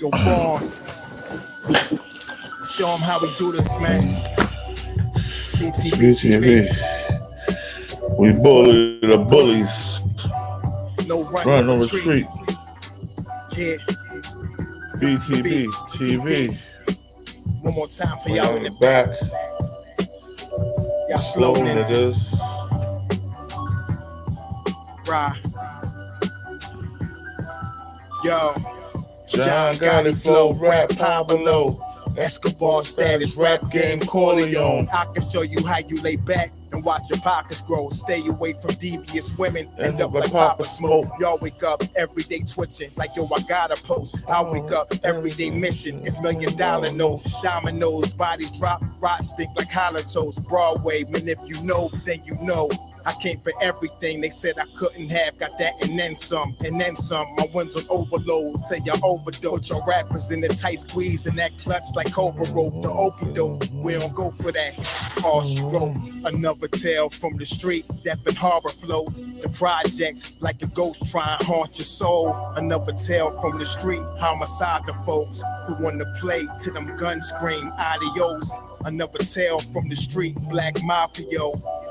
Yo, Born. Show them how we do this, man. Btbtv. We bully the bullies. No run, no retreat. Yeah. Btbtv. One more time for y'all in the back. Y'all slow niggas. Right. Yo. John got it flow, rap Pablo. Escobar status, rap game Corleone. I can show you how you lay back and watch your pockets grow. Stay away from devious women, end up like Papa Smoke. Y'all wake up every day twitching like, yo, I gotta post. I wake up every day mission, it's $1 million notes. Dominoes, bodies drop, rot stink like halitosis. Broadway, man, if you know, then you know. I came for everything they said I couldn't have, got that and then some, and then some. My ones on overload, say y'all overdose. Your rappers in the tight squeeze and that clutch like Cobra rope. The okie doke, we don't go for that. All stroke, another tale from the street, death and horror flow. The projects like a ghost try and haunt your soul. Another tale from the street, homicide the folks who want to play to them guns scream adios. Another tale from the street, black mafia.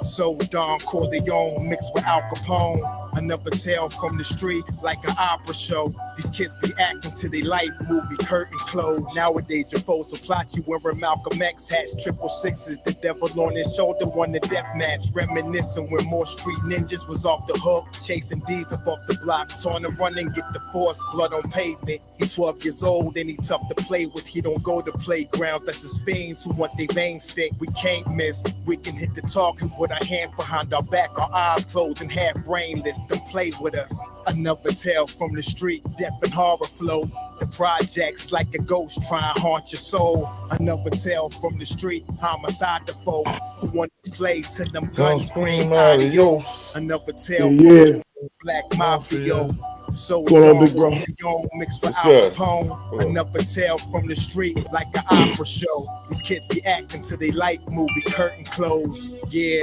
So Don Corleone mixed with Al Capone. Another tale from the street, like an opera show. These kids be acting to their life movie, curtain closed. Nowadays your foes will plot you wearing Malcolm X hats, 666, the devil on his shoulder won the death match. Reminiscing when more street ninjas was off the hook, chasing D's up off the block, torn and running, get the force, blood on pavement. He's 12 years old and he tough to play with. He don't go to playgrounds, that's his fiends who want their veins stick. We can't miss, we can hit the target with our hands behind our back, our eyes closed and half brainless. Don't play with us. Another tale from the street, death and horror flow. The projects like a ghost try and haunt your soul. Another tale from the street, homicide the foe who want to play to them guns scream adios. Another tale from the street, black mafia. So Don mixed with Al Capone. Another tale from the street, like an opera show. These kids be acting to they like movie, curtain closed. Yeah,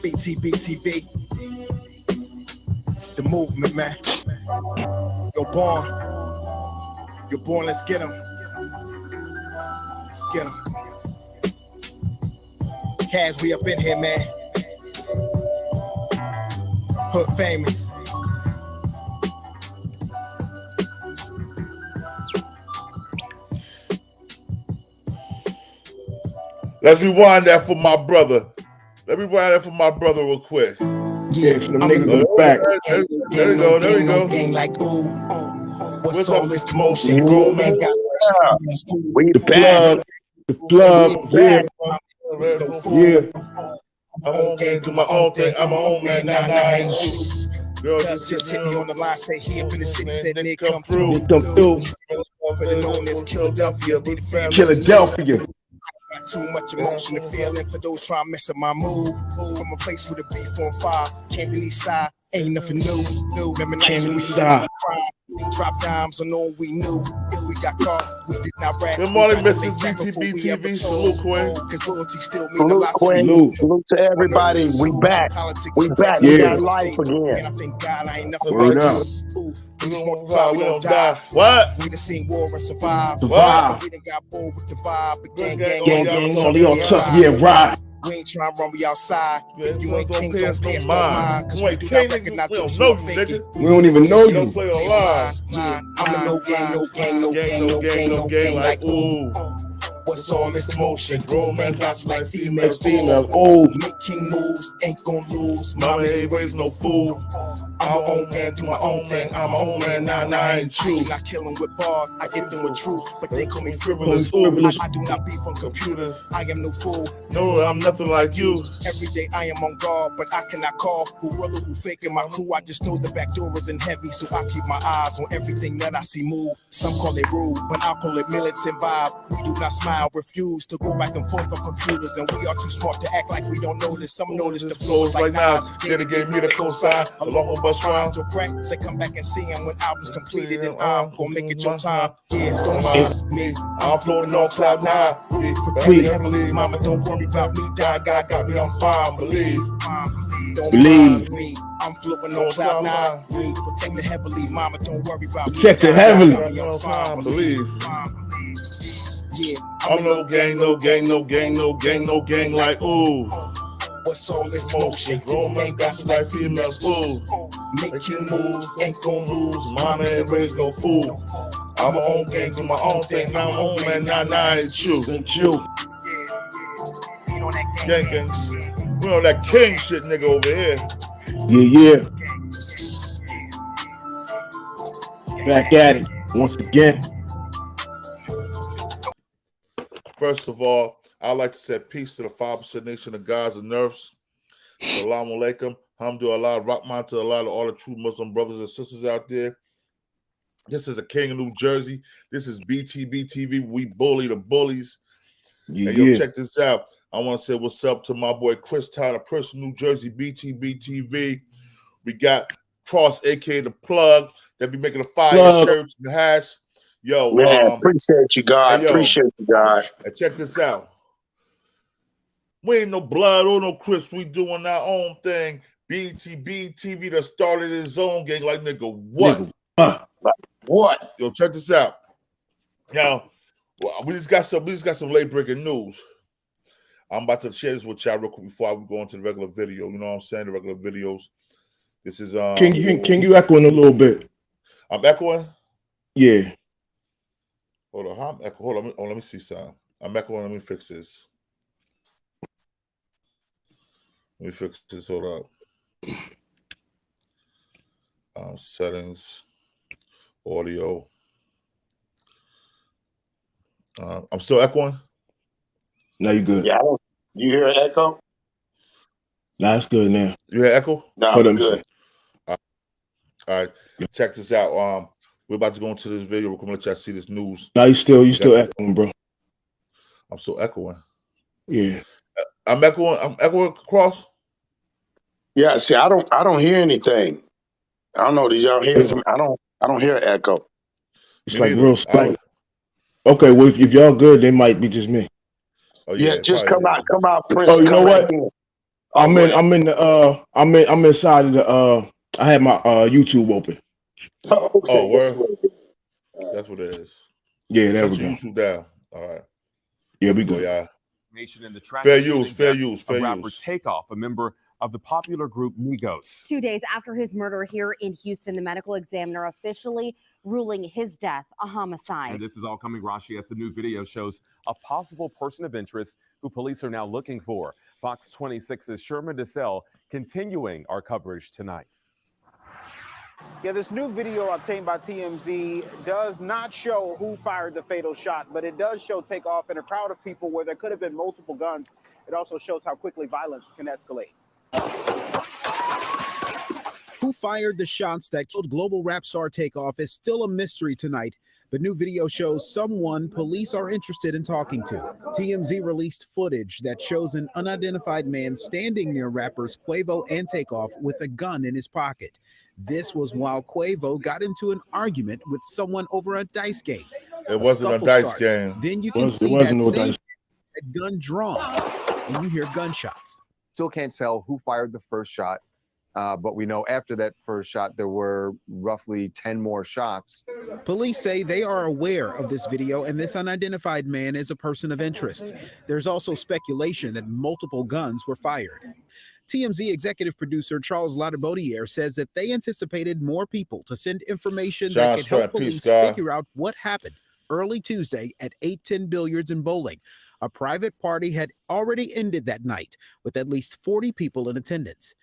Btbtv. It's the movement, man. Yo, Born. You're born, let's get him. Let's get him. Kaz, we up in here, man. Hood famous. Let's rewind that for my brother. Let me rewind that for my brother real quick. Yeah, the niggas in the back. There we go, there we go. Like, ooh, what's all this commotion? Grown man got we the plug. The plug. Yeah. I'm on game, do my own thing. I'm my own man. Nah, I ain't you. Girl, just hit me on the line, say he up in the city, said they come through. Philadelphia. Got too much emotion and feeling for those trying to mess up my mood. From a place with a beef on fire, came to the east side, ain't nothing new. Remember nights when we drop dimes on all we knew. If we got caught, we did not rap. Good morning, Mr. Btbtv. Salute, Quinn. Salute to everybody. We back. We back. We got life again. I thank God I ain't nothing Word like up. you. We just want to fly, we don't die. What? We done seen war and survive. Survive. We done got bored with the vibe. But gang, Gang, only on top. Yeah, right. We ain't trying to run me outside. If you ain't king, don't pay us no mind. mind. Cause we do not recognize those who are faking. We don't even know You don't you. play online. I'm a no gang, like ooh. What's all this commotion? Grown men got like females. Old. Making moves, ain't gon' lose. Mama ain't raised no fool. I'm my own man, do my own thing. I'm my own man, nah, I ain't true. Not killing with bars, I get them with truth. But they call me frivolous. Ooh, I do not beef on computers. I am no fool. No, I'm nothing like you. Every day I am on guard, but I cannot call. Who really who faking my crew? I just know the back door isn't heavy, so I keep my eyes on everything that I see move. Some call it rude, but I call it militant vibe. We do not smile, refuse to go back and forth on computers, and we are too smart to act like we don't notice. Some notice the flows like now. Yeah, they gave me the cosign along with Bus Round. To crack, say come back and see him when albums completed, and I'm gonna make it your time. Yeah, don't mind me. I'm floating on cloud 9. Protect heavily, mama. Don't worry about me. Die, God got me. I'm fine. Believe. Don't mind me. I'm flipping on cloud nine. We protected heavily, mama, don't worry about me. Protected heavily. Believe. Yeah, I'm no gang, no gang, no gang, no gang, no gang. Like ooh. What's all this motion? Grown men got like females, ooh. Making moves, ain't gon' lose. Mama ain't raised no fool. I'm my own gang, do my own thing. Now I'm own man, nah, ain't you. Gang. We on that king shit, nigga, over here. Yeah. Back at it once again. First of all, I'd like to say peace to the 5% nation of gods and nerfs. Salaam alaikum. Alhamdulillah. Rahman to Allah, to all the true Muslim brothers and sisters out there. This is a King of New Jersey. This is Btbtv. We bully the bullies. Yeah. And yo, check this out. I want to say what's up to my boy Chris Tyler, Prince, New Jersey, Btbtv. We got Cross, aka the plug, that be making the fire shirts and hats. Yo, man, appreciate you, God. Hey, appreciate you, God. And check this out. We ain't no blood or no Crips. We doing our own thing. Btbtv that started his own gang. Like, nigga, what? What? Yo, check this out. Now, we just got some late breaking news. I'm about to share this with y'all real quick before I go into the regular video. You know what I'm saying? The regular videos. This is Can you echo in a little bit? I'm echoing? Yeah. Hold on. I'm echoing. Hold on. Let me see something. I'm echoing. Let me fix this. Let me fix this. Hold up. Settings. Audio. I'm still echoing. No, you good. Yeah, you hear an echo? Nah, it's good now. You hear echo? No, Hold on, good. All right. Check this out. We're about to go into this video. We're gonna let y'all see this news. Nah, you still echoing, bro. I'm still echoing. Yeah. I'm echoing across. Yeah, see, I don't hear anything. I don't know. Did y'all hear from? I don't hear an echo. It's Me like neither. real slight. Okay, well if y'all good, they might be just me. Oh Yeah, just come out, Prince. Oh, you know what? In. I'm inside of the I had my YouTube open. Oh, okay. Oh, word. That's what it is. Yeah, there we Shut go. your YouTube down. All right. Yeah, we good. Yeah. In the Fair use. rapper Takeoff, a member of the popular group Migos. 2 days after his murder here in Houston, the medical examiner officially ruling his death a homicide. And this is all coming, Rashi, as the new video shows a possible person of interest who police are now looking for. Fox 26's Sherman DeSalle continuing our coverage tonight. Yeah, this new video obtained by TMZ does not show who fired the fatal shot, but it does show Takeoff in a crowd of people where there could have been multiple guns. It also shows how quickly violence can escalate. Who fired the shots that killed global rap star Takeoff is still a mystery tonight, but new video shows someone police are interested in talking to. TMZ released footage that shows an unidentified man standing near rappers Quavo and Takeoff with a gun in his pocket. This was while Quavo got into an argument with someone over a dice game. It wasn't a dice game. Then you can see that same gun drawn, and you hear gunshots. Still can't tell who fired the first shot, but we know after that first shot, there were roughly 10 more shots. Police say they are aware of this video, and this unidentified man is a person of interest. There's also speculation that multiple guns were fired. TMZ executive producer Charles Ladebaudiere says that they anticipated more people to send information that could help police figure out what happened early Tuesday at 810 Billiards and Bowling. A private party had already ended that night with at least 40 people in attendance.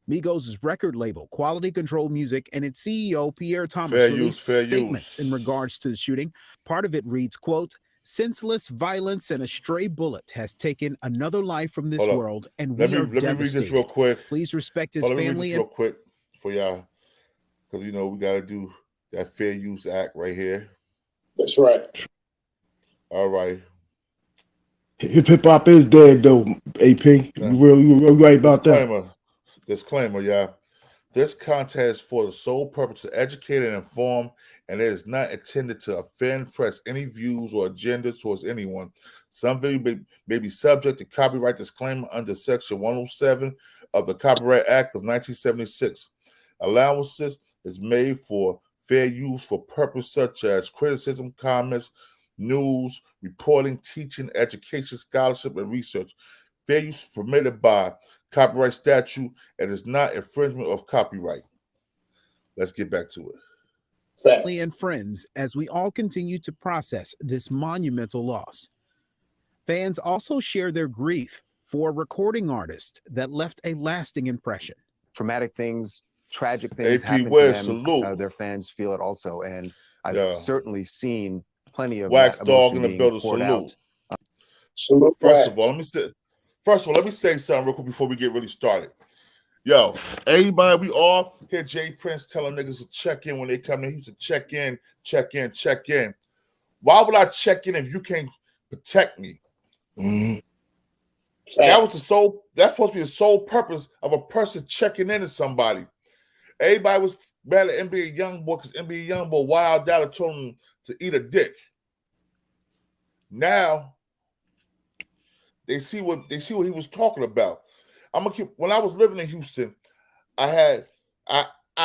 Migos' record label, Quality Control Music, and its CEO, Pierre Thomas, released statements in regards to the shooting. Part of it reads, quote, "Senseless violence and a stray bullet has taken another life from this world, and we are devastated. Let me read this real quick. Please respect his family." Let me read this real quick for y'all, because, you know, we got to do that Fair Use Act right here. That's right. All right. Hip hop is dead, though, AP. You right about that. Disclaimer, y'all. This content is for the sole purpose to educate and inform, and it is not intended to offend, press any views or agenda towards anyone. Some video may be subject to copyright disclaimer under Section 107 of the Copyright Act of 1976. Allowances is made for fair use for purpose such as criticism, comments, news, reporting, teaching, education, scholarship, and research. Fair use is permitted by copyright statute and is not infringement of copyright. Let's get back to it. Family and friends, as we all continue to process this monumental loss. Fans also share their grief for a recording artist that left a lasting impression. Traumatic things, tragic things AP happen West, to them. salute. Their fans feel it also, and I've certainly seen plenty of Wax that Dog in the being building, poured salute. out. Salute. First of all, let me say something real quick before we get really started. Yo, everybody, we all hear J Prince telling niggas to check in when they come in. He said, check in, check in, check in. Why would I check in if you can't protect me? Mm-hmm. That's supposed to be the sole purpose of a person checking into somebody. Everybody was mad at NBA Youngboy because NBA Youngboy wild out and told him to eat a dick. Now they see what he was talking about. When I was living in Houston, I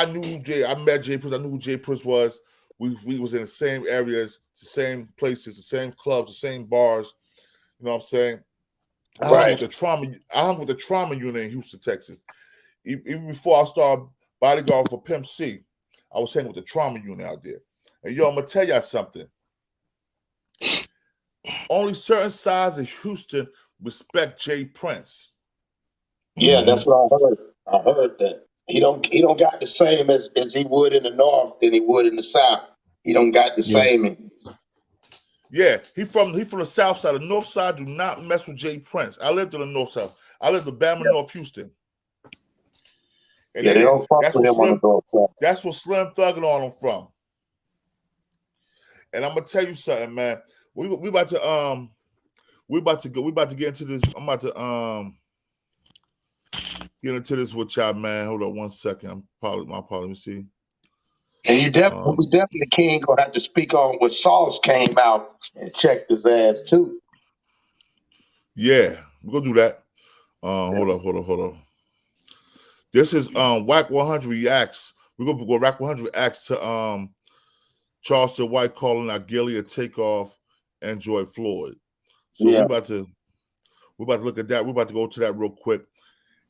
knew I met J Prince. I knew who J Prince was. We was in the same areas, the same places, the same clubs, the same bars. You know what I'm saying? I hung with the trauma unit in Houston, Texas. Even before I started bodyguard for Pimp C, I was hanging with the trauma unit out there. And yo, I'm gonna tell y'all something. Only certain sides of Houston respect J Prince. Yeah, that's what I heard. I heard that he don't got the same as he would in the north than he would in the south. He don't got the same. Yeah, he from the south side. The north side do not mess with J Prince. I lived in the north side. I lived in Bama, North Houston. And they don't fuck with him on the north side. That's what Slim thugging on him from. And I'm gonna tell you something, man. We about to get into this. I'm about to get into this with y'all, man. Hold on 1 second. My apologies. Let me see. And we definitely King gonna have to speak on what Sauce came out and checked his ass too. Yeah, we're gonna do that. Hold on. This is Wack 100 reacts. We're gonna go Wack 100 reacts to Charleston White calling out Gilead, Takeoff, and Joy Floyd. So we're about to look at that. We're about to go to that real quick,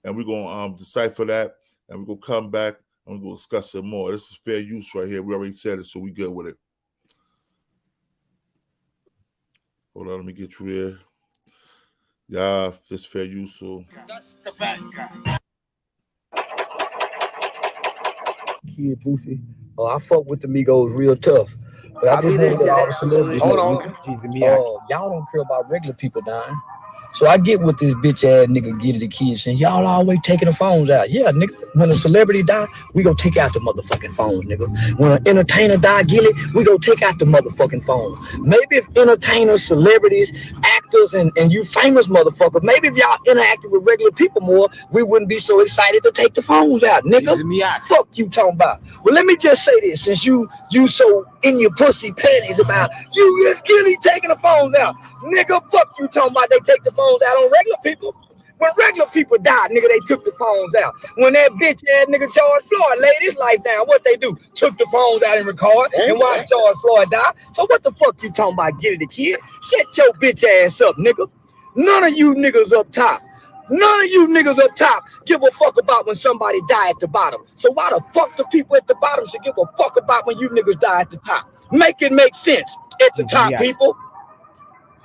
and we're gonna decipher that, and we're gonna come back and we're gonna discuss it more. This is fair use right here. We already said it, so we good with it. Hold on, let me get you here. Yeah, this fair use. So that's the bad guy. Kid Boosie. Oh, I fuck with the Migos real tough. But I just want to get all the celebrities. Hold on. Y'all don't care about regular people dying. So I get what this bitch ass nigga get to the kids saying, y'all always taking the phones out. Yeah, nigga, when a celebrity die, we go take out the motherfucking phones, nigga. When an entertainer die, Gilly, we go take out the motherfucking phones. Maybe if entertainers, celebrities, actors, and you famous motherfucker, maybe if y'all interacted with regular people more, we wouldn't be so excited to take the phones out, nigga. Fuck you talking about. Well, let me just say this, since you so in your pussy panties about you is Gilly taking the phones out. Nigga, fuck you talking about they take the phones out on regular people. When regular people died, nigga, they took the phones out. When that bitch ass nigga George Floyd laid his life down, what they do? Took the phones out and record and watched George Floyd die. So what the fuck you talking about, Gilly the kid? Shut your bitch ass up, nigga. None of you niggas up top. None of you niggas up top give a fuck about when somebody die at the bottom. So why the fuck the people at the bottom should give a fuck about when you niggas die at the top? Make it make sense at the top, people.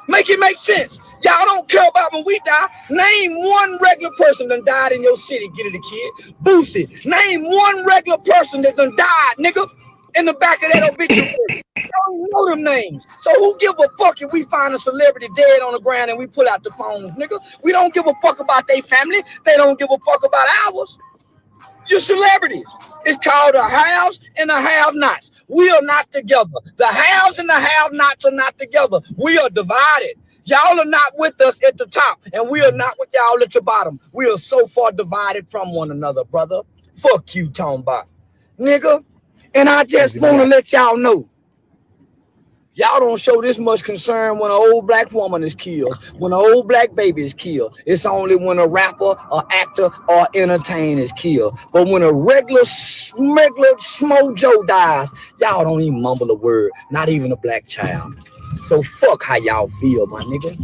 Make it make sense. Y'all don't care about when we die. Name one regular person that died in your city, get it a kid. Boosie. Name one regular person that done died, nigga, in the back of that obituary. I don't know them names. So who give a fuck if we find a celebrity dead on the ground and we pull out the phones, nigga? We don't give a fuck about their family. They don't give a fuck about ours. You're celebrities. It's called the haves and the have-nots. We are not together. The haves and the have-nots are not together. We are divided. Y'all are not with us at the top, and we are not with y'all at the bottom. We are so far divided from one another, brother. Fuck you, talking about, nigga. And I just want to let y'all know, Y'all don't show this much concern when an old black woman is killed, when an old black baby is killed. It's only when a rapper, or actor, or entertainer is killed. But when a regular Smo Joe dies, y'all don't even mumble a word, not even a black child. So fuck how y'all feel, my nigga.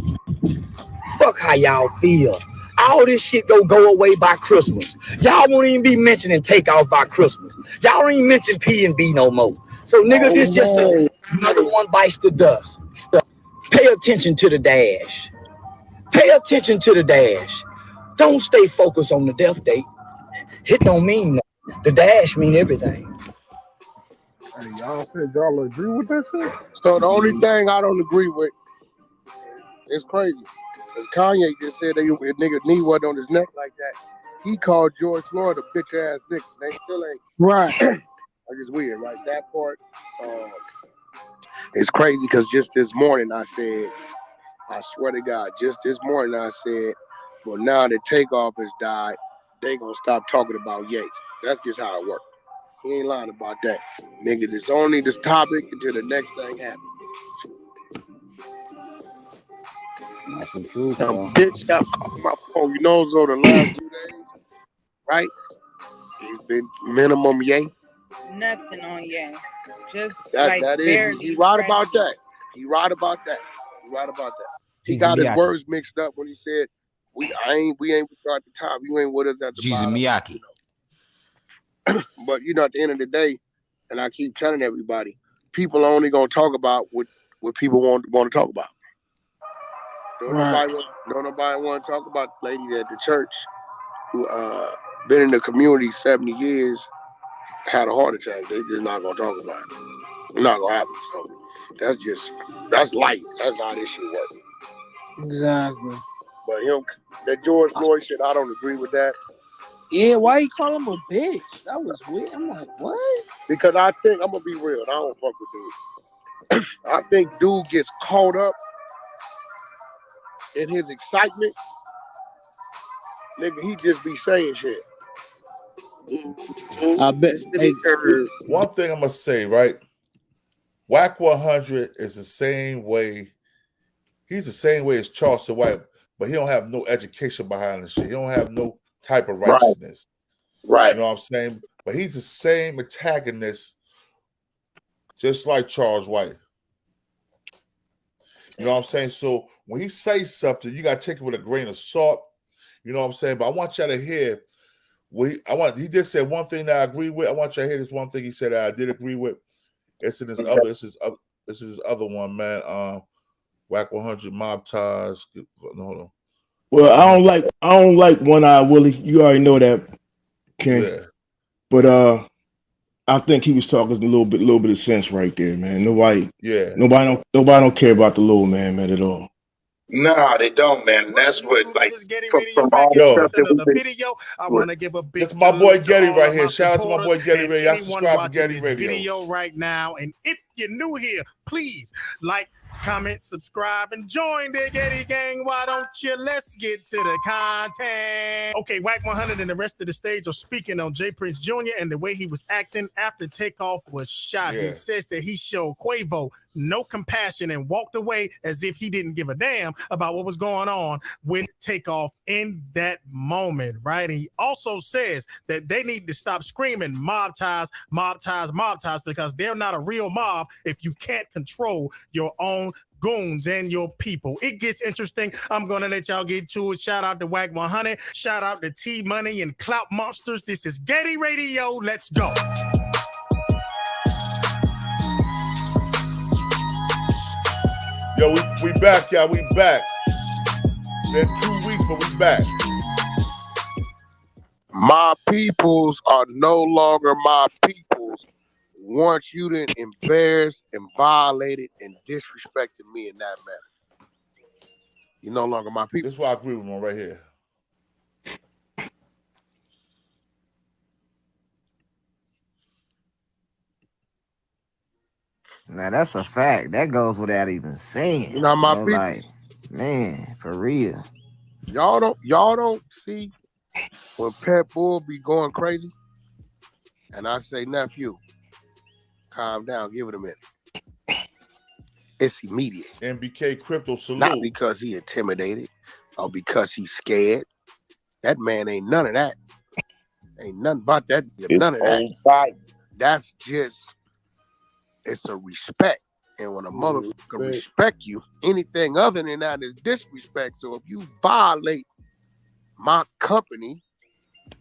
Fuck how y'all feel. All this shit go away by Christmas. Y'all won't even be mentioning Takeoff by Christmas. Y'all don't even mention P&B no more. So nigga, this just another one bites the dust. Pay attention to the dash. Pay attention to the dash. Don't stay focused on the death date. It don't mean nothing. The dash mean everything. Hey, y'all said y'all agree with that shit? So the only thing I don't agree with is crazy. Because Kanye just said that a nigga knee wasn't on his neck like that. He called George Floyd a bitch ass nigga. They still ain't. Right. Like it's weird, right? That part is crazy because just this morning I said, I swear to God, just this morning I said, well, now that Takeoff has died, they gonna stop talking about Ye. That's just how it works. He ain't lying about that. Nigga, it's only this topic until the next thing happens. That's some truth. Bitch got my phone. You know, so the last 2 days, right? He's been minimum Ye. Nothing on Ye. Just That like that is. barely. He right about that. He right about that. He right about that. He got his words mixed up when he said, we ain't with you at the top. You ain't with us at the bottom. Miyake. You know. But you know, at the end of the day, and I keep telling everybody, people are only gonna talk about what people want to talk about. Don't nobody want to talk about the lady at the church who been in the community 70 years, had a heart attack. They just not gonna talk about it. It's not gonna happen. So that's life. That's how this shit works. Exactly. But that George Floyd shit, I don't agree with that. Yeah, why you call him a bitch? That was weird. I'm like, what? Because I think, I'm gonna be real, I don't fuck with dude. I think dude gets caught up in his excitement. Nigga, he just be saying shit. I bet. Hey, one thing I'm gonna say, right? Wack 100 is the same way. He's the same way as Charleston White, but he don't have no education behind the shit. He don't have no type of righteousness. Right. You know what I'm saying? But he's the same antagonist, just like Charles White. You know what I'm saying? So when he says something, you gotta take it with a grain of salt. You know what I'm saying? But I want y'all to hear. He did say one thing that I agree with. I want y'all to hear this one thing he said that I did agree with. It's in this other. This is his other one, man. Wack 100 mob ties. Hold on. Well, I don't like One Eye Willie. You already know that, Ken. Yeah. But I think he was talking a little bit of sense right there, man. Nobody don't care about the little man at all. No, they don't, man. And that's what, like, from Back all the into stuff that another we've video. I want to give a big It's my boy salute to Getty all right of here. my Shout out to my boy supporters Getty and Radio. Y'all anyone subscribe to watching Getty this Radio. video right now. And if you're new here, please like, comment, subscribe, and join the Getty gang. Why don't you? Let's get to the content. Okay, Wack 100 and the rest of the stage are speaking on J Prince Jr. and the way he was acting after Takeoff was shot. Yeah. He says that he showed Quavo no compassion and walked away as if he didn't give a damn about what was going on with Takeoff in that moment, right? And he also says that they need to stop screaming mob ties, mob ties, mob ties, because they're not a real mob if you can't control your own goons and your people. It gets interesting. I'm gonna let y'all get to it. Shout out to Wack 100. Shout out to T Money and Clout Monsters. This is Getty Radio. Let's go. Yo, we back, y'all. We back. Been 2 weeks, but we back. My peoples are no longer my peoples once you done embarrassed and violated and disrespected me in that manner. You're no longer my people. This is why I agree with him right here. Now that's a fact. That goes without even saying. You're not my people. Like, man, for real. Y'all don't see when Pet Bull be going crazy, and I say, nephew, calm down, give it a minute. It's immediate. MBK Crypto salute. Not because he intimidated or because he's scared. That man ain't none of that. Ain't nothing about that. None of that. Fight. That's just, it's a respect. And when a motherfucker respect you, anything other than that is disrespect. So if you violate my company,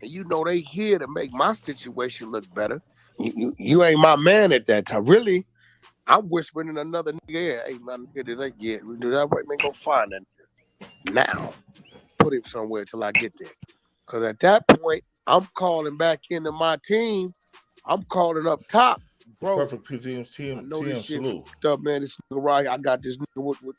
and you know they here to make my situation look better, you ain't my man at that time. Really, I'm whispering in another nigga ear, hey, my nigga, we do that right, man, go find him now. Put him somewhere till I get there. Because at that point, I'm calling back into my team. I'm calling up top. Bro, perfect TM salute. Up, man, this nigga right, I got this nigga with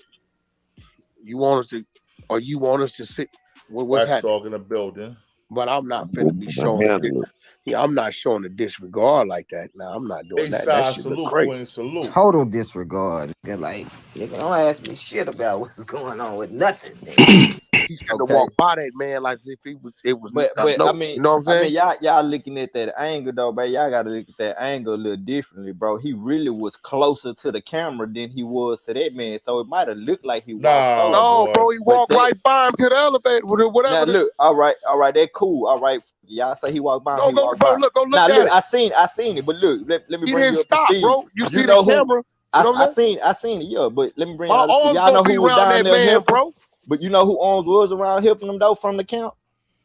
you want us to, or you want us to sit? What's happening? Dog in the building. But I'm not finna be showing. I'm not showing the disregard like that. Now I'm not doing that. That shit look crazy. Salute. Total disregard. Like, nigga, don't ask me shit about what's going on with nothing. He should have walked by that man like as if it was. But I mean, you know what I'm saying? I mean, y'all looking at that angle though, bro. Y'all gotta look at that angle a little differently, bro. He really was closer to the camera than he was to that man, so it might have looked like he walked. No, bro, he walked right by him to the elevator. Whatever. Now look, all right, that cool. All right, y'all say he walked by. No, go, bro, look, go look now, at look, it. I seen it, but look, let me He bring didn't you up stop, to speed. bro. You see know the who, camera? I seen it, yeah. But let me bring My y'all arms know be who was around down that there, man, bro. But you know who arms was around helping him though from the count?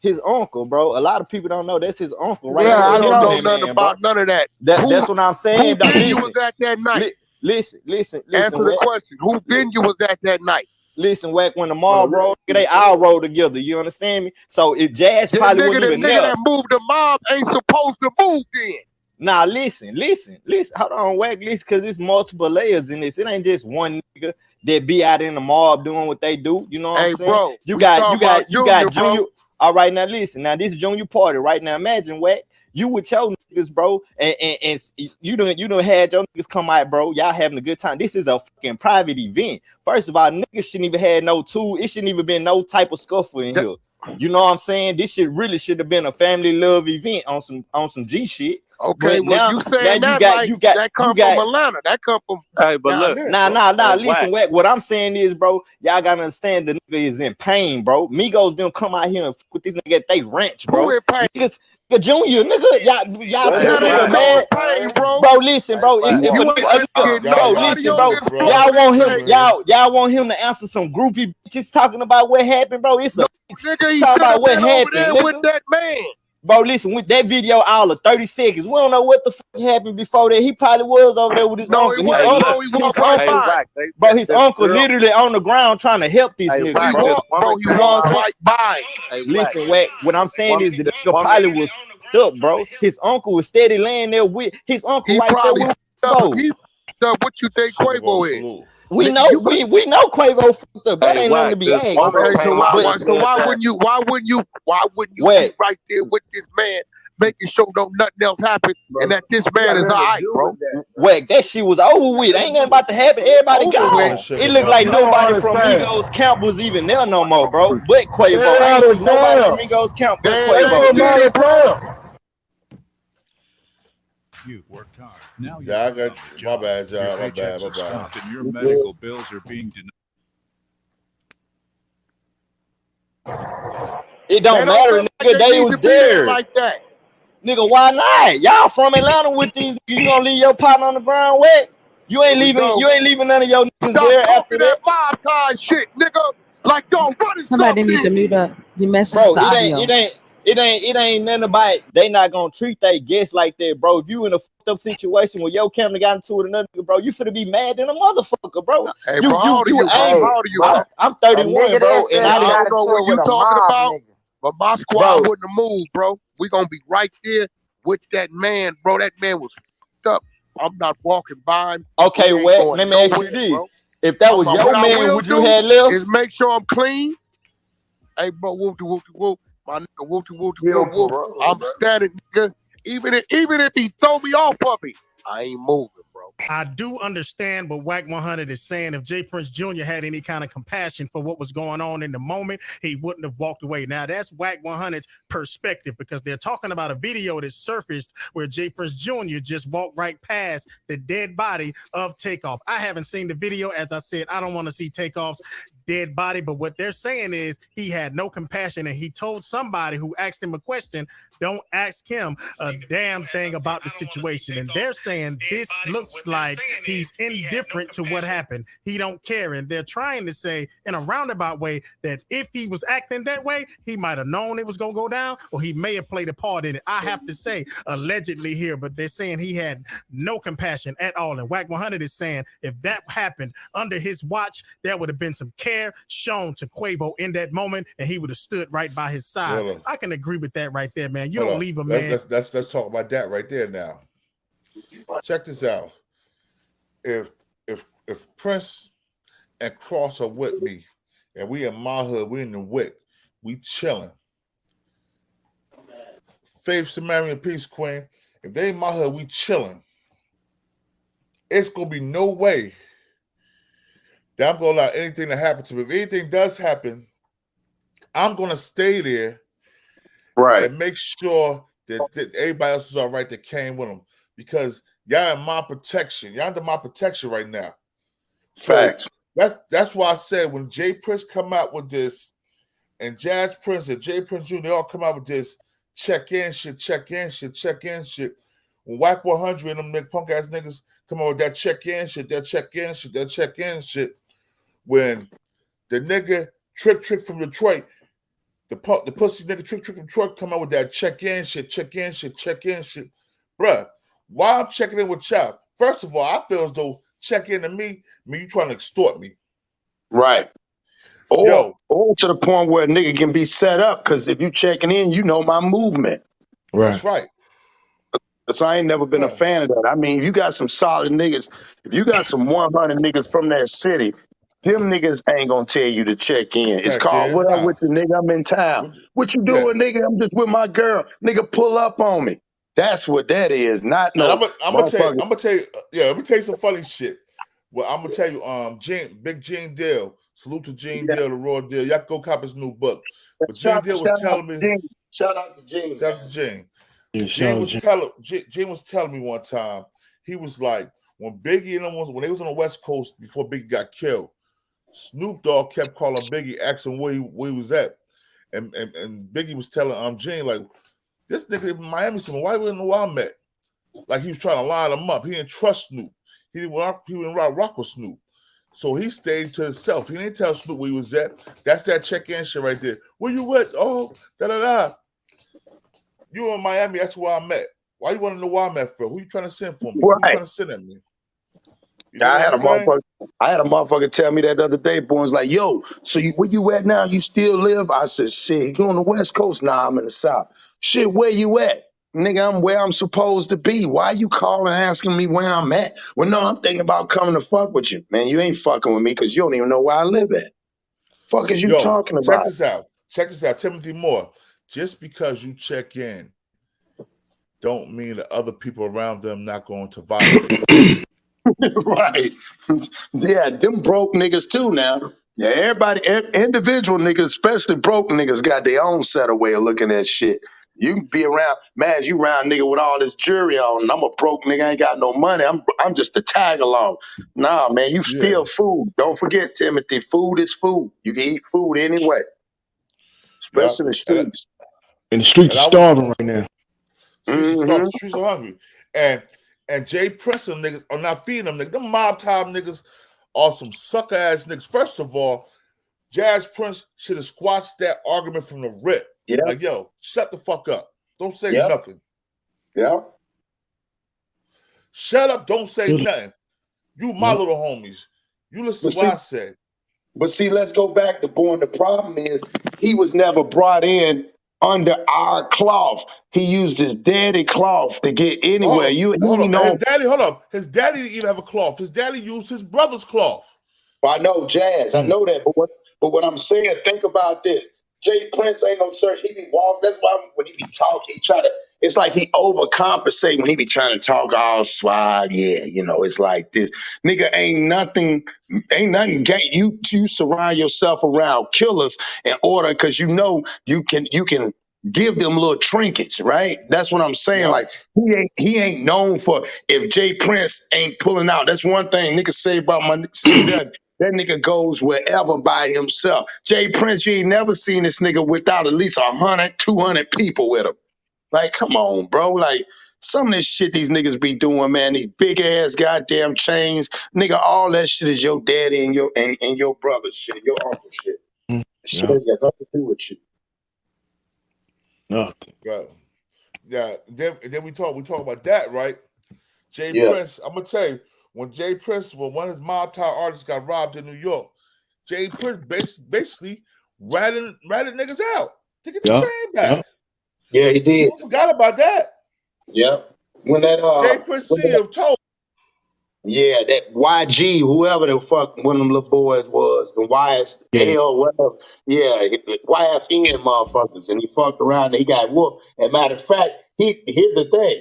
His uncle, bro. A lot of people don't know that's his uncle, right? Yeah, I don't know man, nothing about none of that. That's what I'm saying. Who venue was at that night? Listen. Answer the question. Who venue was at that night? Listen, Wack, when the mob rolled, they all rolled together. You understand me? So if Jazz probably wasn't even there, that moved the mob ain't supposed to move then. Nah, listen. Hold on, Wack, listen, because it's multiple layers in this. It ain't just one nigga that be out in the mob doing what they do. You know what I'm saying? Bro, you got Junior. All right, now listen. Now this is Junior party right now. Imagine, Wack, you with your niggas, bro, and you done had your niggas come out, bro. Y'all having a good time. This is a fucking private event. First of all, niggas shouldn't even had no tool. It shouldn't even been no type of scuffle in here. You know what I'm saying? This shit really should have been a family love event on some G shit. Okay, but well, now, you saying now that that come from Atlanta. That come from but look, listen, Wack, what I'm saying is, bro, y'all gotta understand the nigga is in pain, bro. Migos them come out here and fuck with this nigga at they ranch, bro. Who in pain? Niggas, Junior, nigga, y'all nigga mad, bro. Bro, listen, bro. Y'all want him to answer some groupie bitches talking about what happened, bro. It's a nigga, he talking about what happened there with that man. Bro, listen, with that video all of 30 seconds, we don't know what the fuck happened before that. He probably was over there with his uncle. His uncle literally on the ground trying to help this nigga, bro. You walked right by. Listen, Wack, what I'm saying is the nigga probably was fucked up, bro. His uncle was steady laying there with his uncle right there with Quavo. What you think Quavo is? We know Quavo fucked up. That ain't nothing to be asked. Okay, so why wouldn't you be right there with this man, making sure nothing else happen, and that this man is all right, bro? Wack, that shit was over with. Ain't nothing about to happen. Everybody gone. It looked like nobody from Migos camp was even there no more, bro. But Quavo. I ain't seen nobody from Migos camp but Quavo. You worked hard. Now I got my bad, John. My bad. And your medical bills are being denied. It don't matter, nigga. They was there. Like that. Nigga, why not? Y'all from Atlanta with these. You gonna leave your partner on the ground, Wack? You ain't leaving none of your niggas there after that. Mob time shit, nigga. Like, don't run it. Somebody need to mute up. You messing bro, with the audio. It ain't nothing about it. They not gonna treat they guests like that, bro. If you in a fucked up situation where your camera got into it another nigga, bro, you finna be mad than a motherfucker, bro. Hey, bro, how old are you? I'm 31, bro, and I don't know what you talking about. But my squad wouldn't have moved, bro. We gonna be right there with that man, bro. That man was fucked up. I'm not walking by him. Okay, well, let me ask you this. Bro. If that was your man, would you have left? Is make sure I'm clean. Hey, bro, whoop. My nigga, whoop. I'm standing, nigga. Even if he throw me off of me, I ain't moving, I do understand what Wack 100 is saying. If J Prince Jr. had any kind of compassion for what was going on in the moment, he wouldn't have walked away. Now, that's Wack 100's perspective, because they're talking about a video that surfaced where J Prince Jr. just walked right past the dead body of Takeoff. I haven't seen the video. As I said, I don't want to see Takeoff's dead body, but what they're saying is he had no compassion, and he told somebody who asked him a question, don't ask him a damn thing about the situation. And they're saying this looks like he's indifferent to what happened. He don't care. And they're trying to say in a roundabout way that if he was acting that way, he might have known it was going to go down, or he may have played a part in it. I have to say allegedly here, but they're saying he had no compassion at all. And Wack 100 is saying if that happened under his watch, there would have been some care shown to Quavo in that moment, and he would have stood right by his side. I can agree with that right there, man. You don't leave a man. Let's talk about that right there now. Check this out. If Prince and Cross are with me, and we in my hood, we in the Wick, we chilling. Faith, Samaritan, Peace, Queen. If they in my hood, we chilling. It's gonna be no way that I'm gonna allow anything to happen to me. If anything does happen, I'm gonna stay there, right, and make sure that everybody else is all right that came with them, because y'all in my protection. Y'all under my protection right now. Facts. So that's why I said when J Prince come out with this, and Jaz Prince and J Prince Jr. they all come out with this check-in shit. When Wack 100 and them punk ass niggas come out with that check-in shit, when the nigga Trick from Detroit, the pussy nigga Trick from Detroit come out with that check-in shit. Bruh, why I'm checking in with y'all? First of all, I feel as though check in to me you trying to extort me. Right. Or to the point where a nigga can be set up, because if you checking in, you know my movement. Right. That's right. So I ain't never been a fan of that. I mean, if you got some solid niggas, if you got some 100 niggas from that city, them niggas ain't gonna tell you to check in. It's called, what up with you, nigga? I'm in town. What you doing, nigga? I'm just with my girl. Nigga, pull up on me. That's what that is. Not no. I'm gonna tell you. Yeah, let me tell you some funny shit. Well, I'm gonna tell you. Big Gene Deal. Salute to Gene Deal, the Raw Deal. Y'all go cop his new book. But Gene Deal was telling me. Shout out to Gene. Shout out to Gene. Gene was telling me one time. He was like, when Biggie and them when they was on the West Coast before Biggie got killed, Snoop Dogg kept calling Biggie, asking where he was at, and Biggie was telling Gene like, this nigga in Miami, why we didn't know where I'm at? Like he was trying to line him up. He didn't trust Snoop. He didn't rock with Snoop. So he stayed to himself. He didn't tell Snoop where he was at. That's that check-in shit right there. Where you at? Oh, da-da-da. You in Miami, that's where I'm at. Why you want to know where I'm at for? Who you trying to send for me? Who you trying to send at me? You know I had a motherfucker tell me that the other day, boy, was like, yo, so where you at now? You still live? I said, shit, you on the West Coast? Nah, I'm in the South. Shit, where you at? Nigga, I'm where I'm supposed to be. Why you calling asking me where I'm at? Well, no, I'm thinking about coming to fuck with you. Man, you ain't fucking with me because you don't even know where I live at. Fuck is you talking about? Check this out. Timothy Moore. Just because you check in don't mean that other people around them not going to violate. Right. Yeah, them broke niggas too now. Yeah, everybody, individual niggas, especially broke niggas, got their own set of way of looking at shit. You can be around, man, you around nigga with all this jewelry on, and I'm a broke nigga, I ain't got no money. I'm just a tag along. Nah, man, you steal food. Don't forget, Timothy, food is food. You can eat food anyway. Especially in the streets. And the streets are starving right now. Streets are hungry. And J Prince and niggas are not feeding them niggas. Them mob type niggas are some sucker ass niggas. First of all, Jaz Prince should have squashed that argument from the rip. Yeah. Like, yo, shut the fuck up. Don't say nothing. Yeah. Shut up. Don't say nothing. You my little homies. You listen to what I say. But see, let's go back to Born. The problem is he was never brought in under our cloth. He used his daddy cloth to get anywhere. Hold up. His daddy didn't even have a cloth. His daddy used his brother's cloth. Well, I know, Jazz. I know that. But what I'm saying, think about this. J Prince ain't no search. He be walking. That's why when he be talking, it's like he overcompensate when he be trying to talk all suave. Yeah, you know, it's like this. Nigga, ain't nothing you surround yourself around killers in order, because you know you can give them little trinkets, right? That's what I'm saying. Yeah. Like he ain't known for, if J Prince ain't pulling out. That's one thing niggas say about my that nigga goes wherever by himself. J Prince, you ain't never seen this nigga without at least 100, 200 people with him. Like, come on, bro. Like, some of this shit these niggas be doing, man, these big ass goddamn chains, nigga, all that shit is your daddy and your brother's shit, your uncle shit. Shit ain't got nothing to do with you. Nothing. Right. Yeah. Then we talk about that, right? J Prince, I'm gonna tell you, when one of his mob tie artists got robbed in New York, J Prince basically ratted niggas out to get the chain back. Yeah, he did. People forgot about that. Yeah. When that J Prince told. Yeah, that YG, whoever the fuck one of them little boys was, the YSL, whatever. Yeah, YFN motherfuckers, and he fucked around and he got whooped. And matter of fact, here's the thing.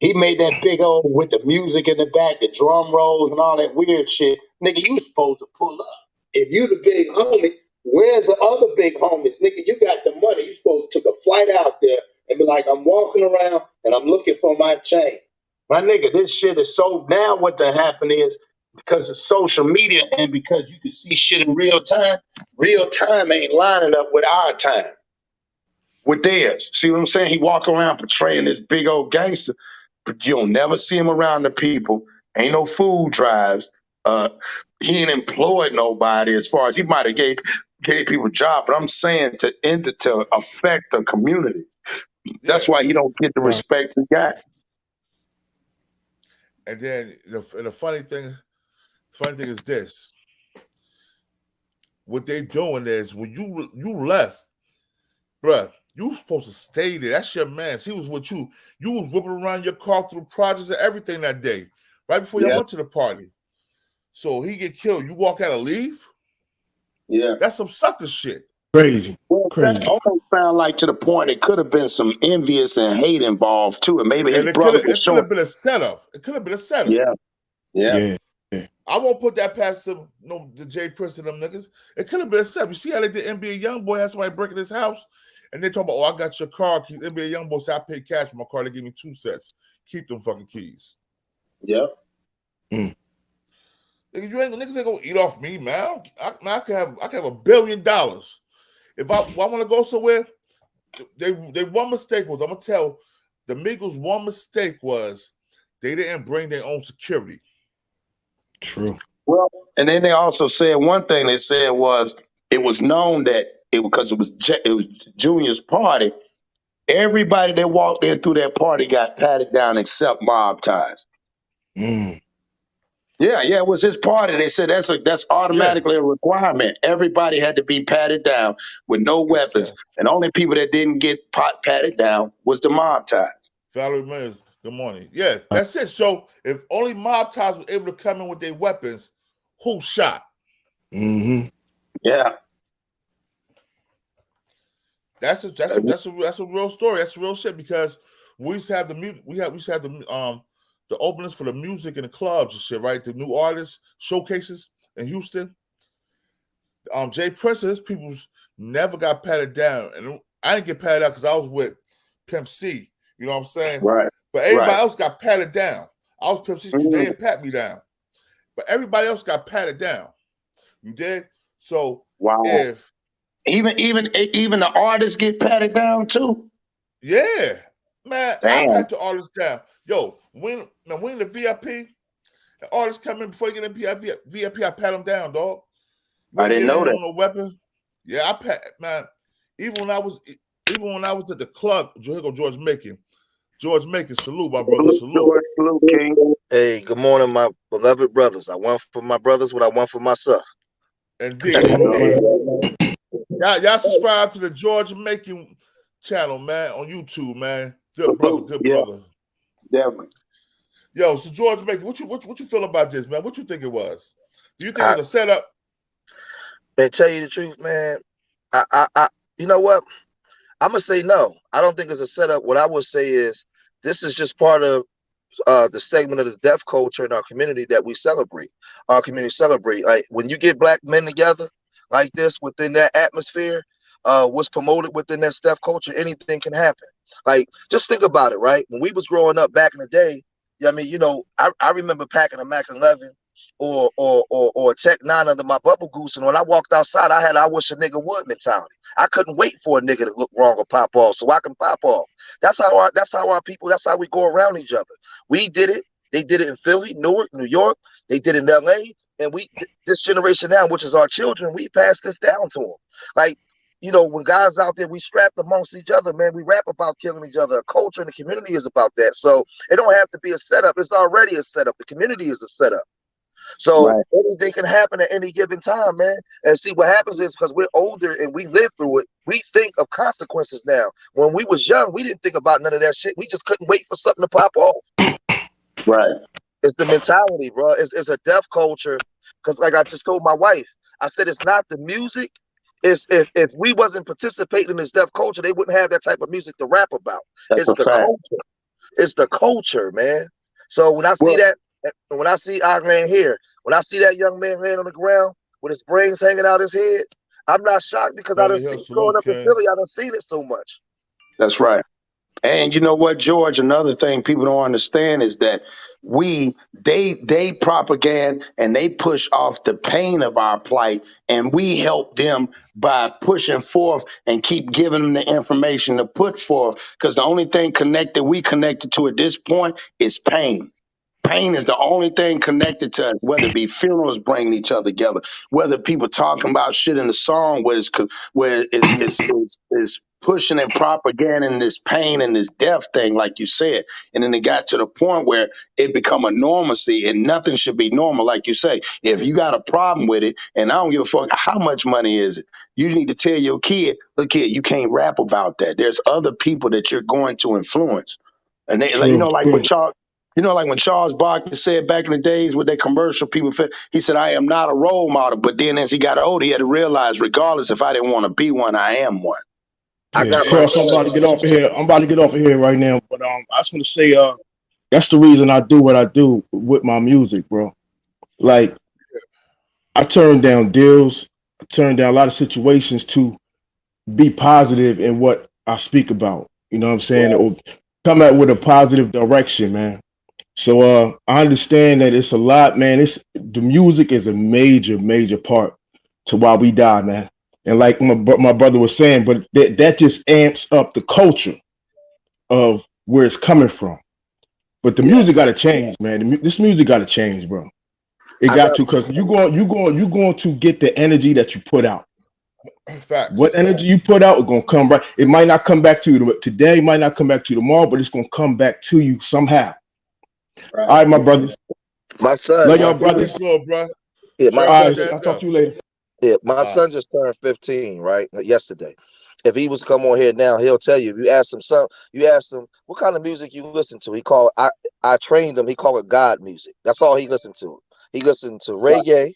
He made that big old with the music in the back, the drum rolls and all that weird shit. Nigga, you supposed to pull up. If you the big homie, where's the other big homies? Nigga, you got the money. You supposed to take a flight out there and be like, I'm walking around and I'm looking for my chain. My nigga, this shit is so, now what the happen is, because of social media and because you can see shit in real time ain't lining up with our time, with theirs. See what I'm saying? He walk around portraying this big old gangster, but you'll never see him around the people. Ain't no food drives. He ain't employed nobody, as far as he might have gave people a job, but I'm saying to affect the community. That's why he don't get the respect he got. And then the funny thing is this: what they doing is when you left, bruh, you supposed to stay there. That's your man. He was with you. You was whipping around your car through projects and everything that day, right before y'all went to the party. So he get killed. You walk out and leave? Yeah. That's some sucker shit. Crazy. That almost sound like, to the point, it could have been some envious and hate involved too. And maybe his brother was showing. It could have been a setup. It could have been a setup. Yeah. I won't put that past them, the J Prince and them niggas. It could have been a setup. You see how they did NBA Youngboy had somebody breaking his house? And they talk about, I got your car. NBA Youngboy said, I paid cash for my car. They gave me 2 sets. Keep them fucking keys. Yeah. Niggas ain't gonna eat off me, man. I could have $1 billion. If I want to go somewhere, they one mistake was, I'm gonna tell the Migos, one mistake was they didn't bring their own security. True. Well, and then they also said one thing they said was it was known that because it was Junior's party, everybody that walked in through that party got patted down except mob ties. Yeah, it was his party. They said that's automatically a requirement. Everybody had to be patted down with no weapons, and only people that didn't get patted down was the mob ties. Valerie Myers, good morning. Yes, that's it. So if only mob ties were able to come in with their weapons, who shot? Yeah. That's a real story. That's real shit, because we used to have the openings for the music in the clubs and shit, right? The new artists showcases in Houston. J Prince and his people never got patted down, and I didn't get patted out because I was with Pimp C. You know what I'm saying? Right. But everybody else got patted down. I was Pimp C. They didn't pat me down, but everybody else got patted down. You did? So if even the artists get patted down too. Yeah, man. Damn. I pat the artists down. Yo, when the VIP, the artists come in before you get in VIP, I pat them down, dog. I didn't know that. No weapon. Yeah, I pat, man. Even when I was at the club, George Macon, salute, my brother, salute. George, salute, King. Hey, good morning, my beloved brothers. I want for my brothers what I want for myself. Indeed. Y'all subscribe to the George Macon channel, man, on YouTube, man. Good brother. Definitely. Yo, so George Macon, what you feel about this, man? What you think it was? Do you think it was a setup? Man, tell you the truth, man. I you know what? I'm gonna say no. I don't think it's a setup. What I would say is this is just part of the segment of the deaf culture in our community that we celebrate. Our community celebrate. Like when you get black men together like this within that atmosphere, what's promoted within that deaf culture, anything can happen. Like just think about it, right? When we was growing up back in the day, I mean, you know, I remember packing a Mac 11 or a Tech 9 under my bubble goose, and when I walked outside, I had I wish a nigga would mentality. I couldn't wait for a nigga to look wrong or pop off so I can pop off. That's how our people, that's how we go around each other. We did it. They did it in Philly, Newark, New York. They did it in LA. And this generation now, which is our children, we pass this down to them. Like, you know, when guys out there, we strapped amongst each other, man. We rap about killing each other. Culture in the community is about that. So it don't have to be a setup. It's already a setup. The community is a setup. So anything can happen at any given time, man. And see, what happens is because we're older and we live through it, we think of consequences now. When we was young, we didn't think about none of that shit. We just couldn't wait for something to pop off. Right. It's the mentality, bro. It's a deaf culture. Because like I just told my wife, I said it's not the music. It's if we wasn't participating in this deaf culture, they wouldn't have that type of music to rap about. That's it's the culture. It's the culture, man. So when I see that, when I see our man here, when I see that young man laying on the ground with his brains hanging out his head, I'm not shocked because I done seen growing up in Philly, I done seen it so much. That's right. And you know what, George? Another thing people don't understand is that they propagate and they push off the pain of our plight, and we help them by pushing forth and keep giving them the information to put forth. Because the only thing we connected to at this point is pain. Pain is the only thing connected to us, whether it be funerals bringing each other together, whether people talking about shit in the song where it's pushing and propagating this pain and this death thing, like you said. And then it got to the point where it become a normalcy and nothing should be normal. Like you say, if you got a problem with it, and I don't give a fuck how much money is it, you need to tell your kid, look here, you can't rap about that. There's other people that you're going to influence. And they, like, like when Charles Barkley said back in the days with that commercial, he said, I am not a role model. But then as he got older, he had to realize, regardless if I didn't want to be one, I am one. I'm about to get off of here. I'm about to get off of here right now. But I just want to say, that's the reason I do what I do with my music, bro. Like, I turn down deals, I turn down a lot of situations to be positive in what I speak about. You know what I'm saying? Or come out with a positive direction, man. So I understand that it's a lot, man. The music is a major part to why we die, man. And like my brother was saying, but that just amps up the culture of where it's coming from. But the music got to change, man. This music got to change, bro. It got to, because you're going to get the energy that you put out. Facts. What energy you put out is going to come back. It might not come back to you today, might not come back to you tomorrow, but it's going to come back to you somehow. Right. All right, my brothers. My son. Love y'all, brothers. Yeah, I'll talk to you later. Yeah, my son just turned 15, right? Yesterday. If he was to come on here now, he'll tell you. If you ask him what kind of music you listen to. He called I trained him. He called it God music. That's all he listened to. He listened to reggae,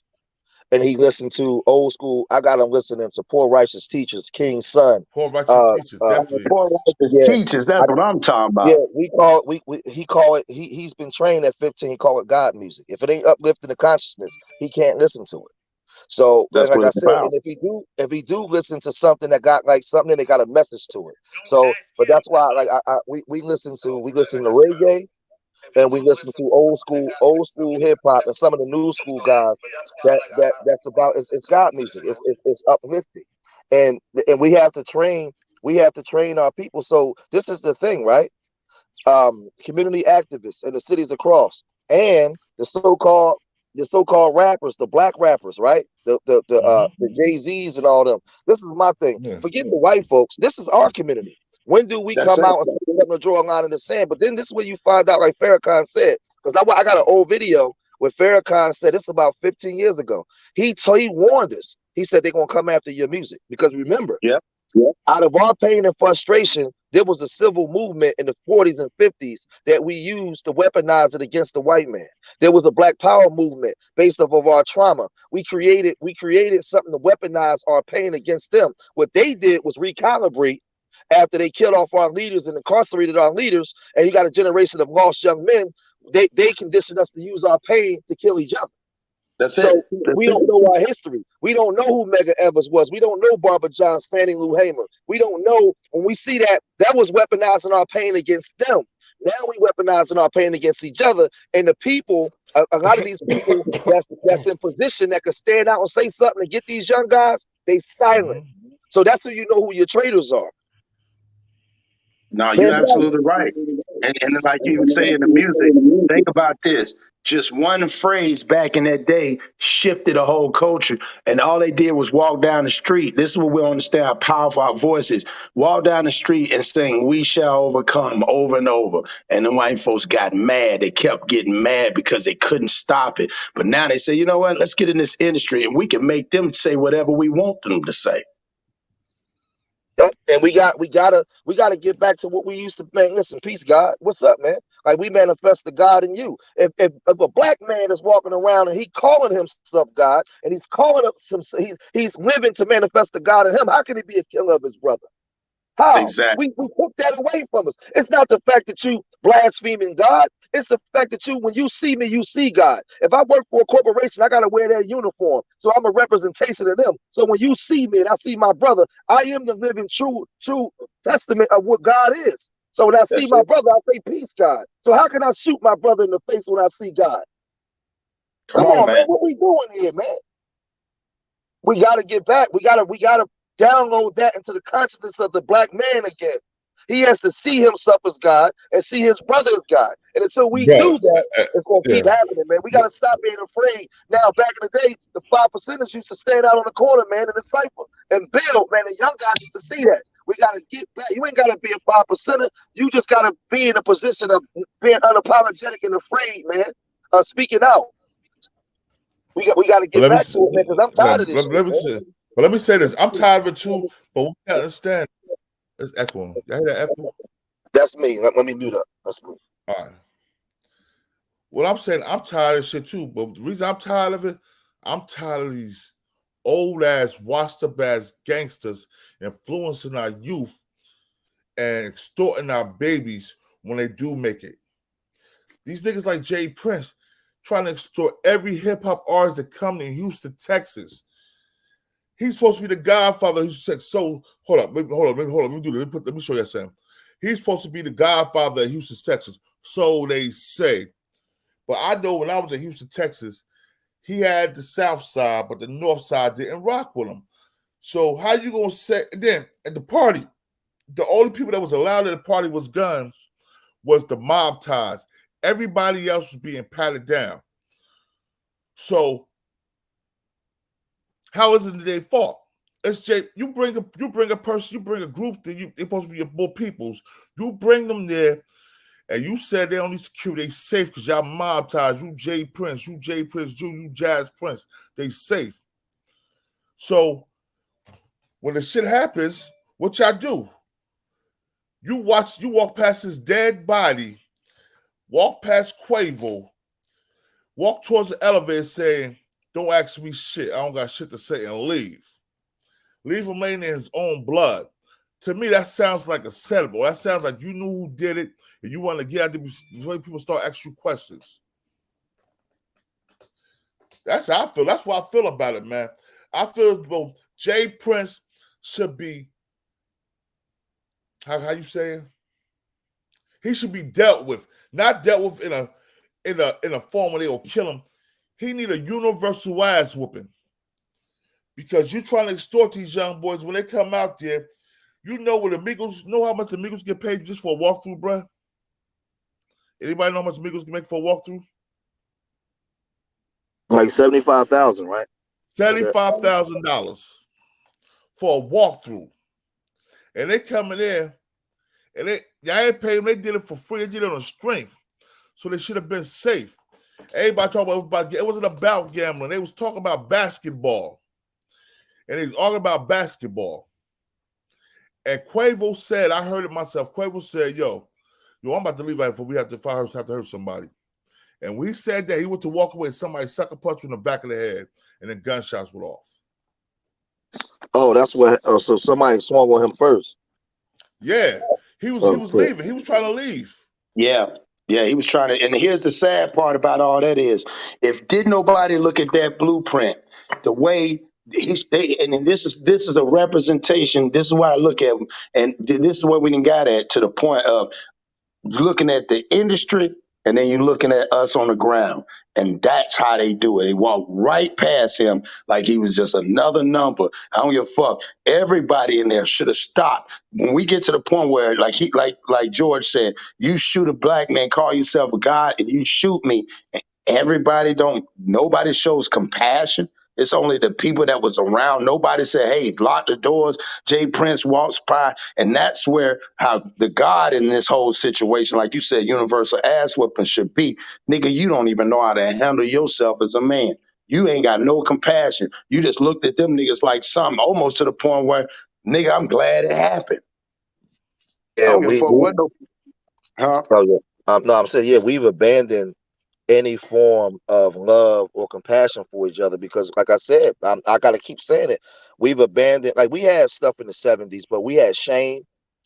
and he listened to old school. I got him listening to Poor Righteous Teachers, King's Son. Poor Righteous Teachers, definitely. Poor Righteous Teachers. That's what I'm talking about. Yeah, he's been trained at 15. He call it God music. If it ain't uplifting the consciousness, he can't listen to it. So like I said, and if he do listen to something that got like something that got a message to it. So, but that's why we listen to reggae, and we listen to old school hip hop, and some of the new school guys that's about it's God music. It's uplifting, and we have to train our people. So this is the thing, right? Community activists in the cities across, and the so-called rappers, the black rappers, right? The Jay-Z's and all them. This is my thing. Yeah. Forget the white folks. This is our community. When do we come out and draw a line in the sand? But then this is where you find out, like Farrakhan said, because I got an old video where Farrakhan said this about 15 years ago. He warned us. He said they're gonna come after your music because remember, out of our pain and frustration, there was a civil movement in the 40s and 50s that we used to weaponize it against the white man. There was a Black Power movement based off of our trauma. We created something to weaponize our pain against them. What they did was recalibrate after they killed off our leaders and incarcerated our leaders, and you got a generation of lost young men, they conditioned us to use our pain to kill each other. That's so it. We don't know our history. We don't know who Medgar Evers was. We don't know Barbara Johns, Fannie Lou Hamer. We don't know. When we see that was weaponizing our pain against them. Now we weaponizing our pain against each other. And the people, a lot of these people that's in position that can stand out and say something and get these young guys, they silent. So that's how you know who your traitors are. No, you're absolutely right. And like you say in the music, think about this. Just one phrase back in that day shifted a whole culture. And all they did was walk down the street. This is what we understand how powerful our voice is. Walk down the street and sing, "We shall overcome," over and over. And the white folks got mad. They kept getting mad because they couldn't stop it. But now they say, you know what? Let's get in this industry and we can make them say whatever we want them to say. And we gotta get back to what we used to. Man, listen, peace, God. What's up, man? Like, we manifest the God in you. If a black man is walking around and he calling himself God, and he's calling up he's living to manifest the God in him, how can he be a killer of his brother? How? Exactly. We took that away from us. It's not the fact that you blaspheming God. It's the fact that when you see me, you see God. If I work for a corporation, I got to wear their uniform. So I'm a representation of them. So when you see me and I see my brother, I am the living true testament of what God is. So when I see my brother, I say, peace, God. So how can I shoot my brother in the face when I see God? Come on, man. What we doing here, man? We got to get back. We got to download that into the consciousness of the black man again. He has to see himself as God and see his brother as God. And until we do that, it's going to keep happening, man. We got to stop being afraid. Now, back in the day, the 5%ers used to stand out on the corner, man, in the cipher and build, man. The young guys used to see that. We got to get back. You ain't got to be a 5%er. You just got to be in a position of being unapologetic and afraid, man, speaking out. We got to get back to it, man, because I'm tired of this shit, But let me say this. I'm tired of it too, but we got to understand. It's echoing. You hear that echo? That's me. Let me mute up. That's me. All right. What I'm saying, I'm tired of shit too, but the reason I'm tired of it, I'm tired of these old-ass, washed-up-ass gangsters influencing our youth and extorting our babies when they do make it. These niggas like J Prince trying to extort every hip-hop artist that come in Houston, Texas. He's supposed to be the godfather who said, so, hold up, let me do this. Let me show you something. He's supposed to be the godfather of Houston, Texas, so they say. But I know when I was in Houston, Texas, he had the south side, but the north side didn't rock with him. So how you going to say, then at the party, the only people that was allowed at the party was guns, was the mob ties. Everybody else was being patted down. So how is it that they fought? SJ, you bring a person, you bring a group that they're supposed to be more peoples. You bring them there, and you said they don't need security, they safe because y'all mob ties. You J Prince, you J Prince, you Jazz Prince, they safe. So when the shit happens, what y'all do? You walk past his dead body, walk past Quavo, walk towards the elevator saying, "Don't ask me shit. I don't got shit to say," and leave. Leave him laying in his own blood. To me, that sounds like a setup. That sounds like you knew who did it, and you want to get out there before people start asking you questions. That's how I feel. That's what I feel about it, man. I feel both J Prince should be, how you saying? He should be dealt with, not dealt with in a form where they will kill him. He need a universal ass whooping. Because you're trying to extort these young boys when they come out there. You know what the Migos, know how much the Migos get paid just for a walkthrough, bruh? Anybody know how much Migos can make for a walkthrough? Like $75,000, right? $75,000 for a walkthrough. And they come in there, and y'all ain't paid them, they did it for free, they did it on strength. So they should have been safe. Everybody talking about it wasn't about gambling. They was talking about basketball. And he's arguing about basketball. And Quavo said, I heard it myself. Quavo said, yo, I'm about to leave out before we have to hurt somebody. And when he said that, he went to walk away, somebody sucker punched him in the back of the head, and then gunshots went off. Oh, that's what. Oh, so somebody swung on him first. Yeah, he was leaving. He was trying to leave. Yeah. Yeah, he was trying to, and here's the sad part about all that is, if did nobody look at that blueprint, the way and this is a representation. This is what I look at, and this is what we done got at to the point of looking at the industry, and then you're looking at us on the ground, and that's how they do it. They walk right past him like he was just another number. I don't give a fuck. Everybody in there should have stopped. When we get to the point where, like George said, you shoot a black man, call yourself a god, and you shoot me. Nobody shows compassion. It's only the people that was around. Nobody said, hey, lock the doors. Jay Prince walks by. And that's where how the God in this whole situation, like you said, universal ass whipping should be. Nigga, you don't even know how to handle yourself as a man. You ain't got no compassion. You just looked at them niggas like something, almost to the point where, nigga, I'm glad it happened. Yeah, I don't give a fuck what no. Huh? No, I'm saying, yeah, we've abandoned any form of love or compassion for each other because, like I said, I got to keep saying it. We've abandoned, like we had stuff in the 70s, but we had shame.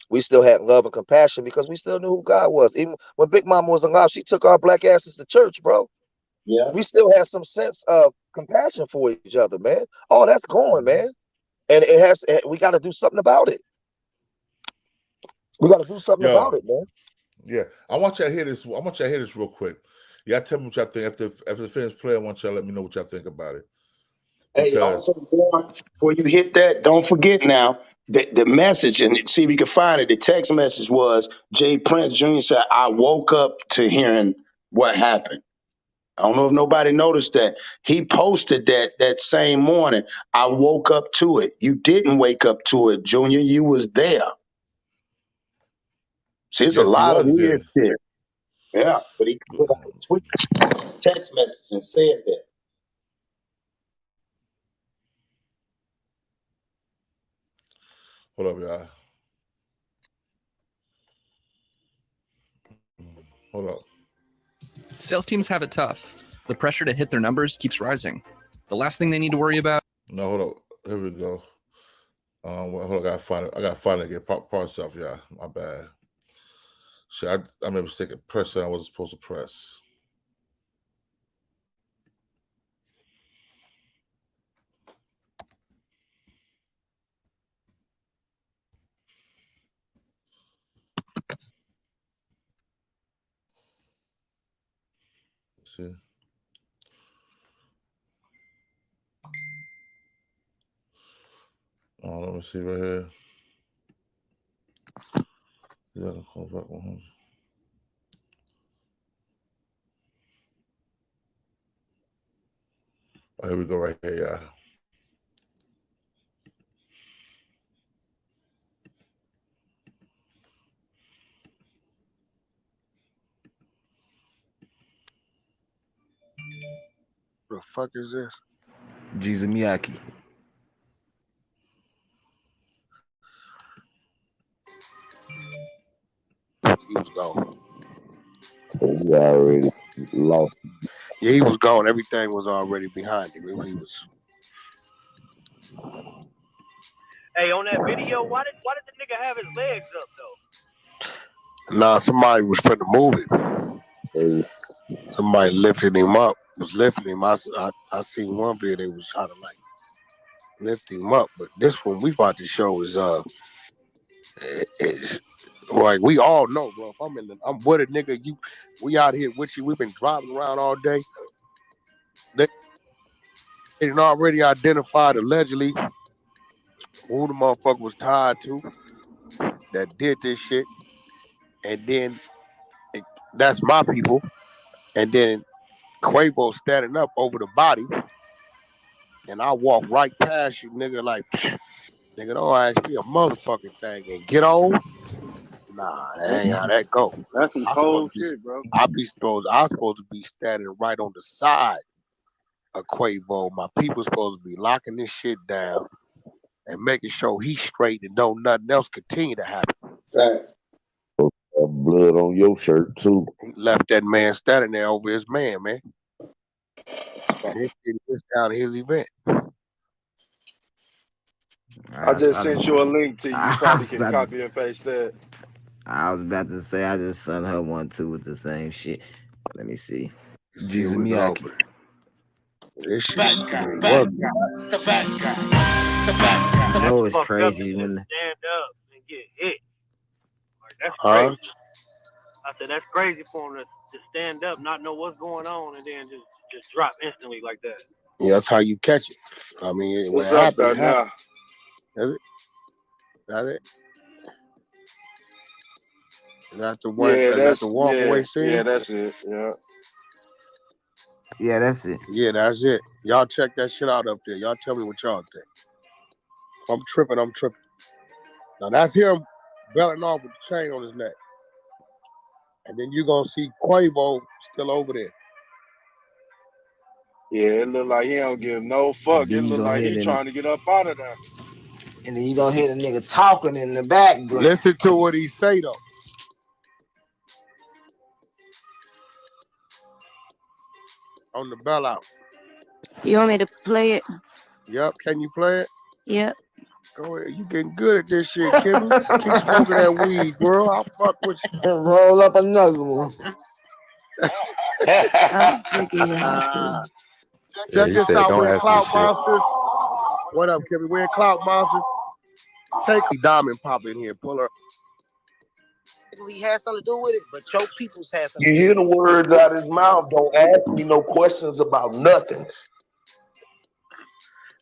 We still had love and compassion because we still knew who God was. Even when Big Mama was alive, she took our black asses to church, bro. Yeah. We still had some sense of compassion for each other, man. Oh, that's gone, man. And we got to do something about it. We got to do something about it, man. Yeah, I want you to hear this. I want you to hear this real quick. Y'all tell me what y'all think. After the finish play, I want y'all to let me know what y'all think about it. Hey, also, before you hit that, don't forget now the message, and see if you can find it. The text message was Jay Prince Jr. said, I woke up to hearing what happened. I don't know if nobody noticed that. He posted that same morning. I woke up to it. You didn't wake up to it, Junior. You was there. See, it's a lot of weird shit. Yeah, but he put out a tweet, text message, and said that. Hold up, y'all. Hold up. Sales teams have it tough. The pressure to hit their numbers keeps rising. The last thing they need to worry about. No, hold up. Here we go. Hold on, I gotta find it. I gotta find it again. Parts off, yeah. My bad. Shit, I made a mistake at pressing. I wasn't supposed to press. See. Oh, let me see right here. Yeah, Wack 100. Oh, here we go right here, yeah. The fuck is this? Jaz and Miyake. He was gone. He already lost. Yeah, he was gone. Everything was already behind him. He was. Hey, on that video, why did the nigga have his legs up though? Nah, somebody was finna move him. Somebody lifted him up. Was lifting him. I seen one video they was trying to like lift him up, but this one we about to show is like we all know, bro. If I'm with a nigga, we out here with you. We've been driving around all day. They already identified allegedly who the motherfucker was tied to that did this shit, and then that's my people, and then Quavo standing up over the body, and I walk right past you, nigga, like, nigga, don't ask me a motherfucking thing and get on. Nah, that ain't how that go. That's some cold shit, bro. I'm supposed to be standing right on the side of Quavo. My people supposed to be locking this shit down and making sure he's straight and don't nothing else continue to happen. Blood on your shirt too. He left that man standing there over his man. Got his shit down to his event. I just sent you a link to you. You probably can copy and paste that. I was about to say I just sent her one too with the same shit. Let me see. Jesus Miyake. This shit Fat is guy, crazy. the fat guy, the fat guy. You know it's Fucked up crazy to when stand up and get hit. Like, that's Huh? crazy. I said that's crazy for him to stand up, not know what's going on, and then just drop instantly like that. Yeah, that's how you catch it. I mean, What's what up happened, though it now? happened. That's it. That it. That's the one. Yeah, That's the that's walkaway scene. yeah, that's it. Yeah. Yeah, that's it. Yeah, that's it. Y'all check that shit out up there. Y'all tell me what y'all think. If I'm tripping, I'm tripping. Now that's him belling off with the chain on his neck. And then you're gonna see Quavo still over there. Yeah, it look like he don't give no fuck. It look like he trying to get up out of there. And then you gonna hear the nigga talking in the background. Listen to what he say though. On the bell out. You want me to play it? Yep. Can you play it? Yep. Go ahead. You getting good at this shit, Kimmy. Keep smoking that weed, girl. I'll fuck with you. Roll up another one. I'm sick of y'all. Check this out. We're in Clout Monsters. What up, Kimmy? We're in Clout Monsters. Take the diamond pop in here. Pull her. He had something to do with it, but your people's had something You to hear do the words out of his mouth. Don't ask me no questions about nothing.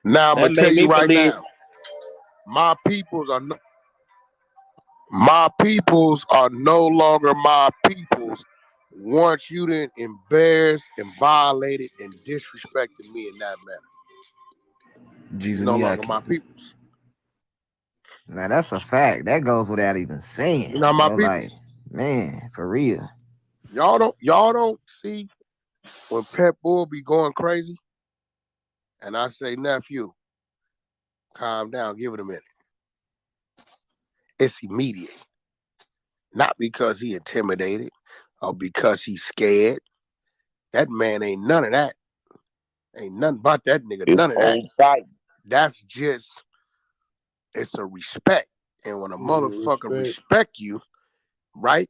Now I'm That gonna tell made you me right believe- now. My peoples are no longer my peoples. Once you done embarrassed and violated and disrespected me in that manner. Jesus You're no longer Miyake. my peoples. Now that's a fact. That goes without even saying. You're not my But, peoples. like, man, for real. Y'all don't see when Pet Bull be going crazy, and I say, nephew, calm down, give it a minute. It's immediate. Not because he intimidated or because he's scared. That man ain't none of that. Ain't nothing about that nigga. It's None of that. old fight. That's just, it's a respect. And when a motherfucker respect you, right?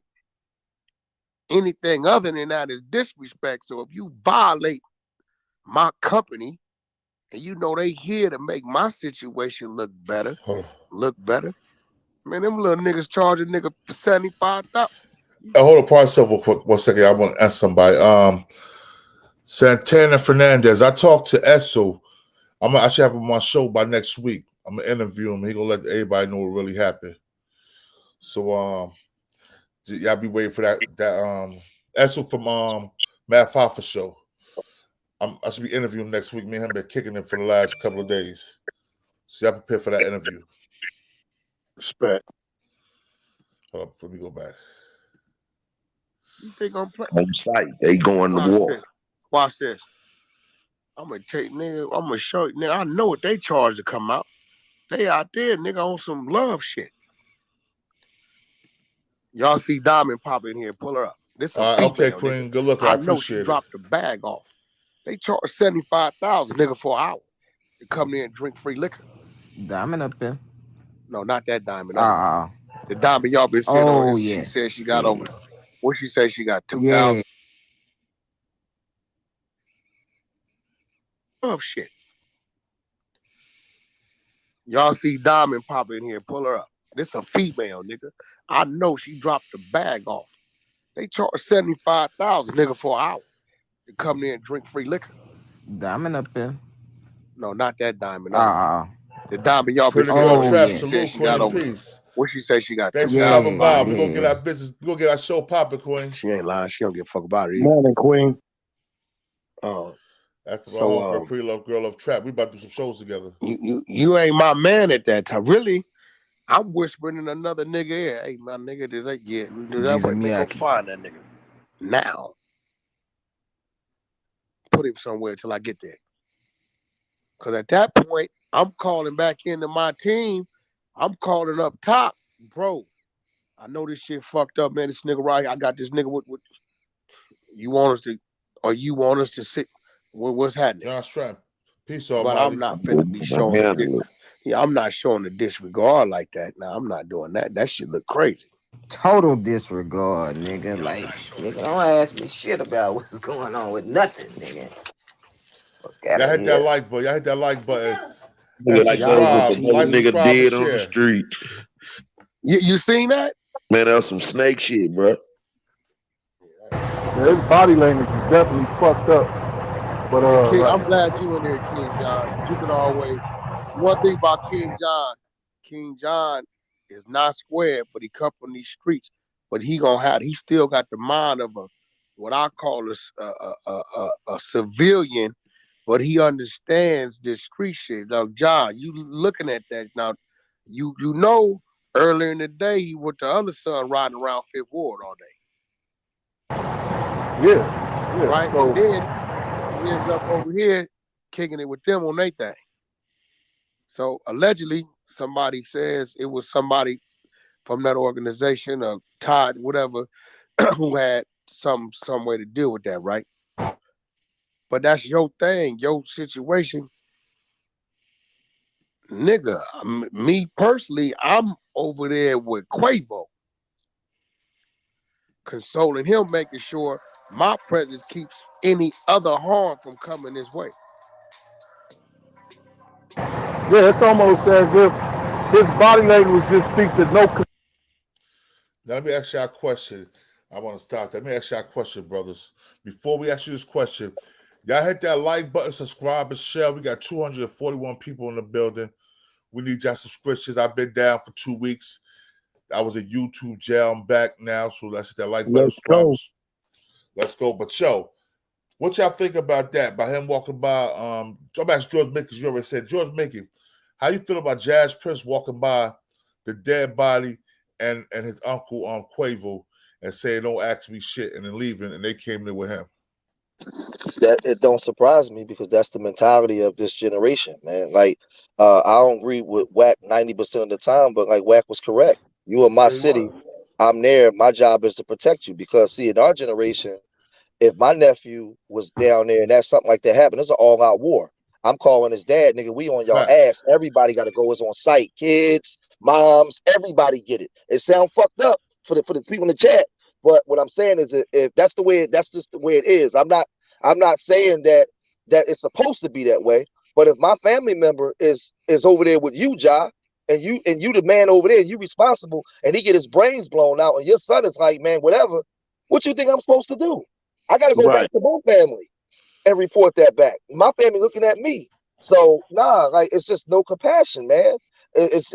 Anything other than that is disrespect. So if you violate my company, and you know they here to make my situation look better, man, them little niggas charge a nigga $75,000. Hold on, pause yourself real quick. 1 second. I want to ask somebody. Santana Fernandez. I talked to Esso. I'm gonna actually have him on my show by next week. I'm gonna interview him. He gonna let everybody know what really happened. So y'all be waiting for that. Esso from Matt Fafa show. I should be interviewing next week. Me and him been kicking him for the last couple of days. So y'all prepare for that interview. Respect. Hold up, let me go back. They gonna play on site. They going to war. Watch this. I'm gonna take nigga. I'm gonna show you, nigga. I know what they charge to come out. They out there, nigga, on some love shit. Y'all see Diamond pop in here, pull her up. This a female, okay, Queen. Nigga. Good look. I know she appreciate it. dropped the bag off. They charge $75,000, nigga, for an hour to come there and drink free liquor. Diamond up there. No, not that Diamond. Uh-uh. The Diamond y'all been seeing Oh, on. yeah. She said she got over. What she say? She got 2,000. Yeah. Oh shit. Y'all see Diamond pop in here, pull her up. This a female, nigga. I know she dropped the bag off. They charge $75,000, nigga, for an hour to come there and drink free liquor. Diamond up there. No, not that Diamond. The Diamond y'all been Pretty seeing. girl trap. She Salute, said she got Queen. over. Peace. What she say? She got Thanks for 2,000. stopping by. We gonna get our business. We gonna get our show popping, Queen. She ain't lying. She don't give a fuck about it either. Morning, Queen. That's my homegirl, Pretty Love Girl of Trap. We about to do some shows together. You ain't my man at that time. Really, I'm whispering in another nigga ear. Hey, my nigga, did that? Yeah, we do that Jesus way. Man, go Miyake. find that nigga now. Put him somewhere till I get there. Because at that point, I'm calling back into my team. I'm calling up top, bro. I know this shit fucked up, man. This nigga right here, I got this nigga with you want us to, or you want us to sit? What's happening? Josh Trap. Peace, But Almighty. I'm not finna be showing. Yeah, I'm not showing the disregard like that. No, I'm not doing that. That shit look crazy. Total disregard, nigga. Like, nigga, don't ask me shit about what's going on with nothing, nigga. Y'all hit that like button. Y'all hit that like button. Nigga, like that was just another nigga subscribe, dead and on the share. street. You seen that? Man, that was some snake shit, bro. Yeah, his body language is definitely fucked up. But King, like, I'm glad you in there, King John. You can always. One thing about King John is not square, but he come from these streets. But he still got the mind of what I call a civilian, but he understands this street shit. Now, John, you looking at that now? You know, earlier in the day he with the other son riding around Fifth Ward all day. Yeah. Right, So, and then he ends up over here kicking it with them on their thing. So allegedly, somebody says it was somebody from that organization or Todd, whatever, who had some way to deal with that, right? But that's your thing, your situation. Nigga, me personally, I'm over there with Quavo, consoling him, making sure my presence keeps any other harm from coming this way. yeah, it's almost as if his body language just speaks to no. Now, let me ask y'all a question. I want to stop that. Let me ask y'all a question, brothers. Before we ask you this question, y'all hit that like button, subscribe, and share. We got 241 people in the building. We need y'all subscriptions. I've been down for 2 weeks. I was in YouTube jail. I'm back now, so let's hit that like button. Let's go. But yo, what y'all think about that? By him walking by, I'm asking George Mickey, you already said. George Mickey, how you feel about Jaz Prince walking by the dead body and his uncle Quavo and saying, don't ask me shit, and then leaving, and they came there with him? That it don't surprise me because that's the mentality of this generation, man. Like, I don't agree with Wack 90% of the time, but like Wack was correct. You in my city, I'm there. My job is to protect you because see, in our generation, if my nephew was down there and that's something like that happened, it's an all-out war. I'm calling his dad, nigga. We on y'all ass. Everybody got to go. It's on site. Kids, moms, everybody get it. It sound fucked up for the people in the chat, but what I'm saying is that if that's the way, that's just the way it is. I'm not saying that it's supposed to be that way. But if my family member is over there with you, Ja, and you the man over there, you responsible, and he get his brains blown out, and your son is like, man, whatever. What you think I'm supposed to do? I got to go back to my family and report that back. My family looking at me. So nah, like it's just no compassion, man. It's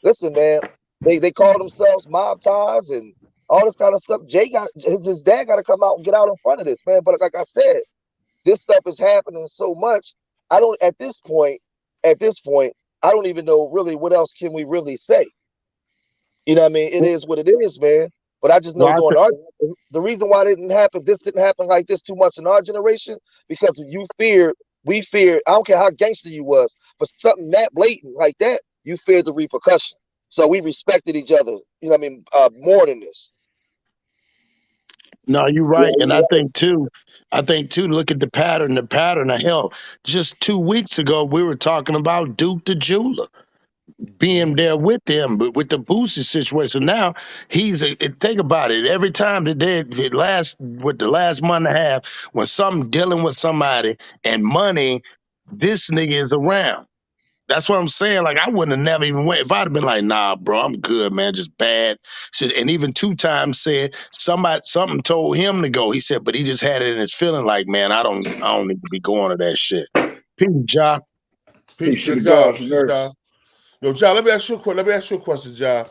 listen, man. They call themselves mob ties and all this kind of stuff. Jay got his dad got to come out and get out in front of this, man. But like I said, this stuff is happening so much. I don't at this point, I don't even know really what else can we really say. You know what I mean? It is what it is, man. But I just know the reason why this didn't happen like this too much in our generation, because we feared, I don't care how gangster you was, but something that blatant like that, you feared the repercussion. So we respected each other, you know what I mean, more than this. No, you're right. And I think too, look at the pattern of hell. Just 2 weeks ago, we were talking about Duke the Jeweler being there with them, but with the Boosie situation. Now think about it. Every time the last month and a half, when something dealing with somebody and money, this nigga is around. That's what I'm saying. Like, I wouldn't have never even went. If I'd have been like, nah, bro, I'm good, man, just bad shit. And even 2 times said something told him to go. He said, but he just had it in his feeling like, man, I don't need to be going to that shit. Peace, Ja. Peace to God. Yo, Ja, let me ask you a question, Ja.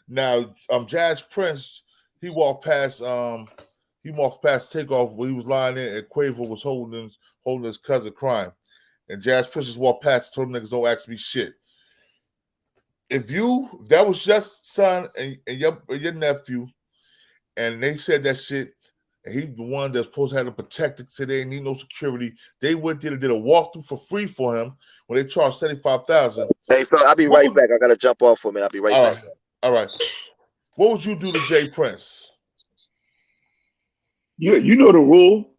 Now, Jaz Prince, he walked past Takeoff when he was lying in, and Quavo was holding his cousin crying. And Jaz Prince just walked past and told them niggas, don't ask me shit. If that was just son and your nephew, and they said that shit, and he's the one that's supposed to have to protect it today and need no security, they went there and did a walkthrough for free for him when they charged $75,000. Hey, Phil, I'll be right back. I gotta jump off for a minute. I'll be right back. All right. What would you do to J Prince? You know the rule.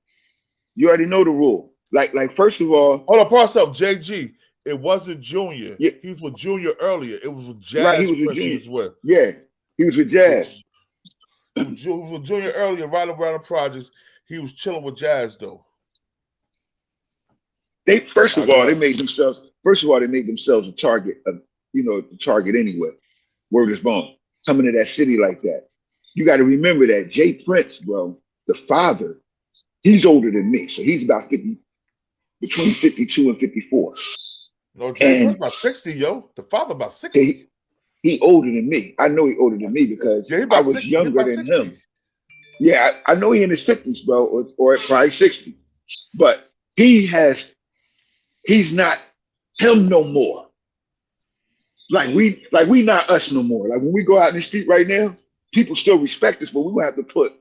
You already know the rule. Like first of all, hold on, pause up, JG. It wasn't Junior. Yeah. He was with Junior earlier. It was with Jazz Right, he was with Prince he Junior. was with. Yeah, he was with Jazz. He was with Junior earlier, right around the projects. He was chilling with Jazz though. They first of all, they made themselves a target of, the target anyway. Word is born. Coming to that city like that. You got to remember that J Prince, bro, the father, he's older than me. So he's about 50, between 52 and 54. No, J Prince about 60, yo. The father about 60. He older than me. I know he older than me because I was 60. younger than him. Yeah, I know he in his 50s, bro, or probably 60. But he's not him no more. Like we not us no more. Like when we go out in the street right now, people still respect us, but we're gonna have to put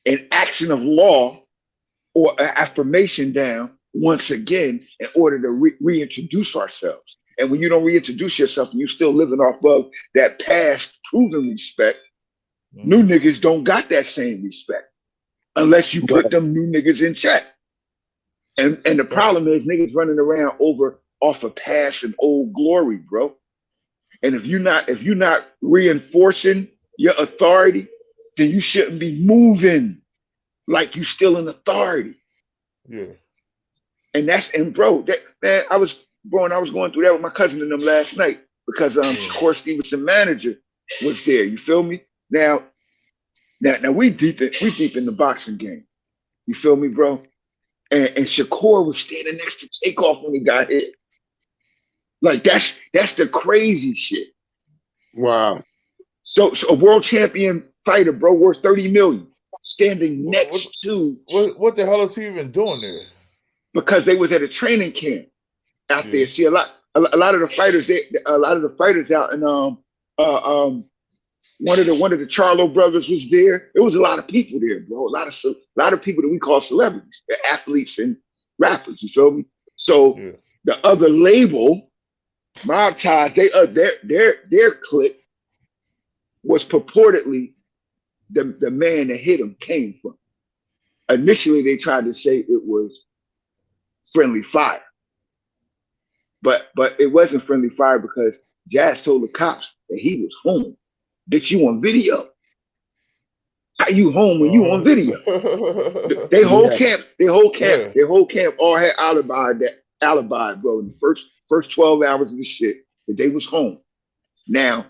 an action of law or an affirmation down once again in order to reintroduce ourselves. And when you don't reintroduce yourself and you're still living off of that past proven respect, new niggas don't got that same respect unless you put them new niggas in check. And the problem is niggas running around off of past and old glory, bro. And if you're not reinforcing your authority, then you shouldn't be moving like you still in authority. Yeah. And bro, man, I was going through that with my cousin and them last night because Shakur Stevenson manager was there. You feel me? Now we deep in the boxing game. You feel me, bro? And Shakur was standing next to Takeoff when he got hit. Like that's the crazy shit. Wow. So a world champion fighter, bro, worth 30 million, standing next to. What the hell is he even doing there? Because they was at a training camp out there. See, a lot of the fighters out in one of the Charlo brothers was there. There was a lot of people there, bro. A lot of people that we call celebrities, they're athletes and rappers. You feel me? So the other label, Mob Ties, their clique was purportedly the man that hit him came from. Initially, they tried to say it was friendly fire, but it wasn't friendly fire because Jazz told the cops that he was home. Bitch, you on video? How you home when you on video? They whole camp all had alibi, bro. In the first 12 hours of the shit that they was home. Now,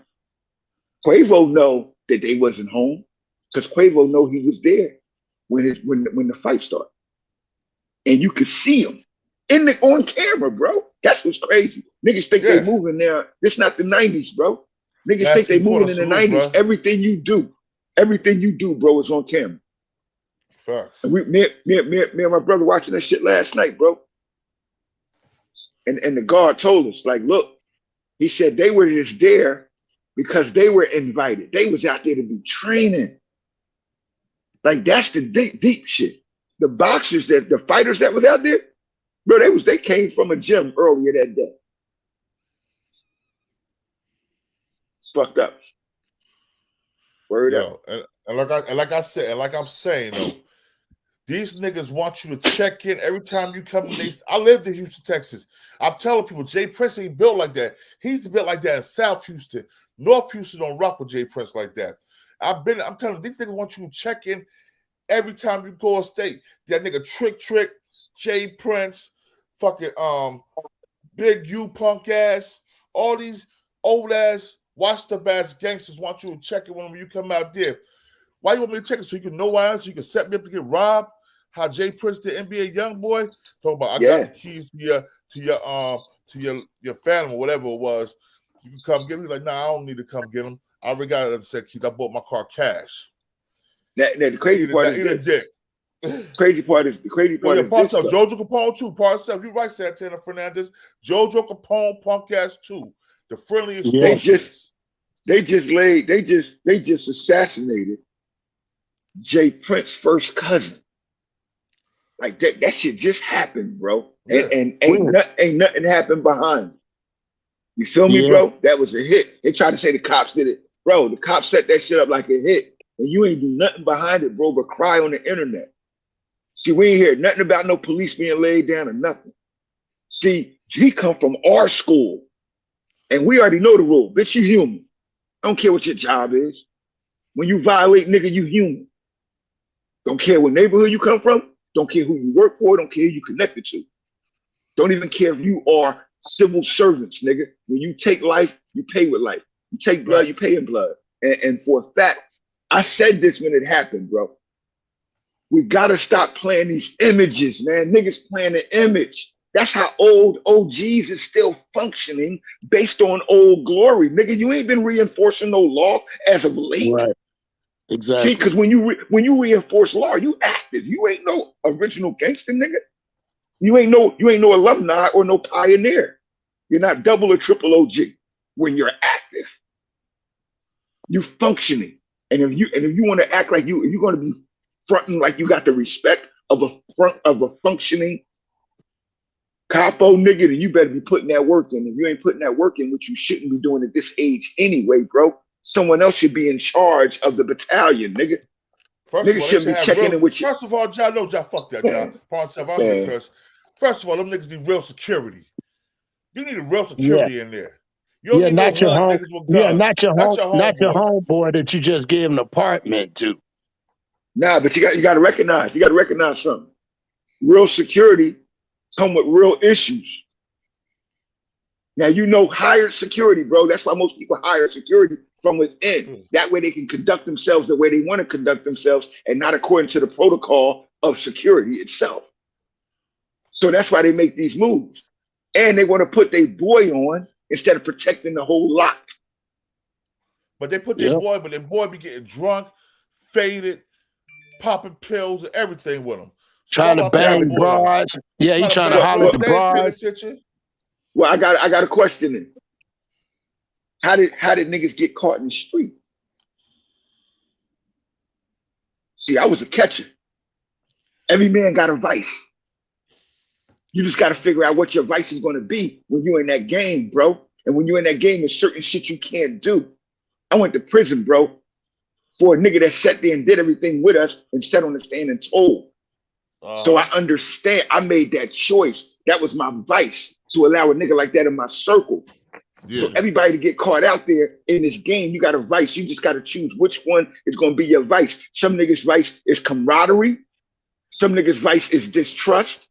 Quavo know that they wasn't home because Quavo know he was there when the fight started, and you could see him on camera, bro. That's what's crazy. Niggas think they moving now. This not the 90s, bro. Niggas think they moving in the 90s. Bro. Everything you do, bro, is on camera. Facts. And me and my brother watching that shit last night, bro. And the guard told us, like, look, he said they were just there because they were invited. They was out there to be training. Like that's the deep shit. The boxers the fighters that was out there, bro, they came from a gym earlier that day. It's fucked up. Word up. And like I'm saying though, these niggas want you to check in every time you come in. I lived in Houston, Texas. I'm telling people, J Prince ain't built like that. He's built like that in South Houston. North Houston don't rock with J Prince like that. I'm telling you, these niggas want you to check in every time you go a state. That nigga Trick, J Prince, fucking Big U punk ass, all these old ass watch the ass gangsters want you to check it when you come out there. Why you want me to check it? So you can know why else? So you can set me up to get robbed? How J Prince, the NBA young boy, talk about I got the keys to your family, whatever it was. You can come get me. Like, nah, I don't need to come get them. I already got it set keys. I bought my car cash. The crazy part is this. Crazy part is Jojo Capone too. Part 7. You right, Santana Fernandez. Jojo Capone, punk ass too. The friendliest. They just assassinated J Prince's first cousin. Like that shit just happened, bro. Yeah. And ain't nothing happened behind it. You feel me, bro? That was a hit. They tried to say the cops did it. Bro, the cops set that shit up like a hit. And you ain't do nothing behind it, bro, but cry on the internet. See, we ain't hear nothing about no police being laid down or nothing. See, He come from our school. And we already know the rule. Bitch, you human. I don't care what your job is. When you violate, nigga, you human. Don't care what neighborhood you come from. Don't care who you work for. Don't care who you connected to. Don't even care if you are civil servants, nigga. When you take life, you pay with life. You take blood, you pay in blood. And for a fact, I said this when it happened, bro. We gotta stop playing these images, man. Niggas playing an image. That's how old OGs is still functioning based on old glory. Nigga, you ain't been reinforcing no law as of late. Right. Exactly. See, because when you reinforce law, you active. You ain't no original gangster, nigga. You ain't no alumni or no pioneer. You're not double or triple OG when you're active. You functioning. And if you want to act like you're going to be fronting like you got the respect of a functioning capo nigga, then you better be putting that work in. If you ain't putting that work in, which you shouldn't be doing at this age anyway, bro, someone else should be in charge of the battalion, nigga. Niggas shouldn't be checking in with you. First of all, John, no, John, fuck that, John. First of all, them niggas need real security. You need a real security in there. You don't need not no your home. niggas with guns. Not your homeboy that you just gave an apartment to. Nah, but you got to recognize. You got to recognize something. Real security come with real issues. Now, hired security, bro. That's why most people hire security from within. That way they can conduct themselves the way they want to conduct themselves and not according to the protocol of security itself. So that's why they make these moves. And they want to put their boy on instead of protecting the whole lot. But they put their boy, but their boy be getting drunk, faded, popping pills and everything with him. So trying to bang bras. Yeah, he trying to holler at the bras. Well, I got a question then. How did niggas get caught in the street? See, I was a catcher. Every man got a vice. You just got to figure out what your vice is going to be when you're in that game, bro. And when you're in that game, there's certain shit you can't do. I went to prison, bro, for a nigga that sat there and did everything with us and sat on the stand and told. So I understand. I made that choice. That was my vice, to allow a nigga like that in my circle. Yeah. So everybody to get caught out there in this game, you got a vice. You just got to choose which one is going to be your vice. Some niggas' vice is camaraderie. Some niggas' vice is distrust.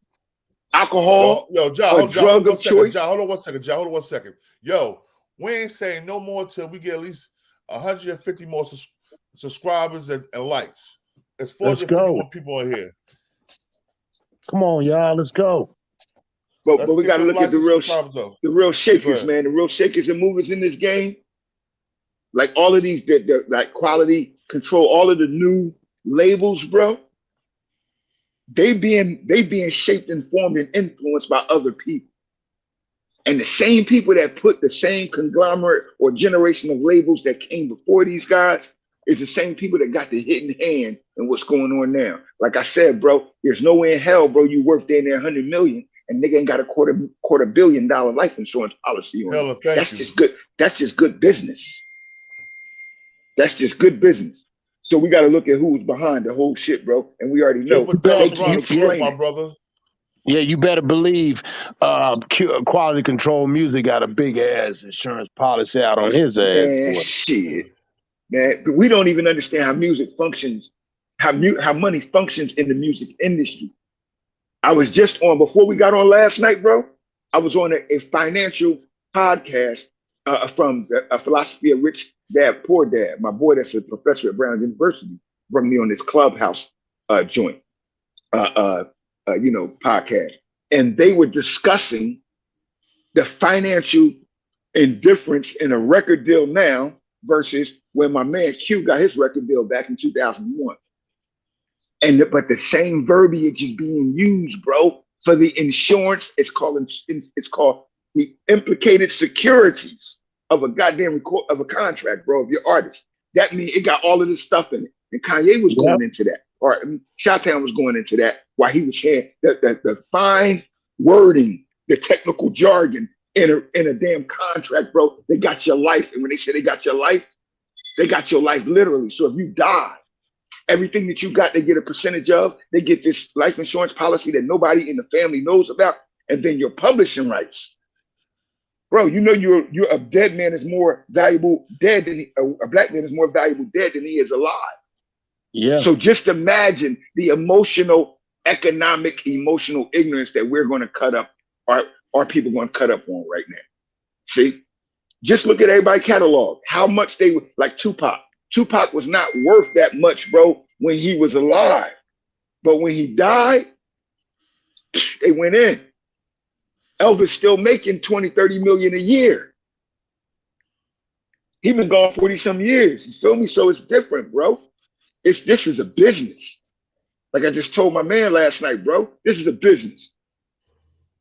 Alcohol, John, drug of choice. John, hold on one second. Yo, we ain't saying no more till we get at least 150 more subscribers and likes. It's 451 people in here. Come on, y'all, let's go. But we got to look at the real shakers, man. The real shakers and movers in this game. Like all of these, like quality control, all of the new labels, bro. They being shaped and formed and influenced by other people. And the same people that put the same conglomerate or generation of labels that came before these guys is the same people that got the hidden hand in what's going on now. Like I said, bro, there's no way in hell, bro, you worth damn near 100 million and nigga ain't got a quarter billion dollar life insurance policy on it. That's just good. That's just good business. That's just good business. So we got to look at who's behind the whole shit, bro. And we already know. They can't explain my brother. Yeah, you better believe Quality Control Music got a big ass insurance policy out on his ass. Man, shit. Man, but we don't even understand how music functions, how money functions in the music industry. I was just on, before we got on last night, bro, I was on a financial podcast from a Philosophy of Rich Dad, Poor Dad. My boy that's a professor at Brown University brought me on this Clubhouse joint, podcast. And they were discussing the financial indifference in a record deal now versus when my man Q got his record deal back in 2001. But the same verbiage is being used, bro, for the insurance. It's called the implicated securities of a goddamn of a contract, bro, of your artist. That means it got all of this stuff in it. And Kanye was going into that. Or Chi-Town was going into that while he was sharing the fine wording, the technical jargon in a damn contract, bro. They got your life. And when they say they got your life literally. So if you die, everything that you got, they get a percentage of. They get this life insurance policy that nobody in the family knows about. and then your publishing rights. Bro, you know you're a dead man is more valuable dead than a black man is more valuable dead than he is alive. Yeah. So just imagine the emotional ignorance that we're going to cut up, our people going to cut up on right now. See, just look at everybody's catalog. How much they were like Tupac. Tupac was not worth that much, bro, when he was alive. But when he died, they went in. Elvis still making 20, 30 million a year. He been gone 40 some years. You feel me? So it's different, bro. This is a business. Like I just told my man last night, bro, this is a business.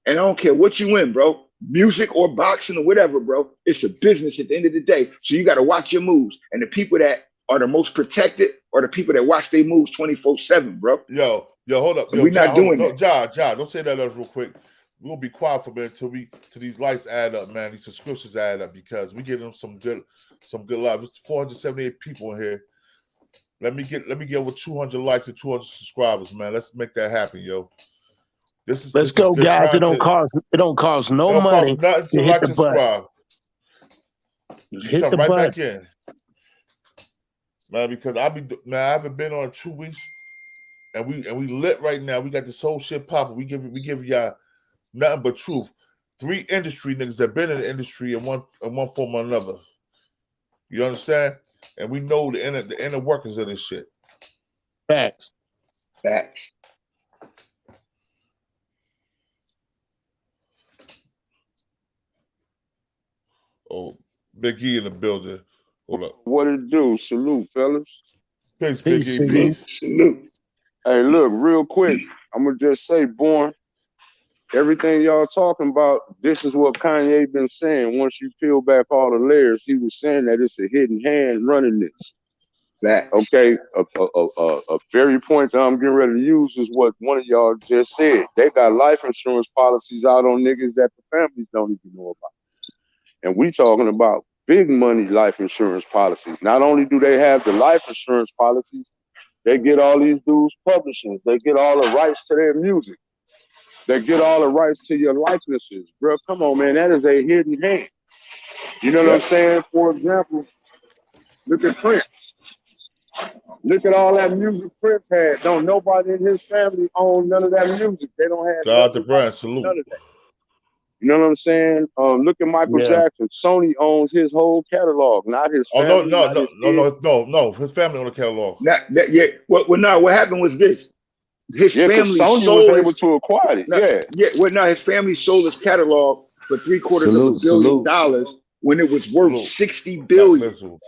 And I don't care what you in, bro. Music or boxing or whatever, bro. It's a business at the end of the day. So you got to watch your moves. And the people that are the most protected are the people that watch their moves 24/7, bro. Yo, hold up. We're not doing that. John, don't say that else real quick. We're gonna be quiet for a minute till these lights add up, man. These subscriptions add up because we get them some good love. There's 478 people in here. Let me get over 200 likes and 200 subscribers, man. Let's make that happen, yo. Let's go, guys. Content. It don't cost no money to hit like the and subscribe. Hit come the right button. back in, man. Because I haven't been on 2 weeks, and we lit right now. We got this whole shit popping. We give y'all nothing but truth. 3 industry niggas that been in the industry in one form or another. You understand? And we know the inner workings of this shit. Facts. Oh, Big E in the building. Hold up. What it do? Salute, fellas. Peace, Big E. Peace. Salute. Hey, look, real quick. I'm gonna just say, Born. Everything y'all talking about, this is what Kanye been saying. Once you peel back all the layers, he was saying that it's a hidden hand running this. That okay? A very point that I'm getting ready to use is what one of y'all just said. They got life insurance policies out on niggas that the families don't even know about. And we talking about big money life insurance policies. Not only do they have the life insurance policies, they get all these dudes publishing. They get all the rights to their music. They get all the rights to your likenesses. Bro, come on, man. That is a hidden hand. You know what I'm saying? For example, look at Prince. Look at all that music Prince had. Don't nobody in his family own none of that music. They don't have God the brand, salute. None of that. You know what I'm saying? Look at Michael Jackson. Sony owns his whole catalog, not his family. No. His family owned the catalog. What happened was this. His family Sony was able to acquire it. His family sold his catalog for $750 million when it was worth $60 billion.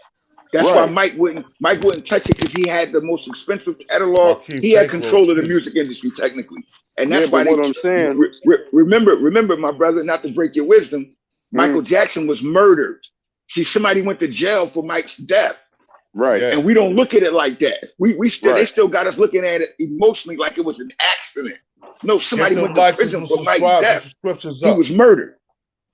That's why Mike wouldn't touch it, because he had the most expensive catalog. He had control of the music industry technically, and that's why what I'm saying. Remember, my brother, not to break your wisdom, Michael Jackson was murdered. See, somebody went to jail for Mike's death. Right. And we don't look at it like that. They still got us looking at it emotionally like it was an accident. No, somebody went to prison for Mike's death. He was murdered.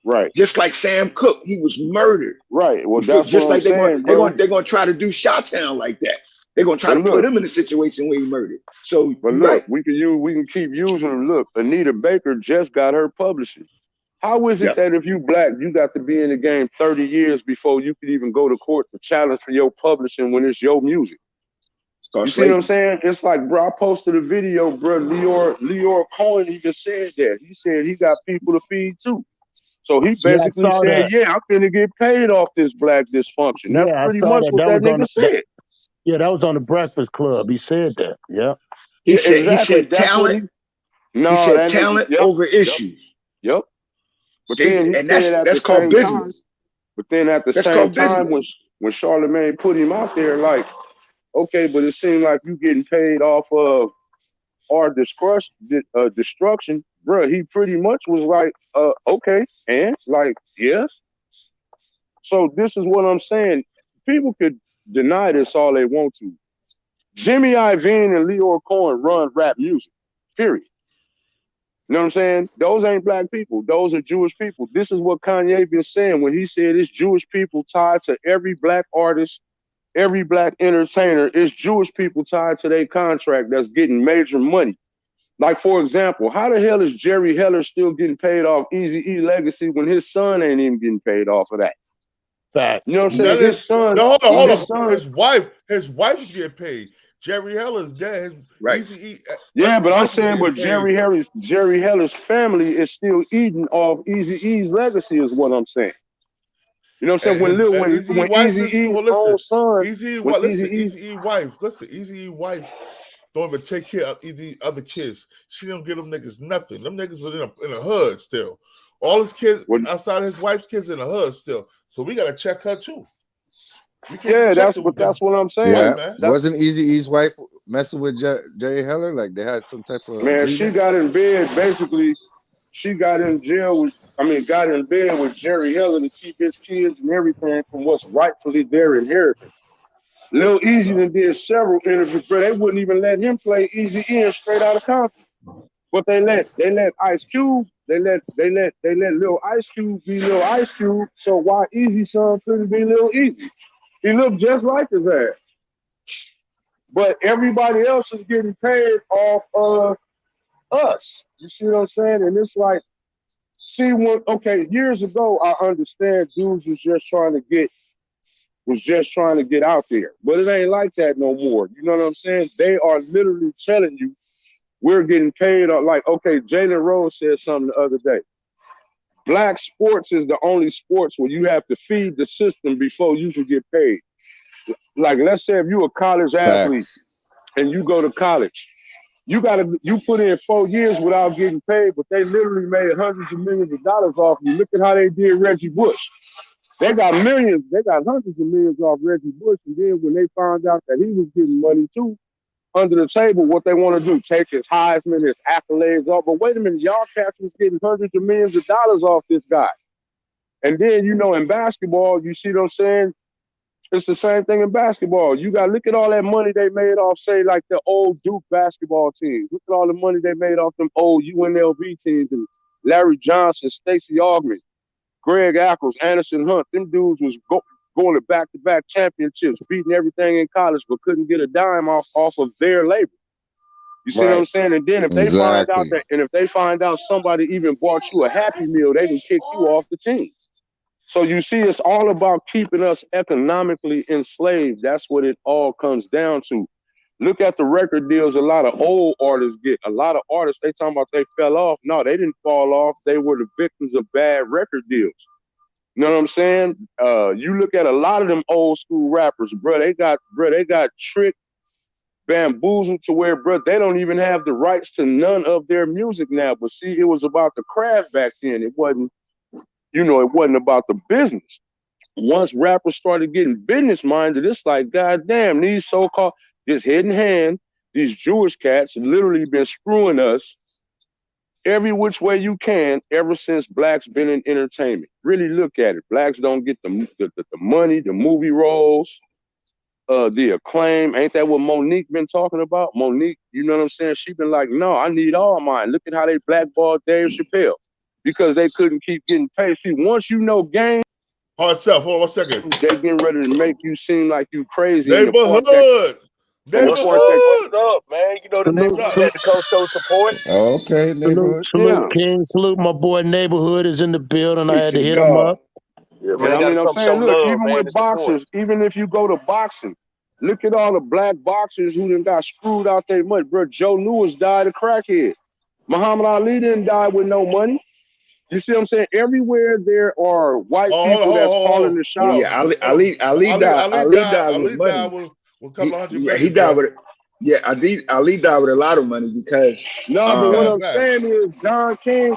Right. Just like Sam Cooke, he was murdered. Right. Well, that's just like they're going to try to do Chi-Town like that. They're going to try to put him in a situation where he murdered. So, but look, we can keep using them. Look, Anita Baker just got her publishing. How is it that if you black, you got to be in the game 30 years before you could even go to court to challenge for your publishing when it's your music? You see what I'm saying? It's like, bro, I posted a video, bro. Leor Cohen even said that. He said he got people to feed too. So he basically said, I'm finna get paid off this black dysfunction. That's pretty much what that nigga said. That was on the Breakfast Club. He said that. Yeah. He said talent. He said talent over issues. Yep. But see, then and that's called business. But then at the same time, when Charlemagne put him out there, like, okay, but it seemed like you getting paid off of our destruction, bro. He pretty much was like, okay, and like, yes. So this is what I'm saying. People could deny this all they want to. Jimmy Iovine and Leor Cohen run rap music, period. You know what I'm saying? Those ain't black people. Those are Jewish people. This is what Kanye been saying when he said it's Jewish people tied to every black artist, every black entertainer. It's Jewish people tied to their contract that's getting major money. Like, for example, how the hell is Jerry Heller still getting paid off Eazy-E legacy when his son ain't even getting paid off of that? Facts. You know what I'm saying? His son. No, hold on. Son, his wife is getting paid. Jerry Heller's dead. Right. Yeah, but I'm saying, but Jerry Heller's family is still eating off Eazy-E's legacy, is what I'm saying. You know what I'm saying? When Eazy-E's own son, Eazy-E wife don't even take care of the other kids. She don't give them niggas nothing. Them niggas are in a hood still. All his kids outside his wife's kids in the hood still. So we gotta check her too. Yeah, that's what I'm saying. Yeah, Man. Wasn't Eazy-E's wife messing with Jerry Heller? Like they had some type of man. agreement? She got in bed. Basically, she got in bed with Jerry Heller to keep his kids and everything from what's rightfully their inheritance. Lil Easy done did several interviews, but they wouldn't even let him play Eazy-E straight out of Compton. But they let Ice Cube, they let Lil Ice Cube be Lil Ice Cube. So why Eazy son couldn't be Lil Easy? He looked just like his ass. But everybody else is getting paid off of us. You see what I'm saying? And it's like, years ago I understand dudes was just trying to get out there. But it ain't like that no more. You know what I'm saying? They are literally telling you we're getting paid. Like, Jalen Rose said something the other day. Black sports is the only sports where you have to feed the system before you should get paid. Like, let's say if you're a college athlete and you go to college, you put in 4 years without getting paid, but they literally made hundreds of millions of dollars off you. Look at how they did Reggie Bush. They got millions, they got hundreds of millions off Reggie Bush, and then when they found out that he was getting money too, under the table, what they want to do, take his Heisman, his accolades off. But wait a minute, y'all cats was getting hundreds of millions of dollars off this guy. And then, in basketball, you see what I'm saying? It's the same thing in basketball. You got to look at all that money they made off, say, like the old Duke basketball teams. Look at all the money they made off them old UNLV teams and Larry Johnson, Stacey Augman, Greg Ackles, Anderson Hunt. Them dudes was going to back-to-back championships, beating everything in college, but couldn't get a dime off of their labor. You see what I'm saying? And then if they find out somebody even bought you a Happy Meal, they can kick you off the team. So you see, it's all about keeping us economically enslaved. That's what it all comes down to. Look at the record deals a lot of old artists get. A lot of artists, they talking about they fell off. No, they didn't fall off. They were the victims of bad record deals. You know what I'm saying? You look at a lot of them old school rappers, they got tricked, bamboozled to where, they don't even have the rights to none of their music now. But see, it was about the craft back then. It wasn't about the business. Once rappers started getting business minded, it's like, goddamn, these so-called, this hidden hand, these Jewish cats literally been screwing us every which way you can ever since blacks been in entertainment. Really look at it. Blacks don't get the money, the movie roles, the acclaim. Ain't that what Monique been talking about? Monique, you know what I'm saying? She been like, no, I need all mine. Look at how they blackballed Dave Chappelle because they couldn't keep getting paid. See, once you know game, hold on 1 second. They getting ready to make you seem like you crazy. Neighborhood. What's up, man? You know the neighborhood had to come show support. Okay, neighborhood. Salute, King. Salute, my boy. Neighborhood is in the building. I had to hit him up. Yeah, man, I'm saying, look, even with boxers, even if you go to boxing, look at all the black boxers who done got screwed out their money. Bro, Joe Louis died a crackhead. Muhammad Ali didn't die with no money. You see what I'm saying? Everywhere there are white people that's calling the shots. Yeah, Ali died with money. With a couple $100 million. He died with it. Yeah, Ali died with a lot of money because but what I'm saying is Don King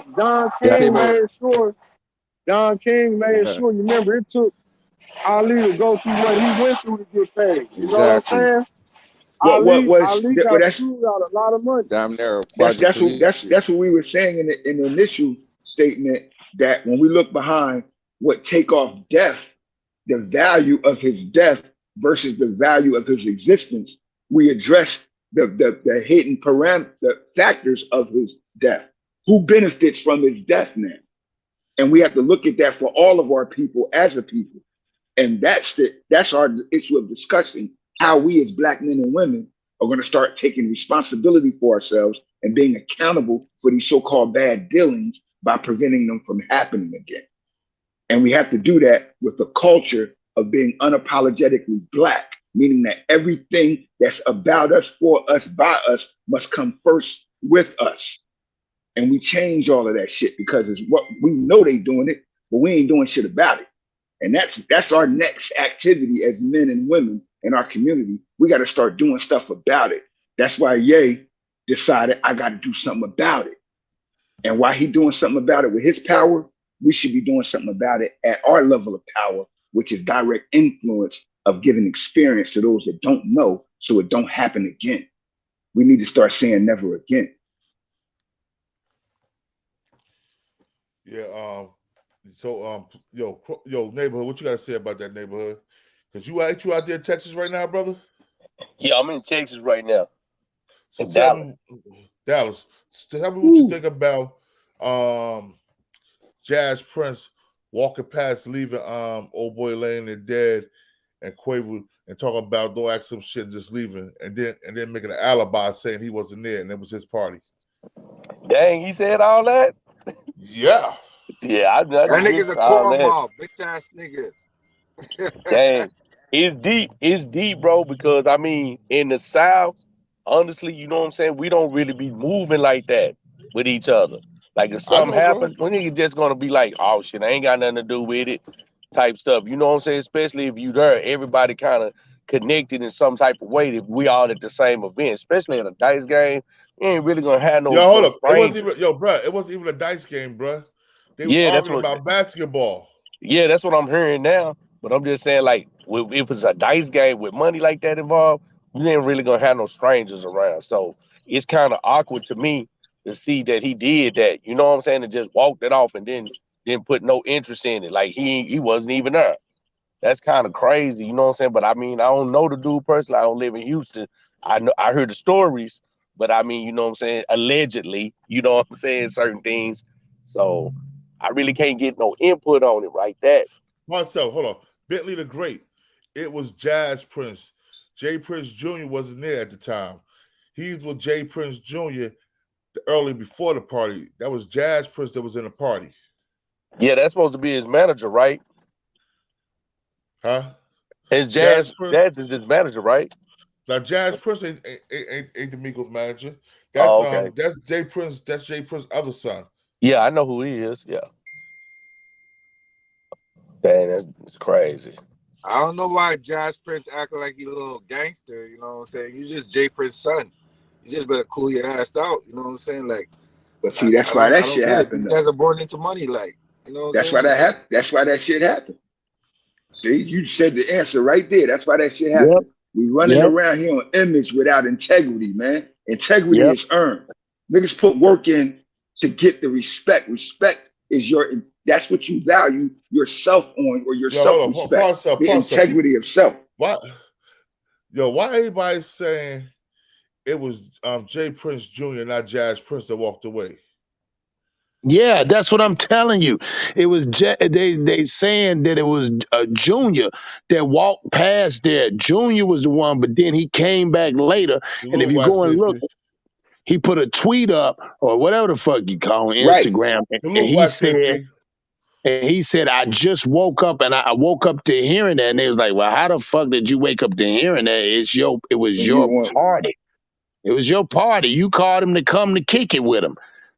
made sure. You remember it took Ali to go through what he went through to get paid. You know what I'm saying? Ali got screwed out a lot of money. Damn near. That's what we were saying in the initial statement, that when we look behind what Takeoff death, the value of his death versus the value of his existence, we address the hidden the factors of his death. Who benefits from his death now? And we have to look at that for all of our people as a people. And that's our issue of discussing how we as black men and women are going to start taking responsibility for ourselves and being accountable for these so-called bad dealings by preventing them from happening again. And we have to do that with the culture of being unapologetically Black, meaning that everything that's about us, for us, by us must come first with us. And we change all of that shit because it's what we know they doing it, but we ain't doing shit about it. And that's our next activity as men and women in our community. We got to start doing stuff about it. That's why Ye decided I got to do something about it. And while he doing something about it with his power, we should be doing something about it at our level of power, which is direct influence of giving experience to those that don't know so it don't happen again. We need to start saying never again. Yeah, so yo, neighborhood, what you gotta say about that neighborhood? Because you out there in Texas right now, brother? Yeah, I'm in Texas right now. So tell me, Dallas. Tell me what you think about Jaz Prince walking past, leaving old boy laying there dead, and Quavo, and talking about don't ask some shit, just leaving, and then making an alibi saying he wasn't there and it was his party. Dang, he said all that? Yeah. Yeah, that nigga's a cornball, bitch ass nigga. Dang, it's deep, bro. Because I mean, in the South, honestly, you know what I'm saying, we don't really be moving like that with each other. Like if something happens, we nigga just gonna be like, oh shit, I ain't got nothing to do with it, type stuff. You know what I'm saying? Especially if you there, everybody kind of connected in some type of way. If we all at the same event, especially in a dice game, you ain't really gonna have no. Yo, hold up, it wasn't even bro. It wasn't even a dice game, bro. They was arguing about basketball. Yeah, that's what I'm hearing now. But I'm just saying, like, if it's a dice game with money like that involved, you ain't really gonna have no strangers around. So it's kind of awkward to me to see that he did that. You know what I'm saying? And just walked it off and then didn't put no interest in it. Like he wasn't even there. That's kind of crazy. You know what I'm saying? But I mean, I don't know the dude personally. I don't live in Houston. I heard the stories, but I mean, you know what I'm saying? Allegedly, you know what I'm saying? Certain things. So I really can't get no input on it right that. Marcel, hold on. Bentley the Great. It was Jaz Prince. J Prince Jr. wasn't there at the time. He's with J Prince Jr. early before the party. That was Jaz Prince that was in the party. Yeah, that's supposed to be his manager, right? Huh? It's Jaz is his manager, right? Now Jaz Prince ain't the Migos manager. That's okay. That's J Prince. That's J Prince's other son. Yeah, I know who he is. Yeah. Dang, that's crazy. I don't know why Jaz Prince acting like he a little gangster. You know what I'm saying? You just J Prince's son. You just better cool your ass out. You know what I'm saying? Like, but see, that's why that shit happened. These guys are born into money. Like, you know. That's why that happened. That's why that shit happened. See, you said the answer right there. That's why that shit happened. Yep. We running around here on image without integrity, man. Integrity is earned. Niggas put work in to get the respect. Respect is that's what you value yourself on, or your self-respect. The integrity of self. What? Yo, why everybody saying it was J Prince Jr., not Jaz Prince, that walked away? Yeah, that's what I'm telling you. It was they saying that it was Junior that walked past there. Junior was the one, but then he came back later. And if you go and look, he put a tweet up or whatever the fuck you call it, Instagram, and he said, I just woke up and I woke up to hearing that. And they was like, well, how the fuck did you wake up to hearing that? It was your party. It was your party. You called him to come to kick it with him.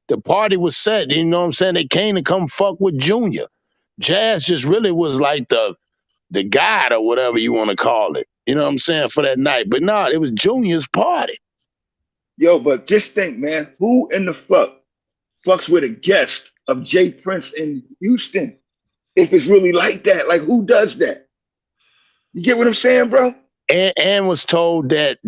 The party was set. You know what I'm saying? They came to come fuck with Junior. Jaz just really was like the guide or whatever you want to call it. You know what I'm saying? For that night. But no, it was Junior's party. Yo, but just think, man, who in the fucks with a guest of J Prince in Houston? If it's really like that, like who does that? You get what I'm saying, bro? And was told that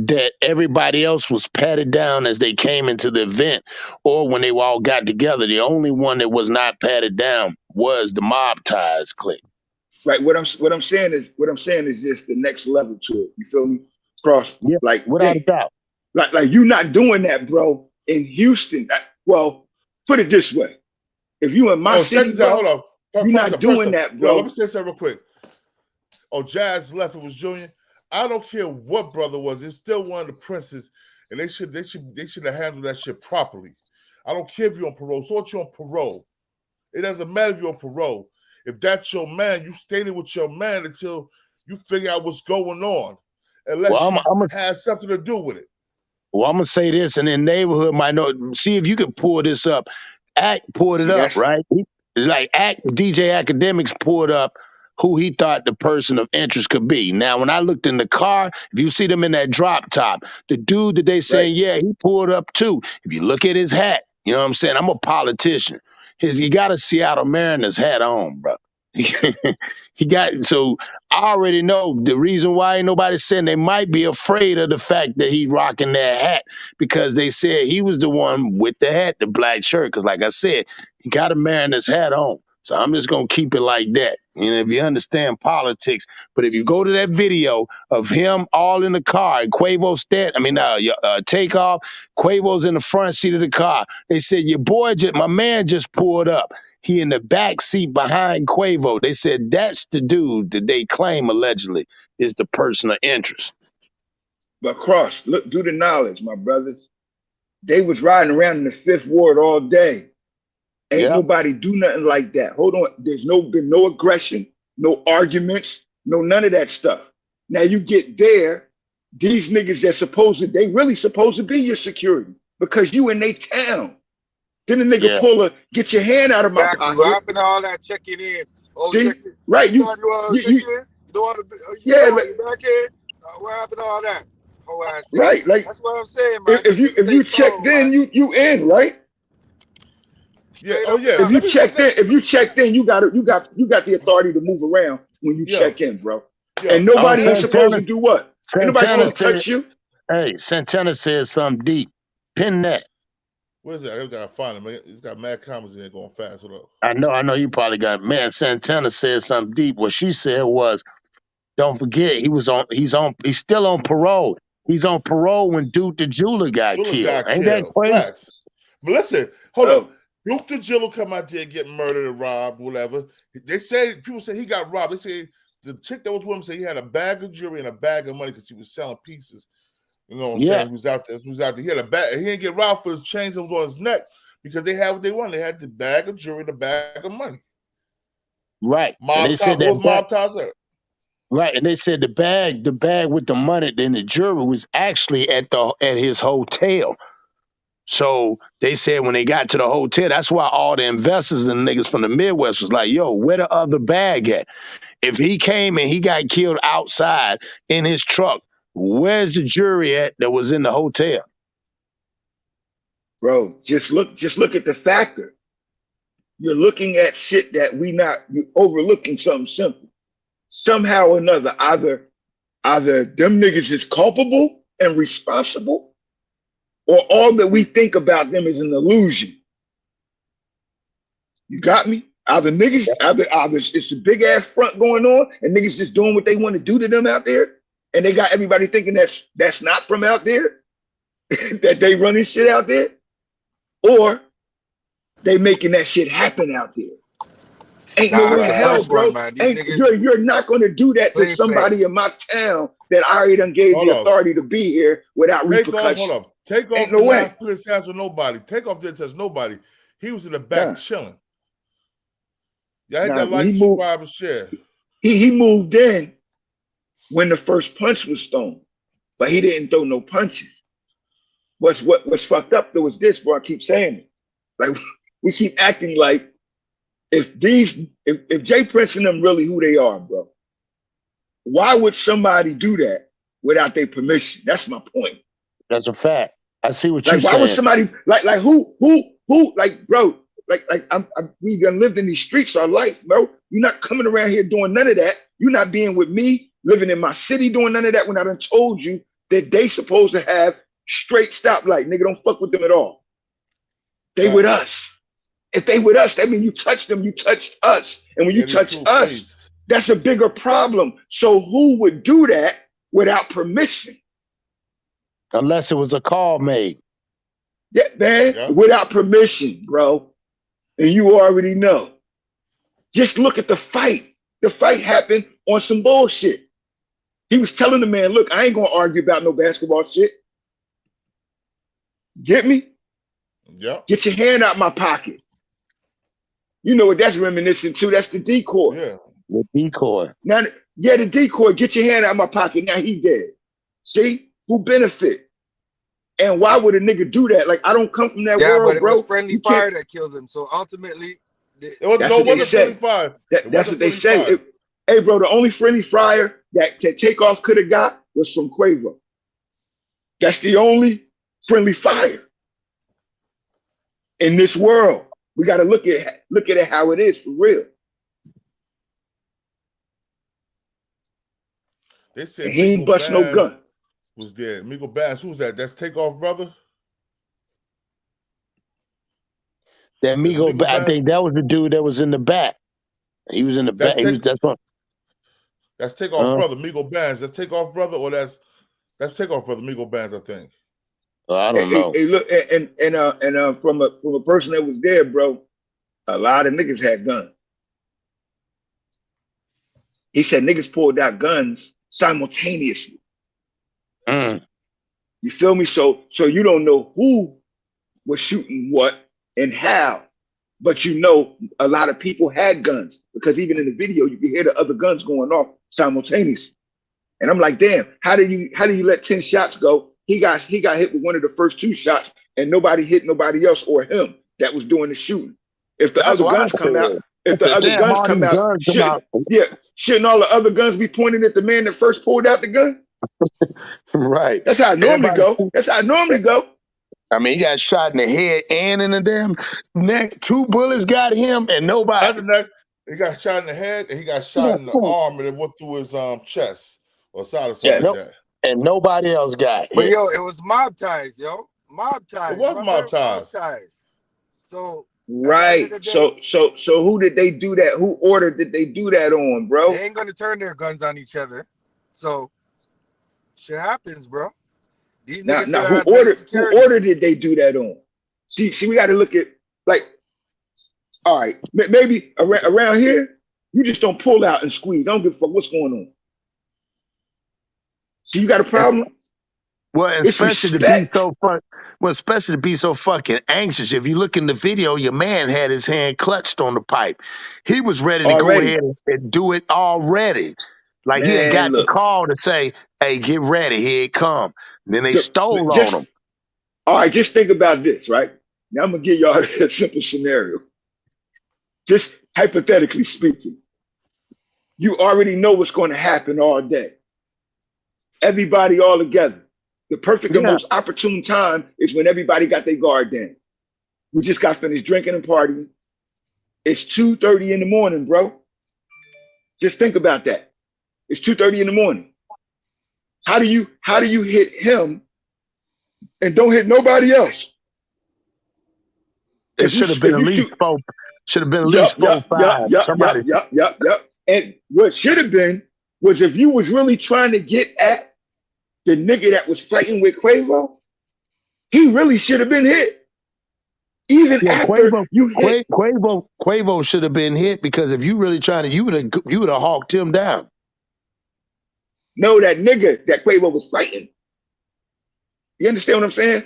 everybody else was patted down as they came into the event, or when they all got together. The only one that was not patted down was the Mob Ties clique. Right. What I'm saying is just the next level to it. You feel me? Like without a doubt. Like you're not doing that, bro, in Houston. Well, put it this way: if you in my city, bro, hold on. You're not doing that, bro. Yo, let me say something real quick. Oh, Jaz left. It was Junior. I don't care what brother was. It's still one of the princes, and they should have handled that shit properly. I don't care if you're on parole. So what, you're on parole. It doesn't matter if you're on parole. If that's your man, you stay with your man until you figure out what's going on, unless you have something to do with it. Well, I'm gonna say this, and in neighborhood might know. See if you can pull this up. Act pulled it up, right? Like DJ Academics pulled up who he thought the person of interest could be. Now, when I looked in the car, if you see them in that drop top, the dude that they saying, yeah, he pulled up too. If you look at his hat, you know what I'm saying? I'm a politician. You got a Seattle Mariners hat on, bro. So I already know the reason why ain't nobody saying they might be afraid of the fact that he rocking that hat, because they said he was the one with the hat, the black shirt. Because like I said, he got a Mariners hat on. So I'm just going to keep it like that. You know, if you understand politics. But if you go to that video of him all in the car, Quavo Takeoff, Quavo's in the front seat of the car. They said, my man just pulled up. He in the back seat behind Quavo. They said that's the dude that they claim allegedly is the person of interest. But Cross, look, do the knowledge, my brothers. They was riding around in the 5th Ward all day. Ain't nobody do nothing like that. Hold on. There's been no aggression, no arguments, none of that stuff. Now you get there, these niggas they really supposed to be your security because you in they town. Then the nigga get your hand out of my pocket. What happened to all that checking in? See? Right. You back in? What happened to all that? Right. Like, that's what I'm saying, man. If you checked in, you in, right? Yeah. Oh yeah. If you checked in, you got the authority to move around when you check in, bro. And nobody is supposed to do what? Anybody supposed to touch you? Hey, Santana said something deep. Pin that. What is that? I gotta find him. He's got mad comments in there going fast. Hold up. I know you probably got it. Man, Santana said something deep. What she said was, don't forget, he's still on parole. He's on parole when Duke the Jeweler got killed. Ain't that crazy? Facts. But listen, hold up. Duke the Jeweler come out there and get murdered or robbed, whatever. People say he got robbed. They say the chick that was with him said he had a bag of jewelry and a bag of money because he was selling pieces. You know what I'm saying? He was out there. He had a bag. He didn't get robbed for his chains that was on his neck because they had what they wanted. They had the bag of jewelry and the bag of money. Right. Mob ties there. Right. And they said the bag with the money and the jewelry was actually at his hotel. So they said when they got to the hotel, that's why all the investors and the niggas from the Midwest was like, yo, where the other bag at? If he came and he got killed outside in his truck, where's the jury at that was in the hotel? Bro, just look at the factor. You're looking at shit that you're overlooking something simple. Somehow or another, either them niggas is culpable and responsible, or all that we think about them is an illusion. You got me? Either it's a big ass front going on and niggas just doing what they want to do to them out there, and they got everybody thinking that's not from out there, that they running shit out there, or they making that shit happen out there. Ain't no way in hell, bro. You're not going to do that to somebody in my town that I already done gave the authority to be here without repercussions. Hold up. Takeoff ain't no way. Put his hands on nobody. Takeoff didn't touch nobody. He was in the back chilling. Yeah, I had that like subscribe and share. He moved in when the first punch was thrown, but he didn't throw no punches. What's fucked up though is this, bro. I keep saying it. Like we keep acting like if J Prince and them really who they are, bro, why would somebody do that without their permission? That's my point. That's a fact. I see what you're saying. Why would somebody like who like bro? Like we done lived in these streets our life, bro. You're not coming around here doing none of that. You're not being with me, living in my city, doing none of that when I done told you that they supposed to have straight stoplight. Nigga, don't fuck with them at all. They with us. If they with us, that means you touched them, you touched us. And when you touch us, that's a bigger problem. So who would do that without permission? Unless it was a call made. Yeah, man, without permission, bro. And you already know. Just look at the fight. The fight happened on some bullshit. He was telling the man, look, I ain't gonna argue about no basketball shit. Get me? Yeah. Get your hand out my pocket. You know what that's reminiscent to? That's the decoy. Yeah. The decoy. Now, yeah, the decoy, get your hand out my pocket. Now he dead. See? Who benefit? And why would a nigga do that? Like, I don't come from that world, but it bro. was friendly fire that killed him. So ultimately, it wasn't friendly fire. That's what they say. Hey, bro, the only friendly fire that Takeoff could have got was from Quavo. That's the only friendly fire in this world. We got to look at it how it is for real. They said he ain't bust no gun. Was there? Migos Bass, who's that? That's Takeoff brother? That Migos, I think that was the dude that was in the back. He was in the back. That's Takeoff brother, Migos Bands. That's Takeoff brother, or that's Takeoff brother, Migos Bands, I think. I don't know. Hey, look, and from a person that was there, bro, a lot of niggas had guns. He said niggas pulled out guns simultaneously. You feel me? So you don't know who was shooting what and how, but you know a lot of people had guns because even in the video you can hear the other guns going off simultaneously. And I'm like, damn, how do you let 10 shots go? He got hit with one of the first 2 shots and nobody hit nobody else or him that was doing the shooting. If the other guns come out, shouldn't all the other guns be pointing at the man that first pulled out the gun? Right. That's how it normally go. That's how it normally go. I mean, he got shot in the head and in the damn neck. 2 bullets got him and nobody. He got shot in the head and he got shot in the arm and it went through his chest or side or something like that. And nobody else got hit. But yo, it was mob ties, yo. Mob ties. It was mob ties. So right. So who did they do that? Who ordered did they do that on, bro? They ain't gonna turn their guns on each other. So shit happens, bro. These now niggas who ordered did they do that on? See, we got to look at like, all right, maybe around here, you just don't pull out and squeeze. Don't give a fuck what's going on. So you got a problem? Well, especially to be so fucking anxious. If you look in the video, your man had his hand clutched on the pipe. He was ready to go ahead and do it already. Like he had got the call to say, hey, get ready, here it come. Then they stole on him. All right, just think about this, right? Now I'm gonna give y'all a simple scenario. Just hypothetically speaking, you already know what's going to happen all day. Everybody all together. The perfect and most opportune time is when everybody got their guard down. We just got finished drinking and partying. It's 2:30 in the morning, bro. Just think about that. It's 2:30 in the morning. How do you hit him and don't hit nobody else? It should have been at least 4. Should have been at least 4 or 5. Somebody. And what should have been was if you was really trying to get at the nigga that was fighting with Quavo, he really should have been hit. Even after you hit Quavo should have been hit because if you really trying to, you would have hawked him down. No, that nigga that Quavo was fighting. You understand what I'm saying?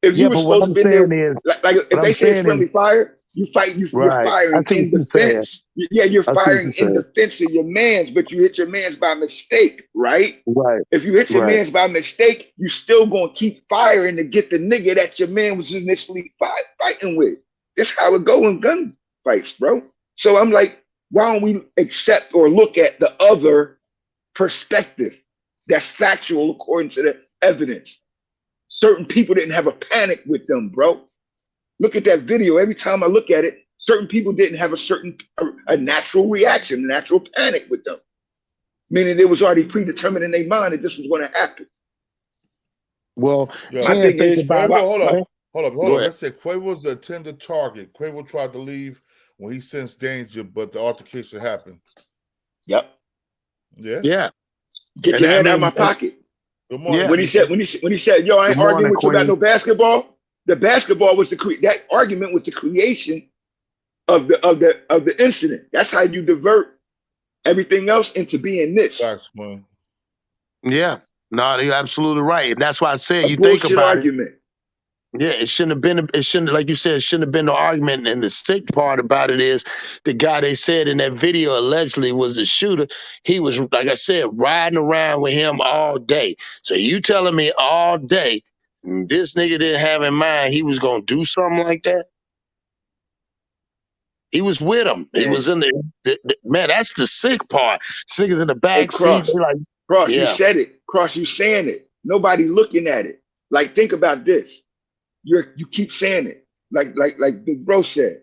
If you were supposed to be there, like if they say it's friendly fire, you're firing in defense. Yeah, you're firing in defense of your mans, but you hit your mans by mistake, right? Right. If you hit your mans by mistake, you still gonna keep firing to get the nigga that your man was initially fighting with. That's how it go in gun fights, bro. So I'm like, why don't we accept or look at the other perspective that's factual according to the evidence? Certain people didn't have a panic with them, bro. Look at that video. Every time I look at it, certain people didn't have a natural reaction, a natural panic with them. Meaning it was already predetermined in their mind that this was going to happen. Well, my thing is, hold up. Let's say Quavo was the intended target. Quavo tried to leave when he sensed danger, but the altercation happened. Yep. Yeah. Get your hand out of my pocket. Good morning. When he said, yo, I ain't arguing with you about no basketball. The basketball was that argument was the creation of the incident. That's how you divert everything else into being this. Facts, man. Yeah. No, you're absolutely right. And that's why I said A you think bullshit about it. argument. Yeah, it shouldn't have been. It shouldn't, like you said, it shouldn't have been no argument. And the sick part about it is, the guy they said in that video allegedly was the shooter. He was, like I said, riding around with him all day. So you telling me all day this nigga didn't have in mind he was gonna do something like that? He was with him. He was in the man. That's the sick part. This niggas in the back seat. They like, Cross, you yeah. said it. Cross, you saying it. Nobody looking at it. Like, think about this. You keep saying it. Like Big Bro said.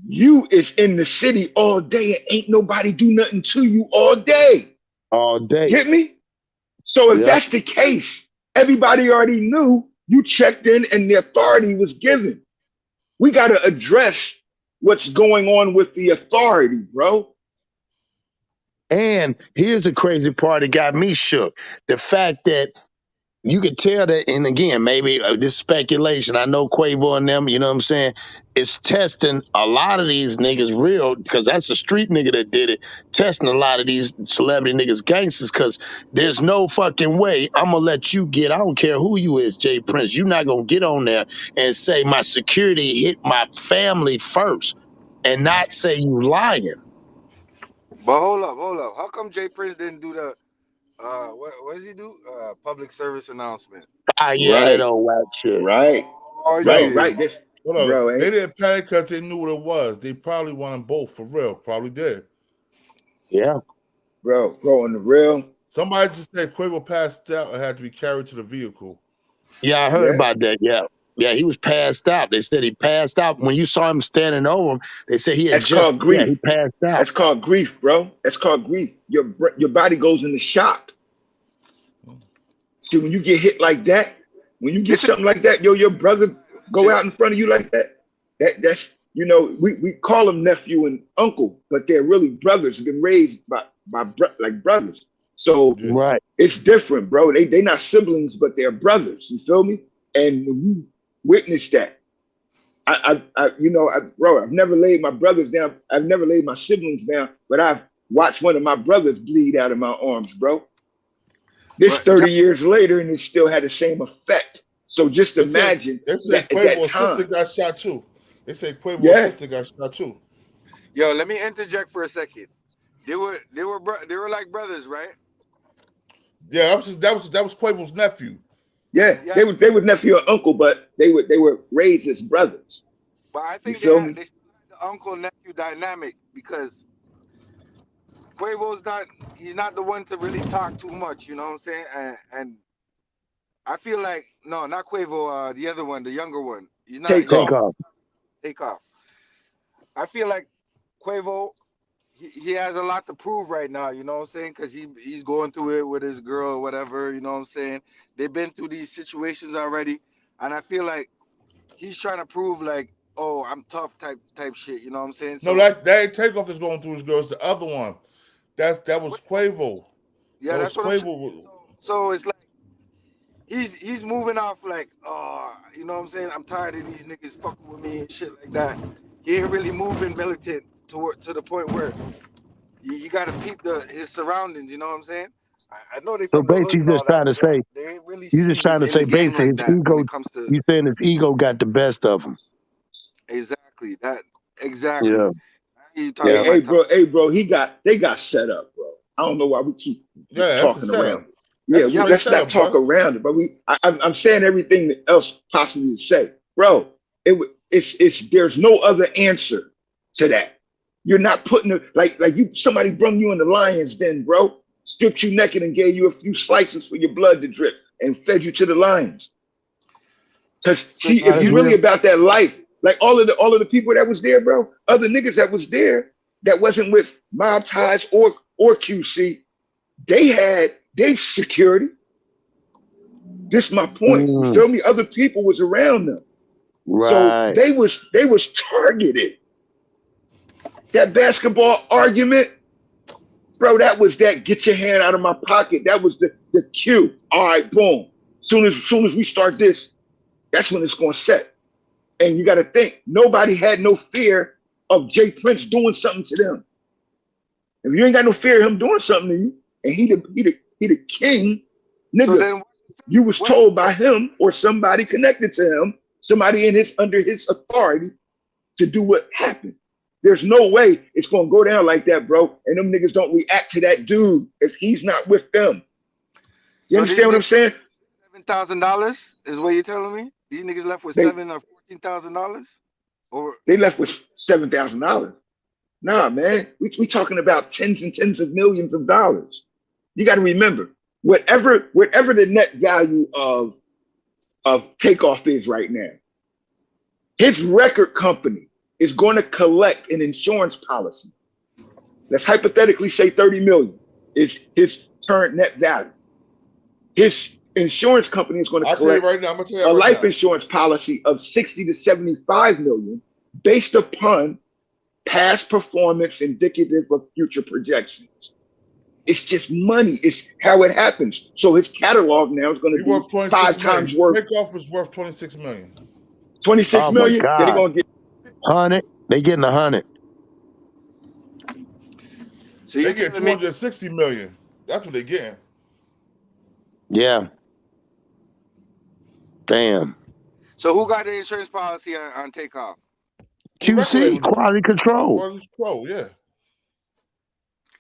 You is in the city all day and ain't nobody do nothing to you all day. All day. Get me? So if that's the case, everybody already knew you checked in and the authority was given. We got to address what's going on with the authority, bro. And here's the crazy part that got me shook. The fact that you could tell that, and again, maybe this speculation, I know Quavo and them, you know what I'm saying, is testing a lot of these niggas real, because that's a street nigga that did it, testing a lot of these celebrity niggas gangsters, because there's no fucking way I'm gonna let you get, I don't care who you is, J Prince, you're not gonna get on there and say my security hit my family first and not say you lying. But hold up. How come J Prince didn't do the what does he do? Public service announcement. Yeah, that old Wack shit. Right. Oh, Right. This, bro, they didn't panic because they knew what it was. They probably wanted both for real. Probably did. Yeah. Bro, on the real. Somebody just said Quavo passed out and had to be carried to the vehicle. Yeah, I heard about that. Yeah, he was passed out. They said he passed out. When you saw him standing over him, they said he had called grief. Yeah, he passed out. That's called grief, bro. That's called grief. Your body goes into shock. See, when you get hit like that, when you get something like that, your brother go out in front of you like that. That's we call them nephew and uncle, but they're really brothers. Been raised by like brothers. So it's different, bro. They not siblings, but they're brothers. You feel me? And when you witness that, bro, I've never laid my brothers down. I've never laid my siblings down, but I've watched one of my brothers bleed out of my arms, bro. This 30 years later, and it still had the same effect. So just imagine. They said Quavo's sister got shot too. They said Quavo's sister got shot too. Yo, let me interject for a second. They were like brothers, right? Yeah, that was Quavo's nephew. Yeah, they were nephew or uncle, but they were raised as brothers. But I think they still had the uncle nephew dynamic, because Quavo's he's not the one to really talk too much, you know what I'm saying? And I feel like not Quavo, the other one, the younger one. Takeoff. Takeoff. I feel like Quavo, he has a lot to prove right now, you know what I'm saying? Because he's going through it with his girl or whatever, you know what I'm saying? They've been through these situations already, and I feel like he's trying to prove like, oh, I'm tough type shit, you know what I'm saying? So, no, that ain't Takeoff is going through his girl. It's the other one. That was Quavo. Yeah, that's what Quavo. So it's like he's moving off like, you know what I'm saying? I'm tired of these niggas fucking with me and shit like that. He ain't really moving militant to the point where you got to peep his surroundings, you know what I'm saying? I know they So from the hood basically, and all just trying to say, they ain't really you just trying to say, basically, his ego. You saying his ego got the best of him. Exactly. Exactly. Yeah. Hey, bro, they got set up, bro. I don't know why we keep talking around it. Yeah, let's not talk around it. But I'm saying everything else possibly to say, bro. There's no other answer to that. You're not putting somebody brung you in the lion's den, bro. Stripped you naked and gave you a few slices for your blood to drip and fed you to the lions. Because see, if you're really about that life, like all of the people that was there, bro, other niggas that was there that wasn't with mob ties or QC, they had their security. This is my point. You feel me? Other people was around them. Right. So they was targeted. That basketball argument, bro, that was that get your hand out of my pocket. That was the cue. All right, boom. Soon as we start this, that's when it's gonna set. And you gotta think, nobody had no fear of J Prince doing something to them. If you ain't got no fear of him doing something to you, and he He the king, nigga. So then, you was told by him or somebody connected to him, somebody in his under his authority, to do what happened. There's no way it's gonna go down like that, bro. And them niggas don't react to that dude if he's not with them. You understand what I'm saying? $7,000 is what you're telling me. These niggas left with $7,000 or $14,000, or they left with $7,000. Nah, man, we talking about tens and tens of millions of dollars. You got to remember, whatever the net value of Takeoff is right now, his record company is going to collect an insurance policy. Let's hypothetically say 30 million is his current net value. His insurance company is going to collect a life insurance policy of 60 to 75 million based upon past performance indicative of future projections. It's just money. It's how it happens. So his catalog now is going to be 5 times worth. Takeoff was worth 26 million. 26 million? Then they're going to get 100. They getting 100. So they get 260 million. That's what they getting. Yeah. Damn. So who got the insurance policy on Takeoff? QC, quality control. Quality control, yeah.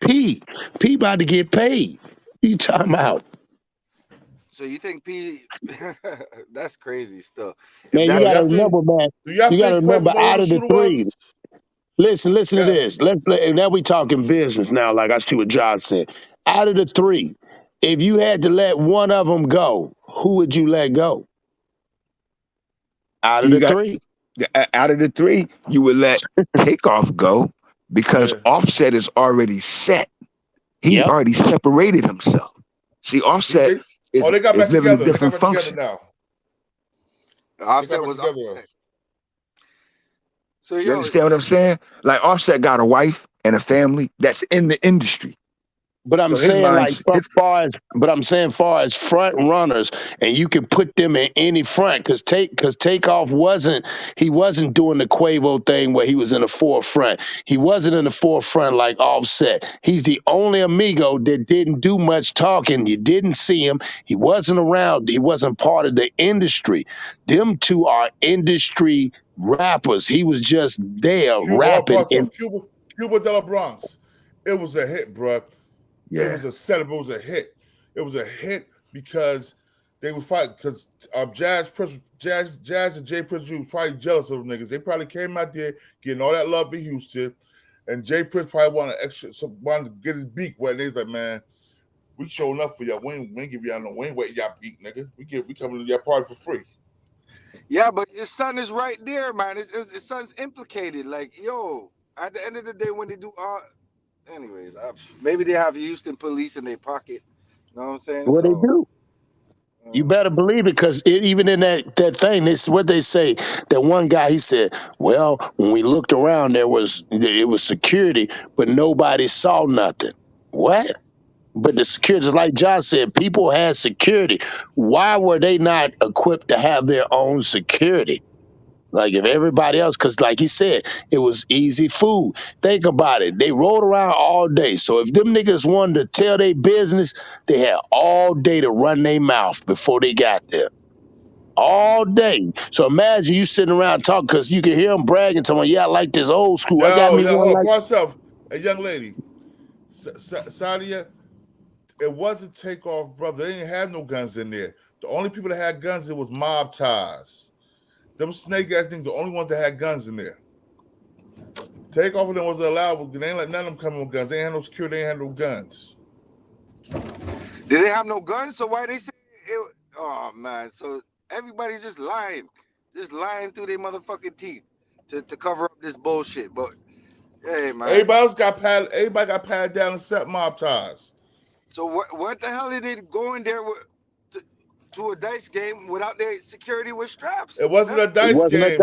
P about to get paid. You talking about? So you think P? That's crazy stuff. Man, you gotta remember, man. You gotta remember, out of the 3. Listen to this. Now we talking business now. Like I see what Josh said. Out of the 3, if you had to let one of them go, who would you let go? Out of the 3, you would let Takeoff go because Offset is already set. He's already separated himself. See, Offset is they got back living together. a different function now. Offset was together. So you understand what I'm saying? Like Offset got a wife and a family that's in the industry. But I'm saying far as front runners, and you can put them in any front because Takeoff wasn't doing the Quavo thing where he was in the forefront. He wasn't in the forefront like Offset. He's the only amigo that didn't do much talking. You didn't see him. He wasn't around. He wasn't part of the industry. Them two are industry rappers. He was just there rapping. Cuba de la Bronx. It was a hit, bro. Yeah. It was a setup. It was a hit. It was a hit because they was fighting. Because Jaz and J Prince was probably jealous of them niggas. They probably came out there getting all that love in Houston, and J Prince probably wanted to get his beak wet. They was like, man, we showing up for y'all. We ain't give y'all no. We ain't waiting y'all beak, nigga. We coming to your party for free. Yeah, but his son is right there, man. His son's implicated. Like, yo, at the end of the day, when they do anyways, maybe they have Houston police in their pocket. You know what I'm saying? What they do? You better believe it, because even in that thing, this what they say. That one guy, he said, well, when we looked around, it was security, but nobody saw nothing. What? But the security, like John said, people had security. Why were they not equipped to have their own security? Like if everybody else, because like he said, it was easy food. Think about it. They rode around all day. So if them niggas wanted to tell their business, they had all day to run their mouth before they got there. All day. So imagine you sitting around talking, because you can hear them bragging, telling, yeah, I like this old school. I got me one like myself. A young lady, Sadia, it wasn't Takeoff, brother. They didn't have no guns in there. The only people that had guns, it was mob ties. Them snake ass things, the only ones that had guns in there. Takeoff of them was allowed. They ain't let none of them come with guns. They ain't had no security. They ain't had no guns. Did they have no guns? So why they say it? Oh man! So everybody's just lying through their motherfucking teeth to cover up this bullshit. But hey, man, everybody got patted down except mob ties. So what the hell did they go in there with? To a dice game without their security with straps. It wasn't a dice game. It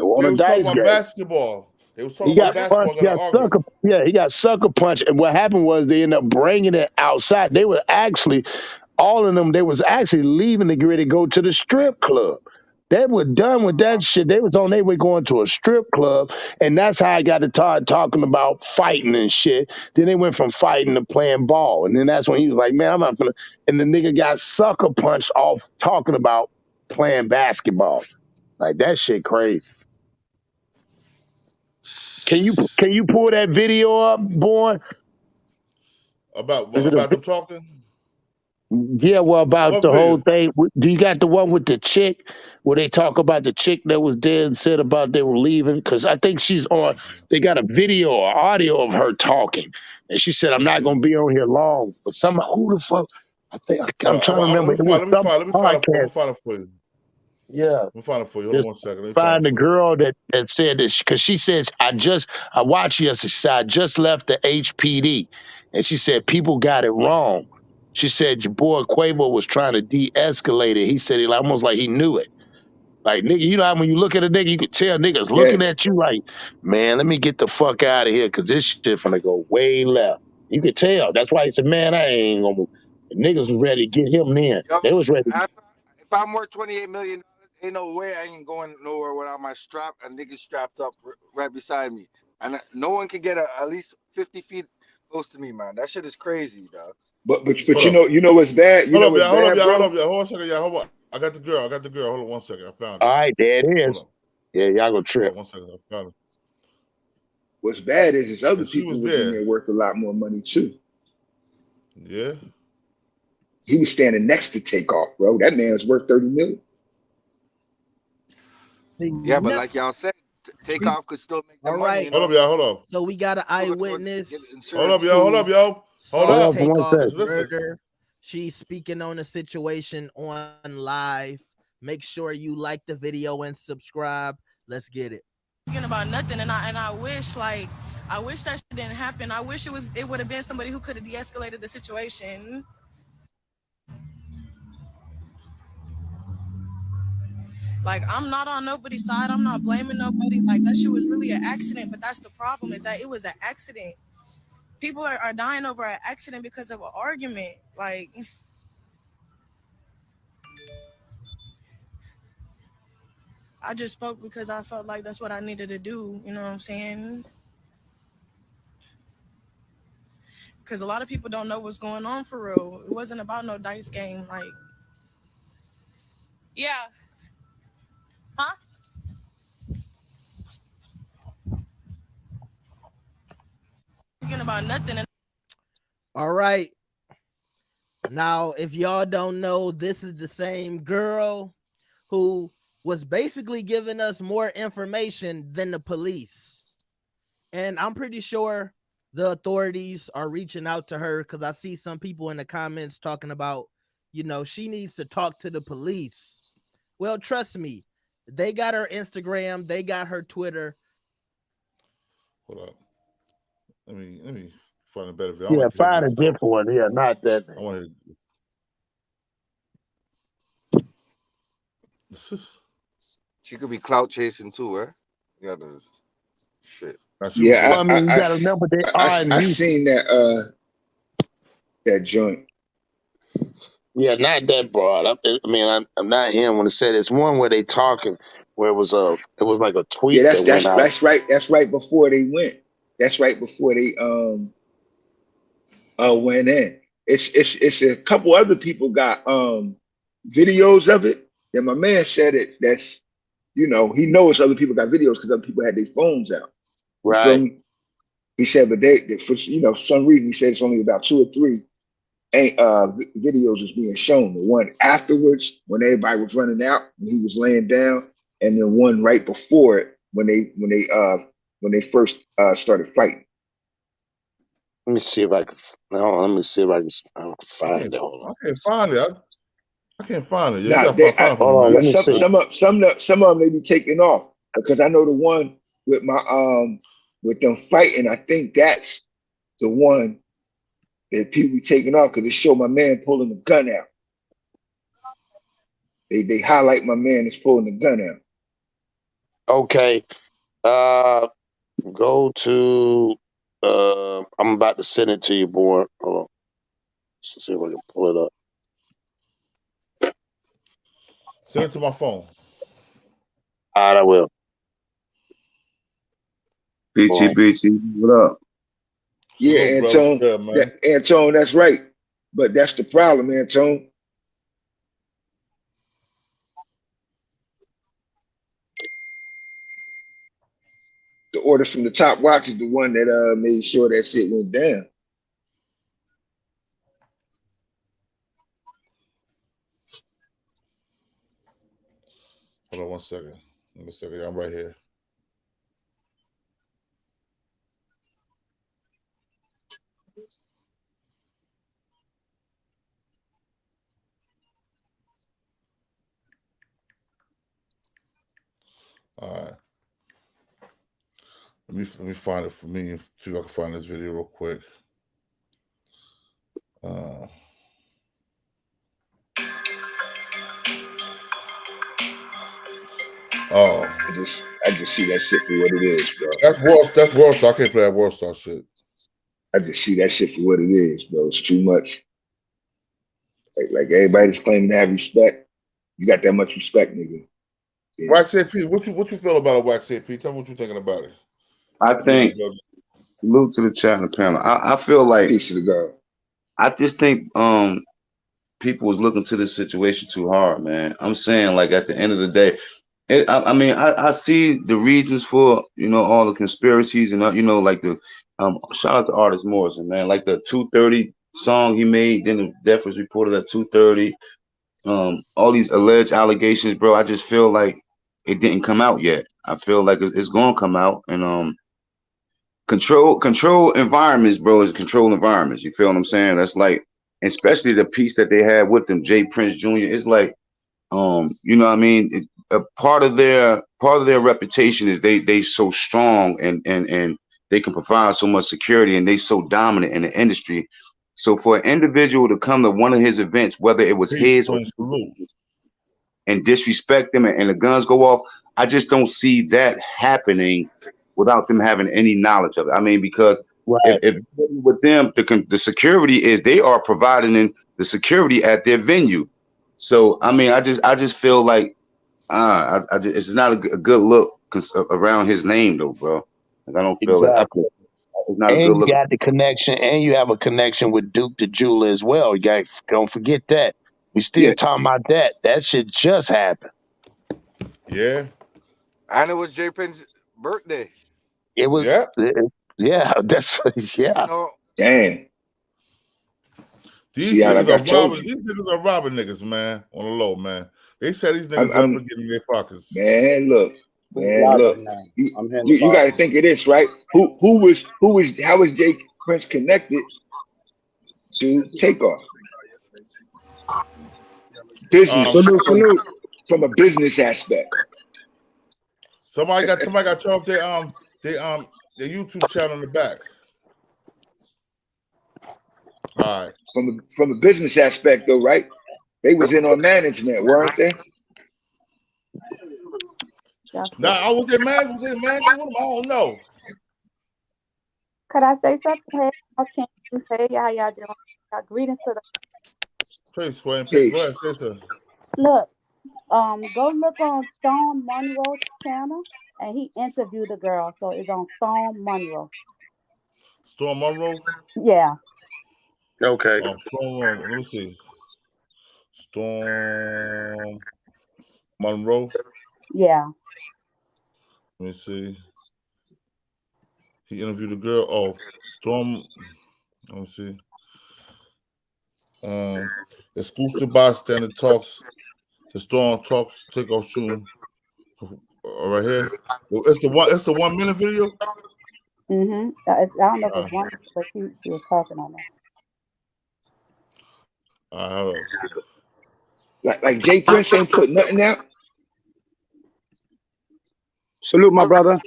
wasn't a dice game. Basketball. They was talking about basketball. He got sucker punched. And what happened was they ended up bringing it outside. They was actually leaving to get ready to go to the strip club. They were done with that shit. They was on their way going to a strip club, and that's how I got to talking about fighting and shit. Then they went from fighting to playing ball, and then that's when he was like, "Man, I'm not finna." And the nigga got sucker punched off talking about playing basketball. Like that shit crazy. Can you pull that video up, boy? About them talking? Yeah, well, about What the whole video? thing. Do you got the one with the chick where they talk about the chick that was dead and said about they were leaving? Because I think she's on. They got a video or audio of her talking, and she said, "I'm not going to be on here long." But who the fuck? I think I'm trying to remember. It was some podcast. Find it for you. Yeah, let me find it for you. Hold on 1 second. Let me find the girl that said this because she says I watched yesterday. She said, I just left the HPD, and she said people got it wrong. She said your boy Quavo was trying to de-escalate it. He said it almost like he knew it. Like nigga, you know how when you look at a nigga, you could tell niggas looking at you like, man, let me get the fuck out of here because this shit finna go way left. You could tell. That's why he said, man, I ain't gonna. Niggas was ready to get him in. Yo, they was ready. if I'm worth $28 million, ain't no way I ain't going nowhere without my strap and niggas strapped up right beside me, and no one can get at least 50 feet close to me, man. That shit is crazy, dog. But you know what's bad? You know what's bad, bro? Hold on one second, y'all. Hold on. I got the girl. Hold on 1 second. I found it. All right, there it is. Yeah, y'all go trip. 1 second. I found it. What's bad is other people was in there worth a lot more money too. Yeah. He was standing next to Takeoff, bro. That man's worth 30 million. Yeah, but like y'all said, Takeoff could still make the money. Right. You know? Hold up, y'all. Hold up. So we got an eyewitness. Hold up, yo. Hold up. Takeoff's murder. She's speaking on the situation on live. Make sure you like the video and subscribe. Let's get it. Thinking about nothing, and I wish that shit didn't happen. I wish it would have been somebody who could have de-escalated the situation. Like, I'm not on nobody's side. I'm not blaming nobody. Like, that shit was really an accident, but that's the problem, is that it was an accident. People are dying over an accident because of an argument. Like, I just spoke because I felt like that's what I needed to do. You know what I'm saying? Because a lot of people don't know what's going on for real. It wasn't about no dice game. Like, yeah. Huh? Thinking about nothing. All right. Now, if y'all don't know, this is the same girl who was basically giving us more information than the police. And I'm pretty sure the authorities are reaching out to her because I see some people in the comments talking about, you know, she needs to talk to the police. Well, trust me, they got her Instagram, they got her Twitter. Hold up. Let me find a better video. Yeah, find a different one. Yeah, not that. I want to. She could be clout chasing too, right? Yeah, there's shit. Yeah, I mean, you gotta remember they I seen that that joint. Yeah, not that broad. I mean, I'm not him when I said it's one where they talking where it was like a tweet. Yeah, that's right. That's right before they went. That's right before they went in. It's a couple other people got videos of it. And my man said it. That's, you know, he knows other people got videos because other people had their phones out. Right. He said, but they for, you know, for some reason he said it's only about 2 or 3 videos was being shown. The one afterwards when everybody was running out and he was laying down, and then one right before it when they first started fighting. Let me see if I can. Let me see if I can find it. Hold on. I can't find it. I can't find it. Some of them they be taking off because I know the one with my with them fighting. I think that's the one that people be taking off because they show my man pulling the gun out. They highlight my man is pulling the gun out. Okay. Go to. I'm about to send it to you, boy. Hold on. Let's see if I can pull it up. Send it to my phone. All right, I will. Btbtv, what up? Yeah, Salute, Antone. Antone, that's right. But that's the problem, Antone. The order from the top watch is the one that made sure that shit went down. Hold on 1 second. Let me see. I'm right here. All right. Let me find it for me. See if I can find this video real quick. I just see that shit for what it is, bro. That's World. I can't play that World Star shit. I just see that shit for what it is, bro. It's too much. Like everybody's claiming to have respect. You got that much respect, nigga. Yeah. Wax AP, what you feel about it, Wax AP? Tell me what you're thinking about it. I think, salute to the chat and the panel. I feel like, peace to the girl. I just think people was looking to this situation too hard, man. I'm saying, like, at the end of the day, I mean, I see the reasons for, you know, all the conspiracies and, you know, like the, shout out to Artist Morrison, man, like the 2:30 song he made, then the death was reported at 2:30. All these alleged allegations, bro, I just feel like it didn't come out yet. I feel like it's going to come out, and control environments, bro, is control environments. You feel what I'm saying? That's like, especially the piece that they had with them, J Prince Jr. It's like, you know what I mean? A part of their reputation is they so strong and they can provide so much security, and they so dominant in the industry. So for an individual to come to one of his events, whether it was his or and disrespect them and the guns go off, I just don't see that happening without them having any knowledge of it. I mean, because if with them, the security is they are providing the security at their venue. So I mean, I just feel like it's not a good look around his name though, bro. Like, I don't feel it. It's not a good look. You got the connection, and you have a connection with Duke the Jeweler as well. You don't forget that. We still talking about that. That shit just happened. Yeah. And it was J Prince's birthday. It was. Yeah. That's yeah. You know, damn. These niggas are robbing niggas, man, on the low, man. They set these niggas up and get in their pockets. Man, look. You got to think of this, right? How was J Prince connected to Takeoff? Business, from a business aspect. Somebody got turned off their YouTube channel in the back. All right. From a business aspect, though, right? They was in on management, weren't they? Nah, I was in management with them. I don't know. Could I say something? Hey, how can you say how y'all doing? Greetings to the. Please, Gwen. Please, go ahead, say so. Look, go look on Stone Monroe channel, and he interviewed the girl, so it's on Stone Monroe. Storm Monroe? Yeah. Okay. Storm, let me see. Storm Monroe? Yeah. Let me see. He interviewed a girl. Oh, Storm. Let me see. Exclusive bystander talks. The Storm talks. Takeoff soon. Right here. It's the 1 minute video. Mm-hmm. I don't know if it's one, but she was talking on that. Hold on. Like J Prince ain't put nothing out. Salute, my brother.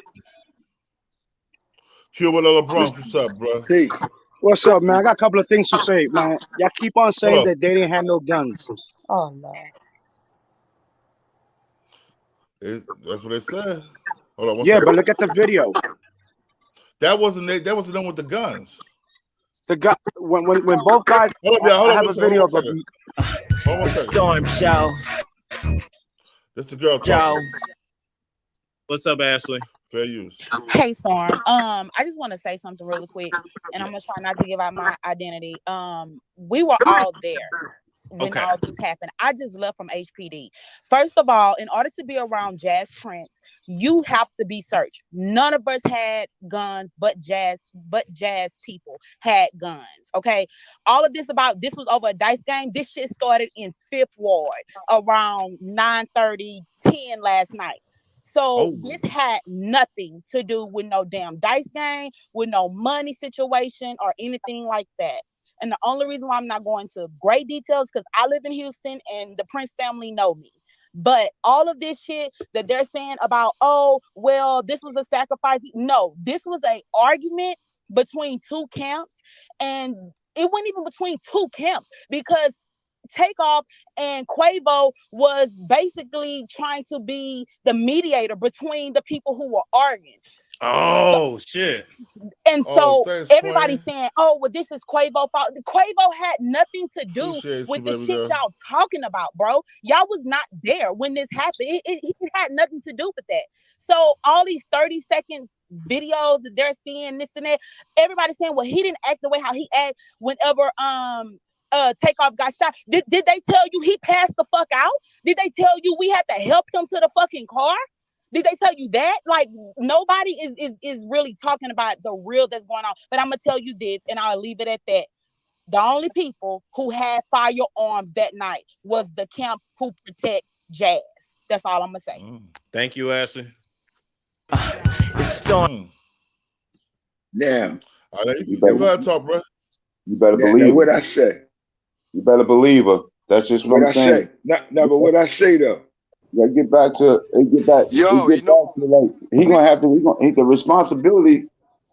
Qauvo Bronx, what's up, bro? Hey, what's up, man? I got a couple of things to say, man. Y'all keep on saying that they didn't have no guns. Oh no. That's what they said. Hold on. Yeah, but look at the video. That wasn't them with the guns. The guy when both guys. Hold on, I have a video of a Storm Show. That's the girl talking. What's up, Ashley? Fair use. Hey, Storm. I just want to say something really quick, and I'm gonna try not to give out my identity. We were all there when all this happened. I just left from HPD. First of all, in order to be around Jaz Prince, you have to be searched. None of us had guns, but Jaz people had guns. Okay, all of this was over a dice game. This shit started in 5th Ward around 9:30, 10 last night. So this had nothing to do with no damn dice game, with no money situation or anything like that. And the only reason why I'm not going to great details because I live in Houston and the Prince family know me. But all of this shit that they're saying about, oh, well, this was a sacrifice. No, this was an argument between two camps. And it wasn't even between two camps because Takeoff and Quavo was basically trying to be the mediator between the people who were arguing. Oh, shit. And so everybody's saying, oh, well, this is Quavo fault. Quavo had nothing to do with the shit y'all talking about, bro. Y'all was not there when this happened. It had nothing to do with that. So all these 30-second videos that they're seeing, this and that, everybody's saying, well, he didn't act the way how he acted whenever Takeoff got shot. Did they tell you he passed the fuck out? Did they tell you we had to help him to the fucking car? Did they tell you that? Like, nobody is really talking about the real that's going on. But I'm gonna tell you this, and I'll leave it at that. The only people who had firearms that night was the camp who protect Jaz. That's all I'm gonna say. Thank you, Ashley. Now, you better talk, bro. You better believe what I say. You better believe her. That's just what I'm saying. But what I say though. Yeah, get back. Yo, he gonna have to. The responsibility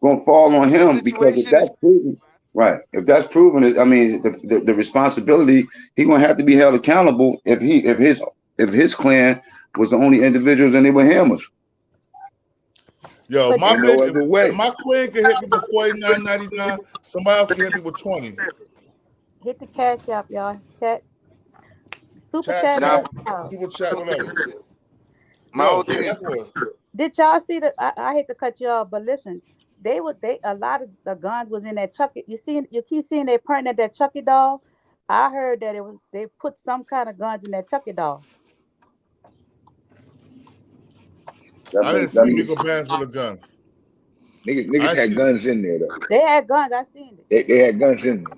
gonna fall on him because if that's proven, right? If that's proven, I mean, the responsibility, he gonna have to be held accountable if his clan was the only individuals and they were hammers. Yo, my queen can hit me with $49.99. Somebody else can hit me with 20. Hit the cash app, y'all. Super chat. Super chat, whatever. Did y'all see that? I hate to cut you off, but listen, a lot of the guns was in that Chucky. You keep seeing they pointing at that Chucky doll. I heard that they put some kind of guns in that Chucky doll. I didn't see Migos bands with a gun. Niggas had guns in there though. They had guns. I seen it. They had guns in there.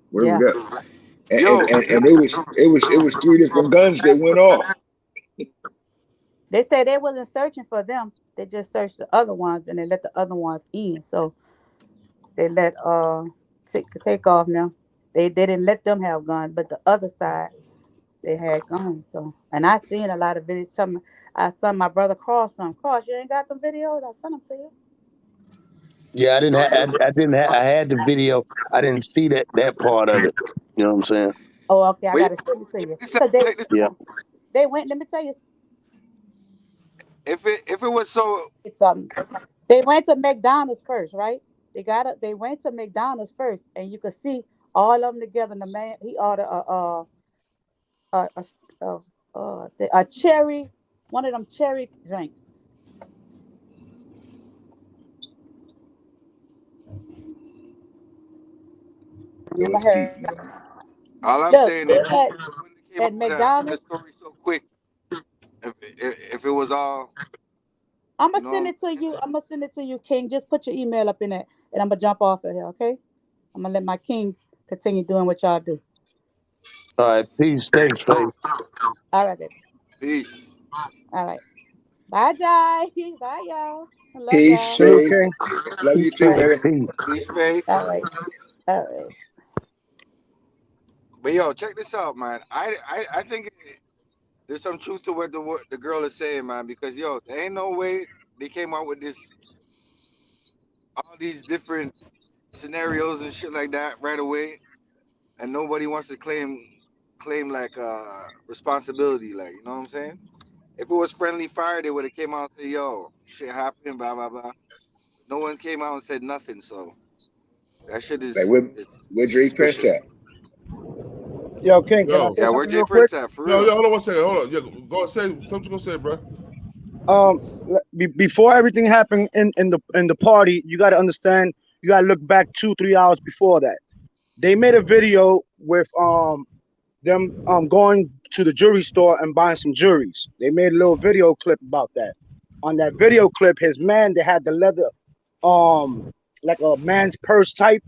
Where we got? And it was 3 different guns that went off. They said they wasn't searching for them. They just searched the other ones and they let the other ones in. So they let Takeoff now. They didn't let them have guns, but the other side they had guns. So and I seen a lot of videos. I saw my brother Cross some. Cross, you ain't got the videos? I sent them to you. Yeah, I had the video. I didn't see that part of it. You know what I'm saying? Oh, okay. I gotta send it to you. They went. Let me tell you. If it was so, it's something. They went to McDonald's first, right? They went to McDonald's first, and you could see all of them together. And the man, he ordered a cherry, one of them cherry drinks. Remember her? All I'm saying is at McDonald's. Story so quick. If it was all, I'm gonna send it to you. I'm gonna send it to you, King. Just put your email up in it, and I'm gonna jump off of here. Okay? I'm gonna let my kings continue doing what y'all do. All right, peace. Thanks, Faith. All right, baby. Peace. All right. Bye, Jai. Bye, y'all. I love peace, y'all. okay. Love you too, baby. Peace, Faith. All right. All right. But yo, check this out, man. I think there's some truth to what the girl is saying, man. Because yo, there ain't no way they came out with all these different scenarios and shit like that right away, and nobody wants to claim like responsibility, like, you know what I'm saying? If it was friendly fire, they would have came out and said, yo, shit happened, blah blah blah. No one came out and said nothing, so that shit is like where J Prince at? Yo, King, can I say something where real J Prince quick? at? For real. Yo, hold on one second. Hold on. Yeah, go say something. Go say, bro. before everything happened in the party, you got to understand. You got to look back 2-3 hours before that. They made a video with them going to the jewelry store and buying some jewelries. They made a little video clip about that. On that video clip, his man, they had the leather, like a man's purse type.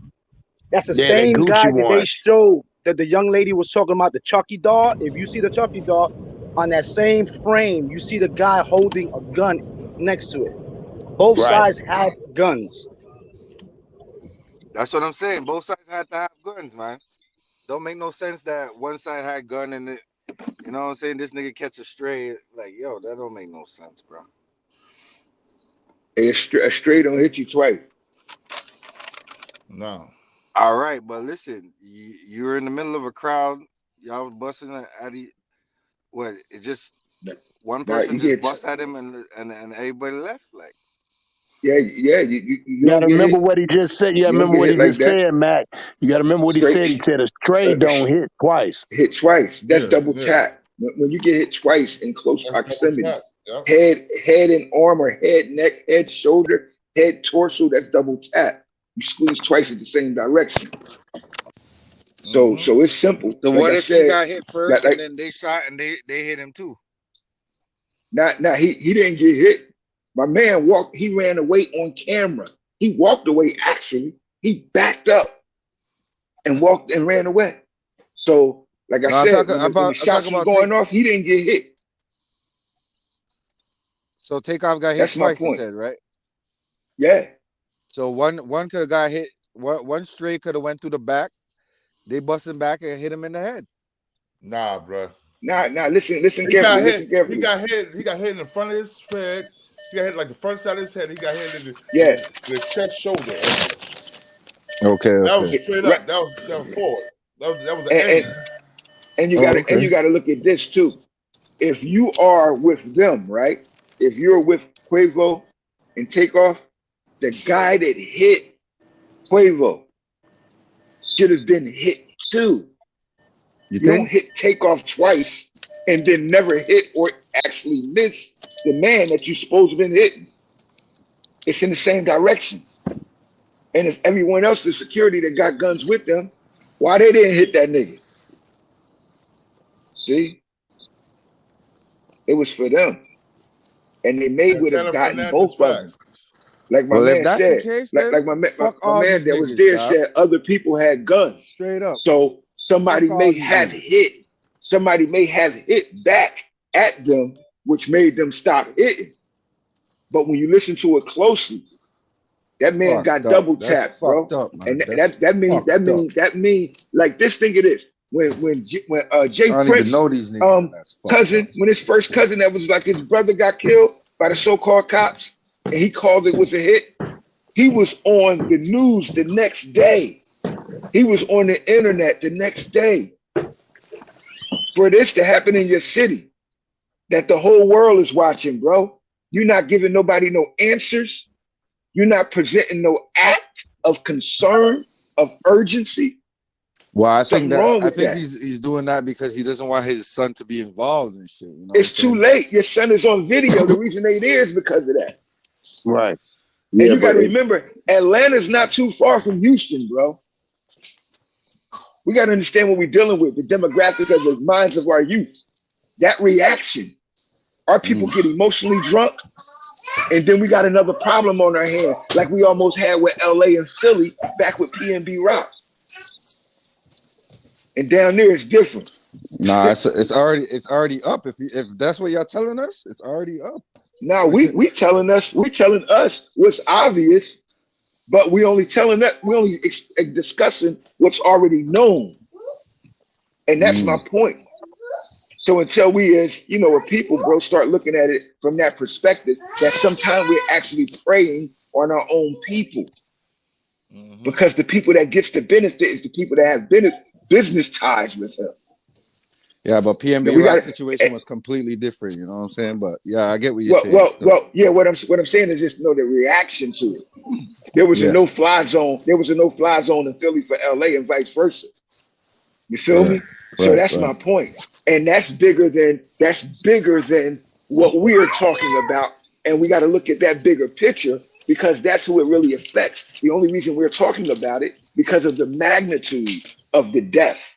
That's the same guy that they showed that the young lady was talking about, the Chucky doll. If you see the Chucky doll, on that same frame, you see the guy holding a gun next to it. Both sides had guns. That's what I'm saying. Both sides had to have guns, man. Don't make no sense that one side had gun and it, you know what I'm saying? This nigga catch a stray. Like, yo, that don't make no sense, bro. A stray don't hit you twice. No. All right, but listen, you're in the middle of a crowd. Y'all was busting at it. What? It just one person just bust at him and everybody left. Like, yeah. You gotta remember what he just said. You gotta remember what he just said, Mac. You gotta remember what he said. He said a stray don't hit twice. Hit twice. That's double tap. When you get hit twice in close proximity, head and arm, or head, neck, head, shoulder, head, torso, that's double tap. You squeeze twice in the same direction. So it's simple. So what if he got hit first and then they shot and they hit him too? He didn't get hit. My man walked, he ran away on camera. He walked away actually. He backed up and walked and ran away. So like I said, when the shots were going off, he didn't get hit. So Takeoff got hit twice, you said, right? Yeah. So one could have got hit, one stray could have went through the back. They busted back and hit him in the head. Nah, bro. Nah. Listen carefully. He got hit in the front of his head. He got hit like the front side of his head. He got hit in the chest, shoulder. Okay. That was straight up. That was forward. That was the aim. And you gotta look at this too. If you are with them, right? If you're with Quavo and Takeoff, the guy that hit Quavo should have been hit too. You don't hit Takeoff twice and then never hit or actually miss the man that you're supposed to have been hitting. It's in the same direction. And if everyone else, the security that got guns with them, why they didn't hit that nigga? See? It was for them. And they may would have gotten both of them. Like my man said, like my man that was there said other people had guns. Straight up. So somebody may have hit back at them, which made them stop hitting. But when you listen to it closely, that man got double tapped, bro. And that means like this. Think of this: when J Prince cousin, when his first cousin that was like his brother got killed by the so-called cops, and he called it was a hit. He was on the news the next day. He was on the internet the next day. For this to happen in your city, that the whole world is watching, bro. You're not giving nobody no answers. You're not presenting no act of concern, of urgency. Well, I think he's doing that because he doesn't want his son to be involved in shit. You know it's too late. Your son is on video. The reason they there is because of that. Right. And you got to remember, Atlanta's not too far from Houston, bro. We got to understand what we're dealing with, the demographic of the minds of our youth. That reaction. Our people get emotionally drunk, and then we got another problem on our hand, like we almost had with LA and Philly back with PNB Rock. And down there it's different. Nah, it's already up. If that's what y'all telling us, it's already up. Now we telling us what's obvious, but we only discussing what's already known. And that's my point. So until we as, a people, bro, start looking at it from that perspective, that sometimes we're actually preying on our own people. Because the people that gets the benefit is the people that have business ties with him. Yeah, but PNB Rock situation was completely different, you know what I'm saying? But yeah, I get what you're saying. What I'm saying is just the reaction to it. There was a no-fly zone. There was a no-fly zone in Philly for LA and vice versa. You feel me? So that's my point. And that's bigger than what we're talking about, and we got to look at that bigger picture because that's who it really affects. The only reason we're talking about it because of the magnitude of the death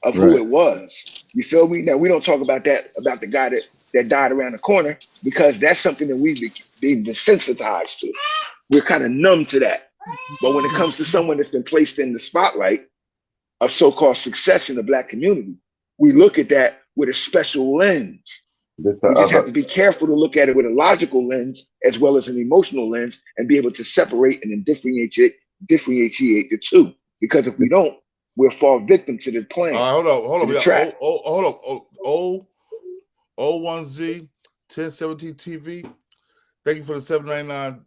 of who it was. You feel me? Now we don't talk about that about the guy that died around the corner because that's something that we've been desensitized to. We're kind of numb to that. But when it comes to someone that's been placed in the spotlight of so-called success in the Black community, we look at that with a special lens. We just have to be careful to look at it with a logical lens as well as an emotional lens and be able to separate and then differentiate the two. Because if we don't, we'll fall victim to the plan. Hold on. The trap. Hold on. 01Z 1017 TV. Thank you for the $7.99.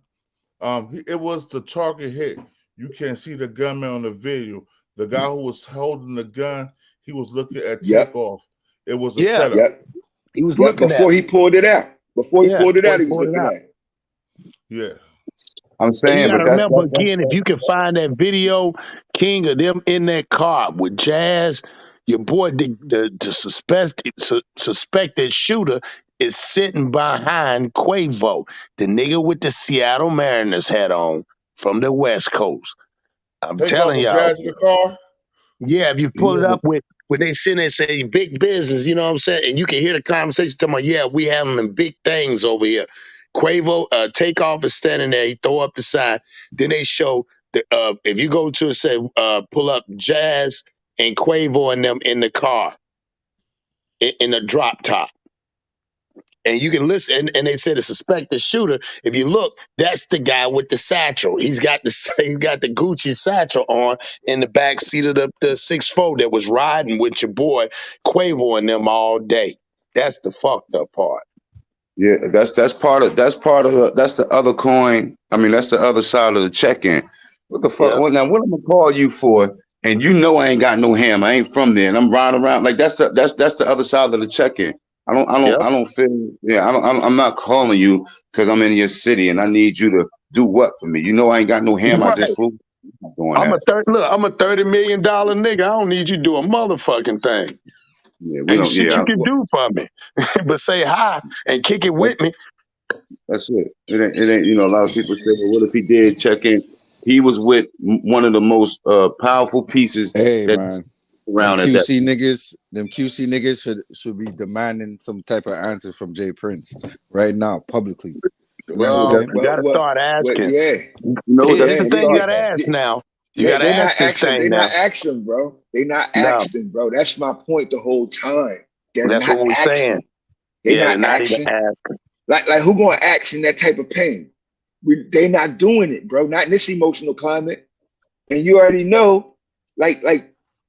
It was the target hit. You can see the gunman on the video. The guy who was holding the gun, he was looking at Takeoff. It was a setup. He was looking before he pulled it out. Before he pulled it out, he was looking at it. Yeah. I'm saying, you gotta but remember again, if you can find that video, King, of them in that car with Jazz, your boy, the suspected shooter is sitting behind Quavo, the nigga with the Seattle Mariners hat on from the West Coast. I'm telling y'all. Jazz in the car? Yeah, if you pull it up with when they sit there and say big business, you know what I'm saying? And you can hear the conversation talking about, yeah, we having them big things over here. Quavo, Takeoff is standing there, he throw up the sign. Then they show the if you go to say pull up Jazz and Quavo and them in the car in a drop top. And you can listen, and they said the suspected shooter. If you look, that's the guy with the satchel. He's got the Gucci satchel on in the back seat of the 6'4" that was riding with your boy Quavo and them all day. That's the fucked up part. Yeah, that's the other coin. I mean, that's the other side of the check-in. What the fuck? Well, now, what I'm gonna call you for? And you know I ain't got no ham. I ain't from there, and I'm riding around like that's the other side of the check-in. I don't feel. Yeah, I'm not calling you because I'm in your city and I need you to do what for me. You know I ain't got no ham. I just flew. I'm a $30 million nigga. I don't need you to do a motherfucking thing. Yeah, ain't shit you can do for me, but say hi and kick it with me. That's it. It ain't. You know, a lot of people say, well, what if he did check in? He was with one of the most powerful pieces. Hey, man. Around them QC niggas should be demanding some type of answer from J Prince right now, publicly. Well, you gotta start asking. You know what? Here's the thing you gotta ask now. You gotta ask this thing They're now. not asking, bro. They're not asking, bro. That's my point the whole time. That's what we're saying. They're not asking. Like who gonna ask in that type of pain? They not doing it, bro. Not in this emotional climate. And you already know, like.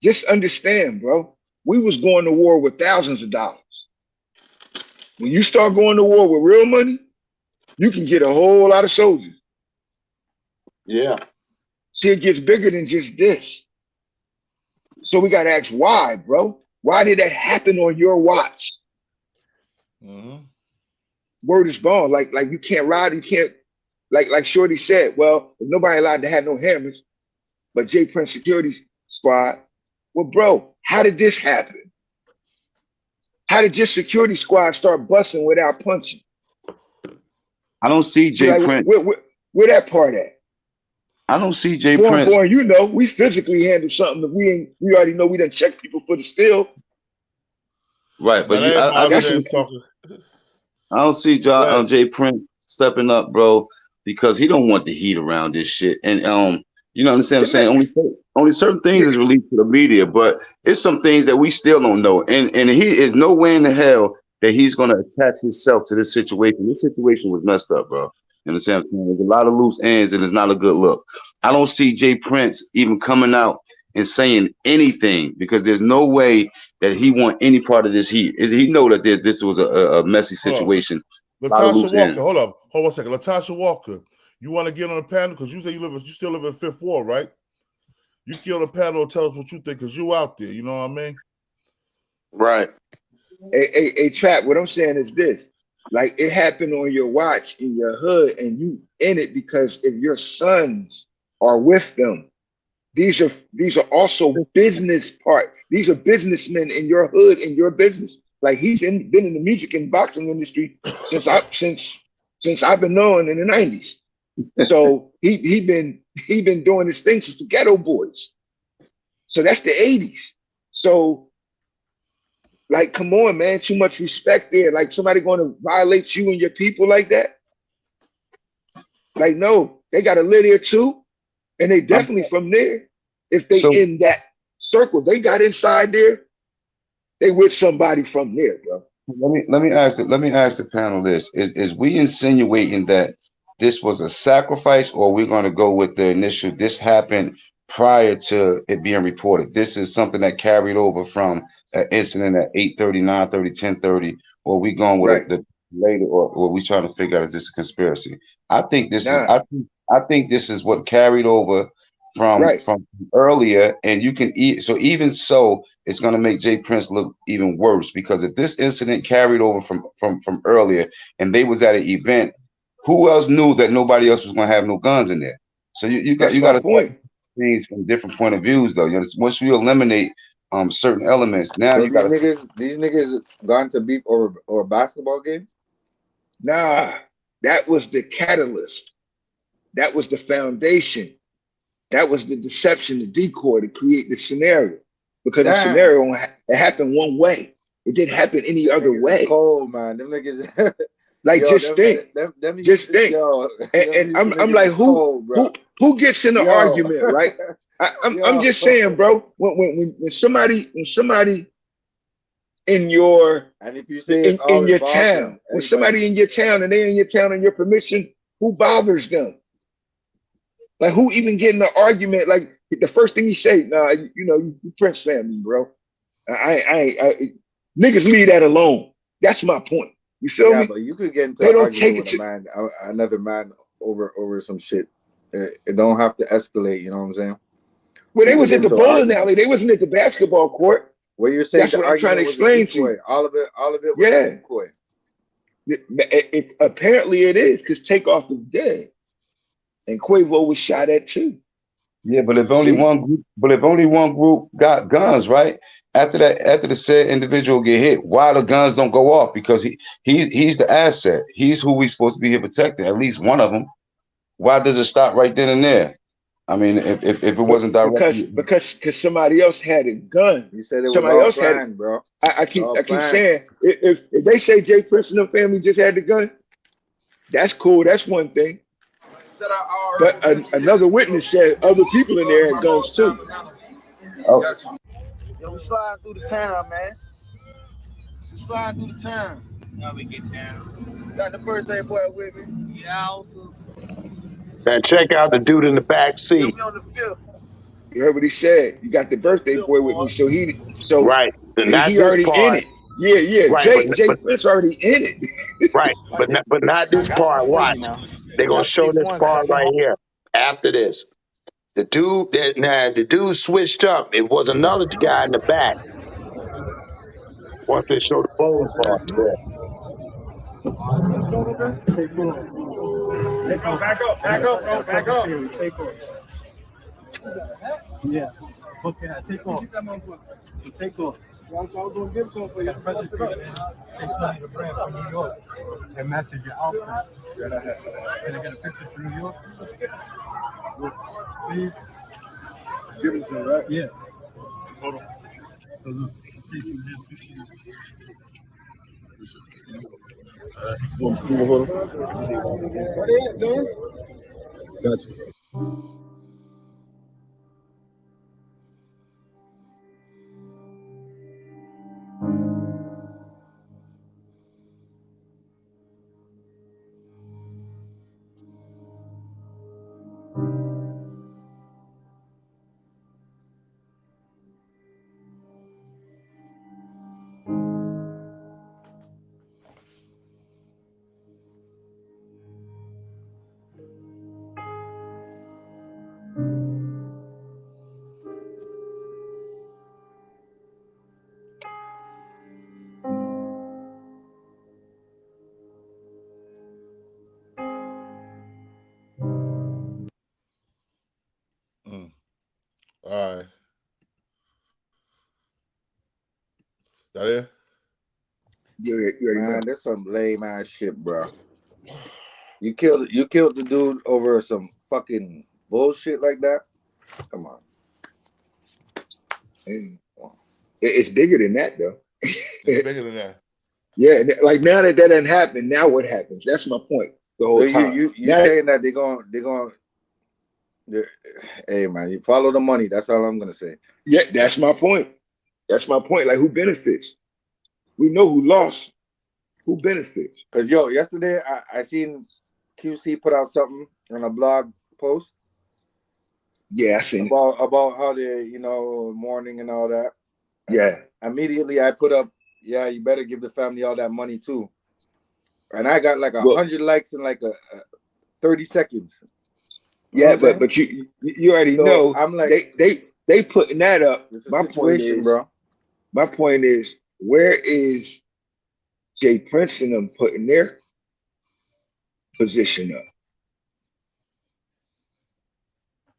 Just understand, bro. We was going to war with thousands of dollars. When you start going to war with real money, you can get a whole lot of soldiers. Yeah. See, it gets bigger than just this. So we got to ask why, bro. Why did that happen on your watch? Word is bond. Like you can't ride, you can't, like Shorty said, well, if nobody allowed to have no hammers, but J Prince Security Squad. Well, bro, how did this happen? How did your security squad start busting without punching? I don't see J Prince. Where that part at? I don't see J Prince. Boy, you know, we physically handle something that we already know we done check people for the steal. Right, but I don't see J Prince stepping up, bro, because he don't want the heat around this shit. And you know what I'm saying? Only certain things is released to the media, but it's some things that we still don't know. And he is nowhere in the hell that he's gonna attach himself to this situation. This situation was messed up, bro. You understand? There's a lot of loose ends and it's not a good look. I don't see J Prince even coming out and saying anything because there's no way that he want any part of this heat. He know that this was a messy situation. Latasha Walker, hold on 1 second. Latasha Walker, you want to get on the panel because you say you still live in Fifth Ward, right? You get on the panel and tell us what you think because you out there. You know what I mean? Right. Hey, Trap, what I'm saying is this. Like, it happened on your watch in your hood, and you in it because if your sons are with them, these are also business part. These are businessmen in your hood, in your business. Like he's been in the music and boxing industry since I've been knowing in the 90s. So he been doing his thing since the Ghetto Boys. So that's the 80s. So like, come on, man, too much respect there. Like somebody going to violate you and your people like that? Like, no, they got to live there too. And they definitely from there. If they in that circle, they got inside there, they with somebody from there, bro. Let me ask the panel this. Is we insinuating that this was a sacrifice, or we're going to go with the initial, this happened prior to it being reported? This is something that carried over from an incident at 8:30, 9:30, 10:30, or we going with the later, or we trying to figure out, is this a conspiracy? I think this is I think this is what carried over from earlier, and you can so even so it's going to make J Prince look even worse, because if this incident carried over from earlier and they was at an event, who else knew that nobody else was going to have no guns in there? So you got to point things from different point of views, though. You know, once you eliminate certain elements, now so you got these niggas gone to beef or basketball games. Nah, that was the catalyst. That was the foundation. That was the deception, the decoy to create the scenario. Because the scenario it happened one way. It didn't happen any other way. Cold, man. Them niggas. Like, yo, just think. Just think. Yo, and I'm like, who gets in the argument, right? I'm just saying, bro. When somebody in your, and if you say in your town, when somebody in your town and they're in your town and your permission, who bothers them? Like, who even get in the argument? Like, the first thing you say, nah, you know, you Prince family, bro. I niggas leave that alone. That's my point. You feel me? But you could get into an argument with a man, another man over some shit. It don't have to escalate. You know what I'm saying? Well, they was at the bowling alley. They wasn't at the basketball court. Well, you're saying that's what I'm trying to explain to you. All of it was a decoy. Apparently it is, because Takeoff is dead, and Quavo was shot at too. Yeah, but if only one group got guns, right? After the said individual get hit, why the guns don't go off? Because he's the asset. He's who we supposed to be here protecting. At least one of them. Why does it stop right then and there? I mean, if it wasn't direct, because somebody else had a gun. You said it was somebody all else planned, had it, bro. I keep saying, if they say J Prince and the family just had the gun, that's cool. That's one thing. But another witness said other people in there had guns too. Oh. Yo, we sliding through the town, man. We sliding through the town. Now we get down. Got the birthday boy with me. Yeah, also. And check out the dude in the back seat. You heard what he said. You got the birthday boy with me, so he already in it. Yeah. Right, J Prince already in it. Right, but not this part. Watch, they're gonna show this part right here. After this, the dude switched up. It was another guy in the back. Once they show the bowling part, Back up, bro. Back up. Take off. Yeah. Okay, take off. Take off. I was going to give some for you. Take money to brand from New York. That matches your outfit. Can I get a picture from New York? Please. Give it to her, right? Yeah. Hold on. So look. Gotcha. All right. That it? You already know. Man, that's some lame ass shit, bro. You killed the dude over some fucking bullshit like that. Come on. It's bigger than that, though. It's bigger than that. Yeah, like now that doesn't happen, now what happens? That's my point. The whole time. You saying that they're going. Hey man, you follow the money. That's all I'm gonna say. Yeah, that's my point. That's my point. Like, who benefits? We know who lost. Who benefits? Cause yesterday I seen QC put out something on a blog post. Yeah, I seen about how they mourning and all that. Yeah. Immediately I put up, yeah, you better give the family all that money too. And I got like 100 likes in like a 30 seconds. Yeah, but you already know. I'm like, they putting that up. My point is, bro. My point is, where is J Prince and them putting their position up?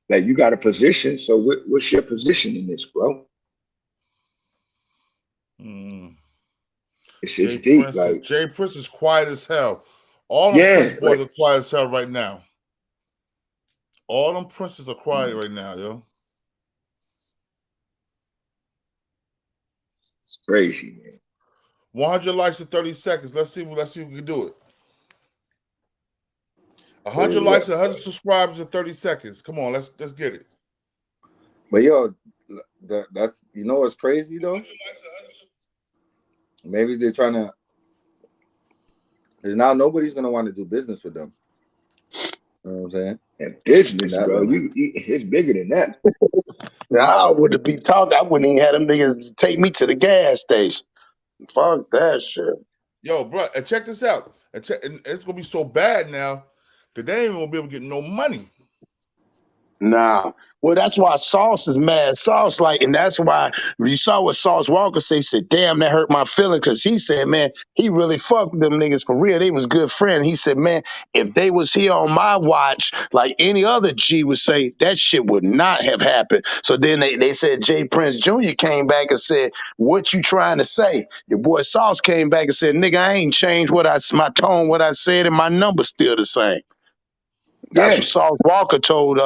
Like, you got a position, so what's your position in this, bro? It's just deep. Like, J Prince is quiet as hell. All them Prince boys are quiet as hell right now. All them Princes are quiet right now, yo. It's crazy, man. 100 likes in 30 seconds. Let's see if we can do it. 100 likes and 100 subscribers in 30 seconds. Come on, let's get it. But that's what's crazy though? Maybe they're trying to, because now nobody's gonna want to do business with them. You know what I'm saying? And business, bro. It's bigger than that. I would be talking. I wouldn't even have them niggas take me to the gas station. Fuck that shit. Yo, bro, and check this out. And it's gonna be so bad now that they ain't even gonna be able to get no money. Nah. Well, that's why Sauce is mad. Sauce and that's why you saw what Sauce Walka say. He said, damn, that hurt my feelings. Because he said, man, he really fucked with them niggas for real. They was good friends. He said, man, if they was here on my watch, like any other G would say, that shit would not have happened. So then they said J Prince Jr. came back and said, what you trying to say? Your boy Sauce came back and said, nigga, I ain't changed my tone, what I said, and my number's still the same. That's what Sauce Walka told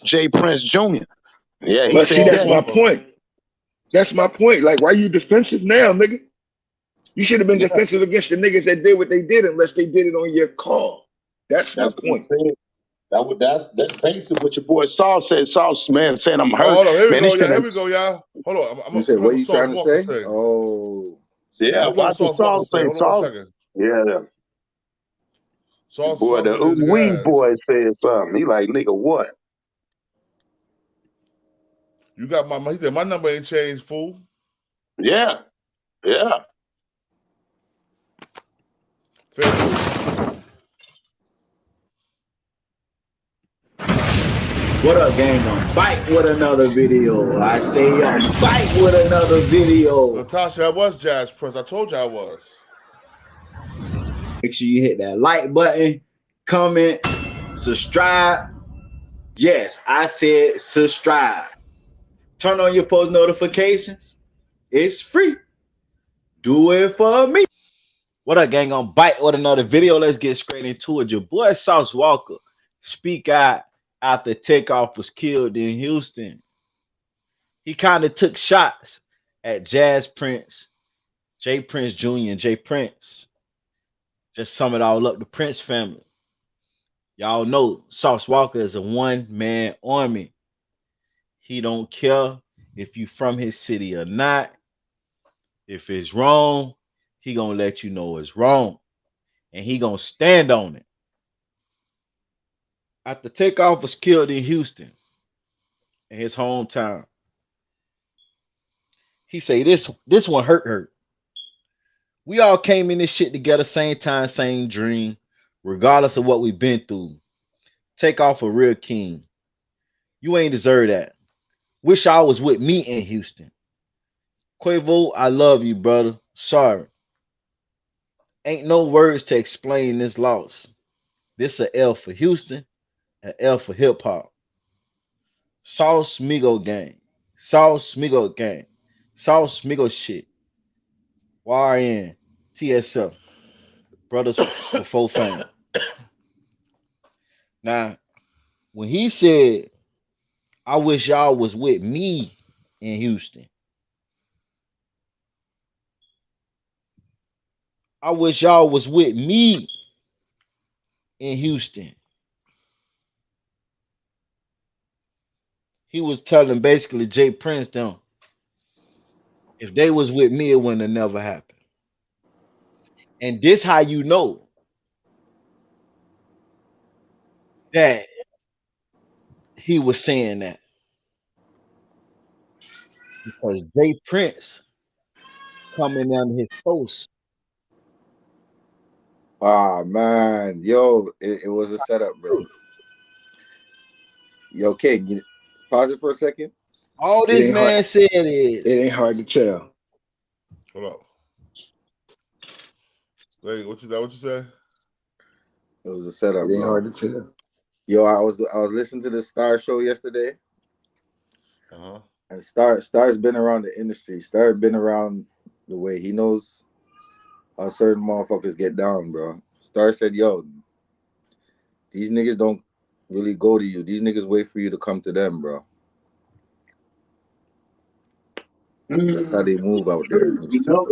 J Prince Jr. Yeah, he said that's my point. That's my point. Like, why you defensive now, nigga? You should have been defensive against the niggas that did what they did, unless they did it on your call. That's my point. That's basically what your boy Sauce said. Sauce, man, saying I'm hurt. Hold on, here we man, go, y'all. Here we go, y'all. Hold on. I'm you said, what you trying to say? Oh. Yeah, watch what Sauce say. Hold on 1 second. Yeah. Boy, the Wee boy said something. He like, nigga, what? You got he said, my number ain't changed, fool. Yeah. Yeah. What up, gang? I'm back with another video. I say I'm back with another video. Natasha, I was Jazz Prince. I told you I was. Make sure you hit that like button, comment, subscribe. Yes, I said subscribe. Turn on your post notifications. It's free. Do it for me. What up, gang? I'm back with another video. Let's get straight into it. Your boy Sauce Walka speak out after Takeoff was killed in Houston. He kind of took shots at Jazz Prince, J Prince Jr., and J Prince. Just sum it all up, the Prince family. Y'all know Sauce Walka is a one-man army. He don't care if you from his city or not. If it's wrong, he gonna let you know it's wrong. And he gonna stand on it. After Takeoff was killed in Houston, in his hometown, he say this one hurt. We all came in this shit together, same time, same dream, regardless of what we've been through. Takeoff a real king. You ain't deserve that. Wish I was with me in Houston. Quavo, I love you, brother. Sorry. Ain't no words to explain this loss. This a L for Houston, an L for hip hop. Sauce Migo gang. Sauce Migo gang. Sauce Migo shit. YN. TSF, Brothers Before Fame. Now, when he said, I wish y'all was with me in Houston. I wish y'all was with me in Houston. He was telling basically J Prince them, if they was with me, it wouldn't have never happened. And this how you know that he was saying that. Because J Prince coming on his post. Ah man, yo, it was a setup, bro. Yo, King, pause it for a second. All this man said is, it ain't hard to tell. Hold up. Wait, what you say? It was a setup. It ain't hard to tell. Yo, I was listening to the Star show yesterday. And Star's been around the industry. Star's been around the way. He knows how certain motherfuckers get down, bro. Star said, yo, these niggas don't really go to you. These niggas wait for you to come to them, bro. That's how they move out there. You know,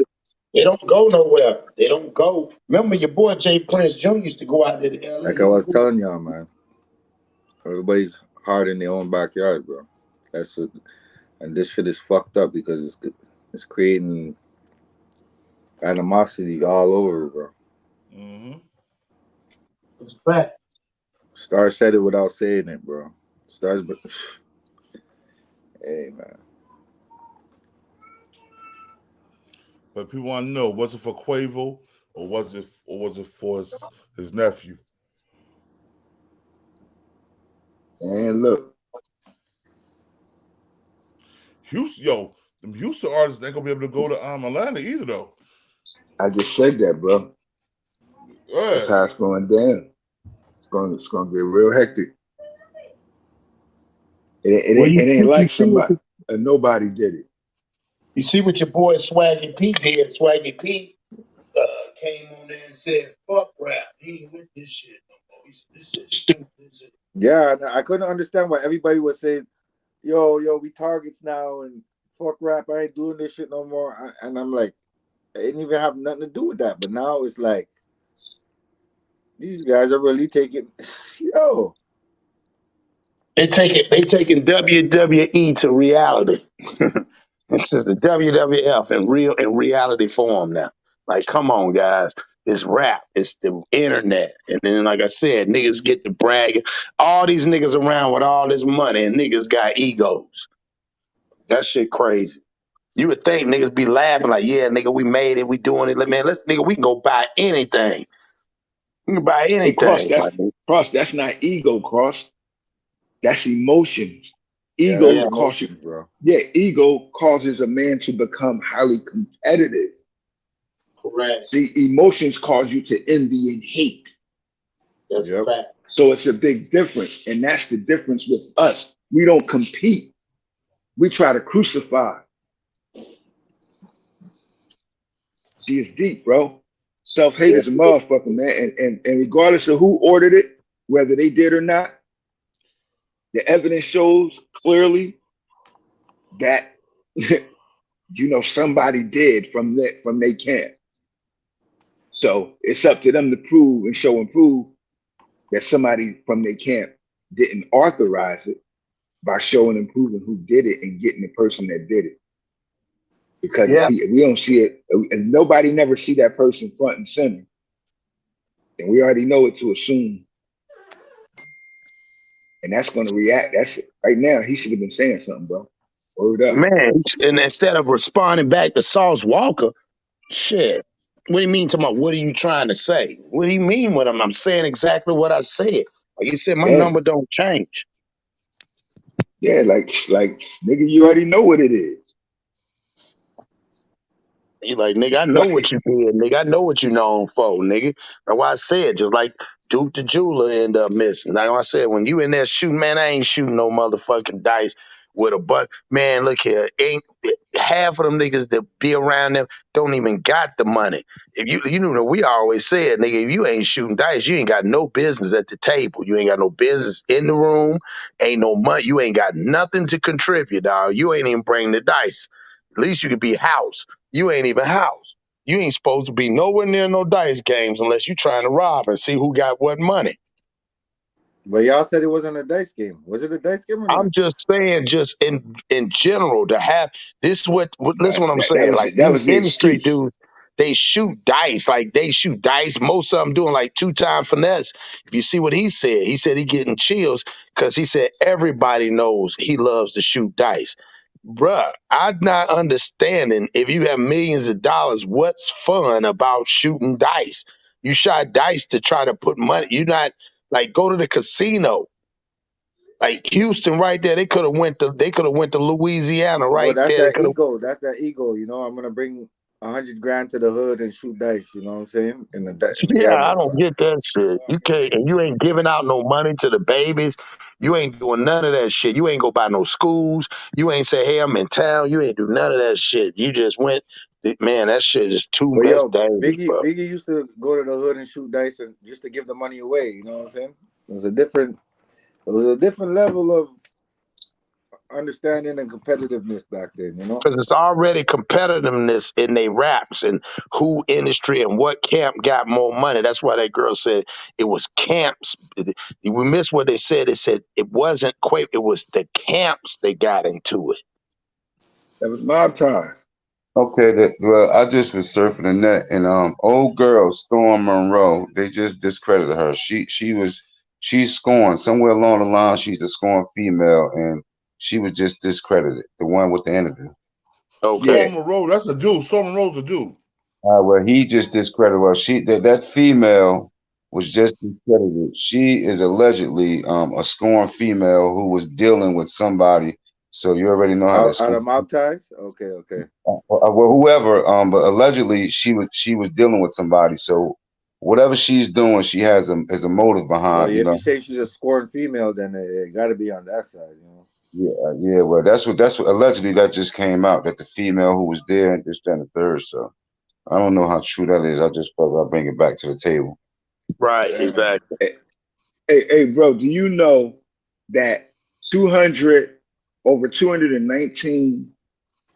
they don't go nowhere. They don't go. Remember, your boy J Prince Jr. used to go out there to LA. Like I was telling y'all, man. Everybody's hard in their own backyard, bro. And this shit is fucked up because it's creating animosity all over, bro. It's a fact. Star said it without saying it, bro. Star's, hey, man. But people want to know, was it for Quavo or was it for his nephew? And look, Houston, them Houston artists ain't gonna be able to go to Atlanta either, though. I just said that, bro. Yeah. That's how it's going down. It's gonna get real hectic. It ain't like nobody did it. You see what your boy Swaggy P did? Swaggy P came on there and said, "Fuck rap. He ain't with this shit no more. This shit stupid." Yeah, I couldn't understand why everybody was saying, yo, we targets now and fuck rap. I ain't doing this shit no more. And I'm like, it didn't even have nothing to do with that. But now it's like, these guys are really taking, yo. They taking WWE to reality. It's the WWF in reality form now. Like, come on, guys. It's rap. It's the internet. And then, like I said, niggas get to bragging. All these niggas around with all this money and niggas got egos. That shit crazy. You would think niggas be laughing like, yeah, nigga, we made it. We doing it. Man, we can go buy anything. You can buy anything. Hey, Cross, that's not ego, Cross. That's emotions. Ego emotions, bro. Yeah, ego causes a man to become highly competitive. Correct. See, emotions cause you to envy and hate. That's a fact. So it's a big difference. And that's the difference with us. We don't compete. We try to crucify. See, it's deep, bro. Self-hate is a motherfucker, man. And regardless of who ordered it, whether they did or not, the evidence shows clearly that somebody did from their camp. So it's up to them to prove and show and prove that somebody from their camp didn't authorize it by showing and proving who did it and getting the person that did it. Because we don't see it, and nobody never see that person front and center. And we already know it to assume. And that's going to react. That's it. Right now, he should have been saying something, bro. Word up. Man, and instead of responding back to Sauce Walka, shit. What do you mean? What are you trying to say? What do you mean with him? I'm saying exactly what I said. Like you said, my number don't change. Yeah, like nigga, you already know what it is. You like, nigga, I know what you did, nigga. I know what you known for, nigga. That's why I said, just like Duke the Jeweler end up missing. Like I said, when you in there shooting, man, I ain't shooting no motherfucking dice with a butt. Man, look here. half of them niggas that be around them don't even got the money. If you know, we always said, nigga, if you ain't shooting dice, you ain't got no business at the table. You ain't got no business in the room. Ain't no money. You ain't got nothing to contribute, dog. You ain't even bring the dice. At least you could be house. You ain't even house. You ain't supposed to be nowhere near no dice games unless you trying to rob and see who got what money. But y'all said it wasn't a dice game. Was it a dice game or not? I'm just saying, just in general, to have this. Listen, what I'm saying. Like that these was the industry excuse. dudes, they shoot dice. Like they shoot dice. Most of them doing like 2-time finesse. If you see what he said he getting chills because he said everybody knows he loves to shoot dice. Bruh, I'm not understanding if you have millions of dollars, what's fun about shooting dice? You shot dice to try to put money. You're not like go to the casino. Like Houston, right there, they could have went to Louisiana, Well, right that's there. They that could have. ego. That's that ego. You know, I'm gonna bring 100 grand to the hood and shoot dice. You know what I'm saying? In the Yeah, I gambling don't spot. get that shit. You can't, and you ain't giving out no money to the babies. You ain't doing none of that shit. You ain't go by no schools. You ain't say, hey, I'm in town. You ain't do none of that shit. You just went, man. That shit is But that's yo, dangerous, bro. Biggie used to go to the hood and shoot dice and just to give the money away. You know what I'm saying? It was a different level of understanding and competitiveness back then. You know? Because it's already competitiveness in they raps and who industry and what camp got more money. That's why that girl said it was camps. We missed what they said. They said it wasn't Quavo. It was the camps they got into it. That was mob time. Okay, well, I just was surfing the net, and old girl Storm Monroe, they just discredited her. She's scorned somewhere along the line. She's a scorned female, and she was just discredited. The one with the interview. Okay. Storm Monroe, that's a dude. Storm Monroe's a dude. Well, he just discredited her. That female was just discredited. She is allegedly a scorned female who was dealing with somebody. So you already know how Out of mob ties? Okay. well, whoever, but allegedly she was dealing with somebody. So whatever she's doing, she has a motive behind. Well, You if know. you say she's a scorned female, then it got to be on that side. You know. Yeah. Well, that's what allegedly that just came out, that the female who was there and this, that, and the third. So I don't know how true that is. I just thought I'd bring it back to the table. Right. Exactly. Hey, bro, do you know that over 219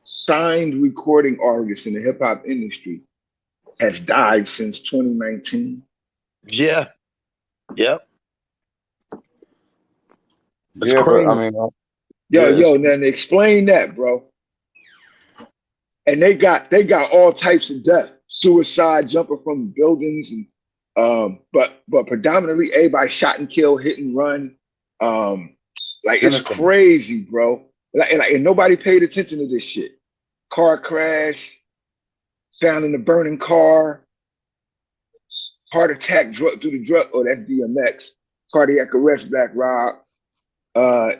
signed recording artists in the hip hop industry has died since 2019? Yeah. Yep. It's crazy. But I mean, yo, then explain that, bro. And they got all types of death, suicide, jumping from buildings, and but predominantly everybody shot and killed, hit and run. Like it's crazy, bro. And nobody paid attention to this shit. Car crash, found in a burning car, heart attack, drug through the drug. Oh, that's DMX. Cardiac arrest, Black Rob.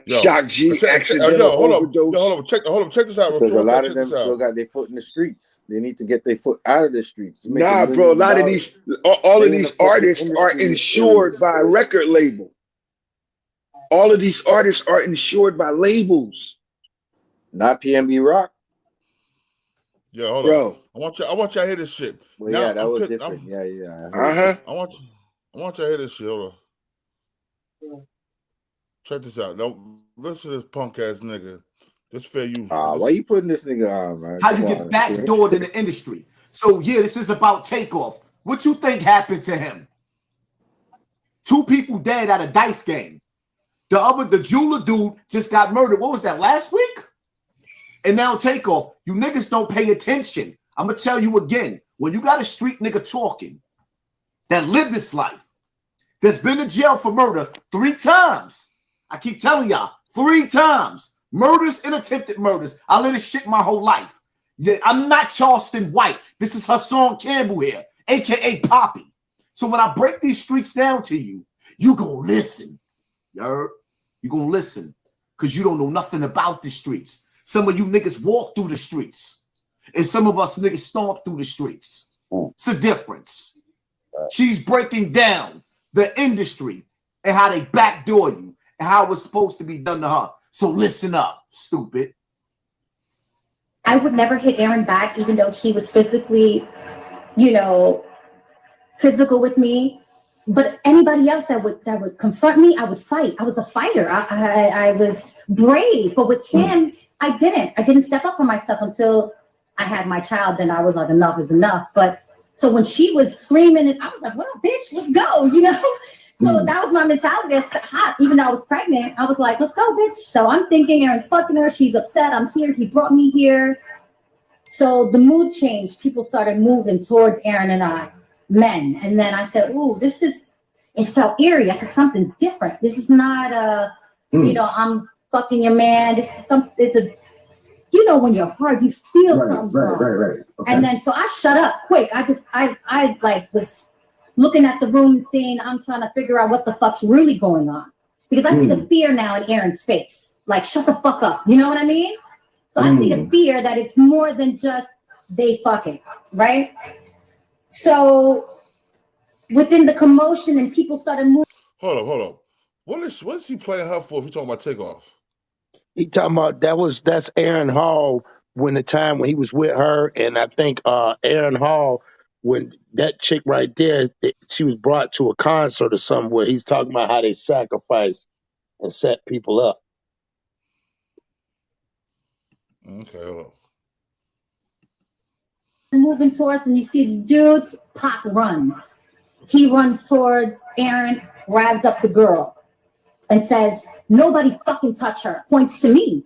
Shock G, accidental overdose. Hold on, check this out. Because a lot of them still got their foot in the streets. They need to get their foot out of the streets. Nah, bro, a lot of these, all of these artists are insured by a record label. All of these artists are insured by labels. Not PNB Rock. Yeah, hold on. I want y'all to hear this shit. Well, now, yeah, that was different. Yeah. I want y'all to hear this shit. Hold on. Check this out. Now, listen to this punk ass nigga. This fair use. Why you putting this nigga on, man? How you get backdoored in the industry? So yeah, this is about Takeoff. What you think happened to him? 2 people dead at a dice game. The jeweler dude just got murdered. What was that, last week? And now Takeoff. You niggas don't pay attention. I'm gonna tell you again. When you got a street nigga talking that lived this life, that's been in jail for murder 3 times. I keep telling y'all, 3 times. Murders and attempted murders. I let it shit my whole life. I'm not Charleston White. This is Hassan Campbell here, a.k.a. Poppy. So when I break these streets down to you, you gonna listen. You gonna listen. Because you don't know nothing about the streets. Some of you niggas walk through the streets. And some of us niggas stomp through the streets. It's a difference. She's breaking down the industry and how they backdoor you and how it's supposed to be done to her. So listen up, stupid. I would never hit Aaron back, even though he was physically, you know, physical with me. But anybody else that would confront me, I would fight. I was a fighter. I was brave. But with him, I didn't step up for myself until I had my child. Then I was like, enough is enough. But so when she was screaming, and I was like, well, bitch, let's go, you know? So that was my mentality. It's hot. Even though I was pregnant, I was like, let's go, bitch. So I'm thinking Aaron's fucking her. She's upset. I'm here. He brought me here. So the mood changed. People started moving towards Aaron and I, men. And then I said, ooh, it felt eerie. I said, something's different. This is not you know, I'm fucking your man. It's a, you know, when you're hard, you feel something wrong. Right. Okay. And then, so I shut up quick. I like was looking at the room and seeing, I'm trying to figure out what the fuck's really going on. Because I see the fear now in Aaron's face. Like, shut the fuck up. You know what I mean? So I see the fear that it's more than just they fucking, right? So within the commotion and people started moving. Hold up. What is he playing her for if you talking about Takeoff? He talking about that's Aaron Hall when he was with her, and I think Aaron Hall, when that chick right there, she was brought to a concert or something where he's talking about how they sacrifice and set people up. Okay, hold on. Moving towards, and you see the dudes, Pop runs. He runs towards Aaron, grabs up the girl, and says, nobody fucking touch her. Points to me.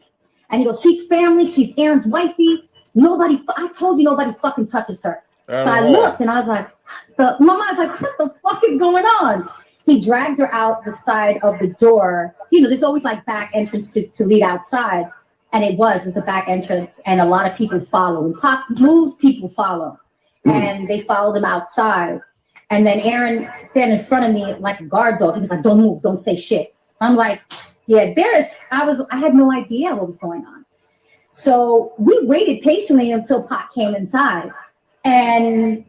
And he goes, she's family, she's Aaron's wifey. I told you nobody fucking touches her. So I looked and I was like, my mind's like, what the fuck is going on? He drags her out the side of the door. You know, there's always like back entrance to lead outside. And it was a back entrance, and a lot of people follow. When Pop moves, people follow. And they followed him outside. And then Aaron standing in front of me like a guard dog. He was like, don't move, don't say shit. I'm like, yeah, I had no idea what was going on. So we waited patiently until Pop came inside. And,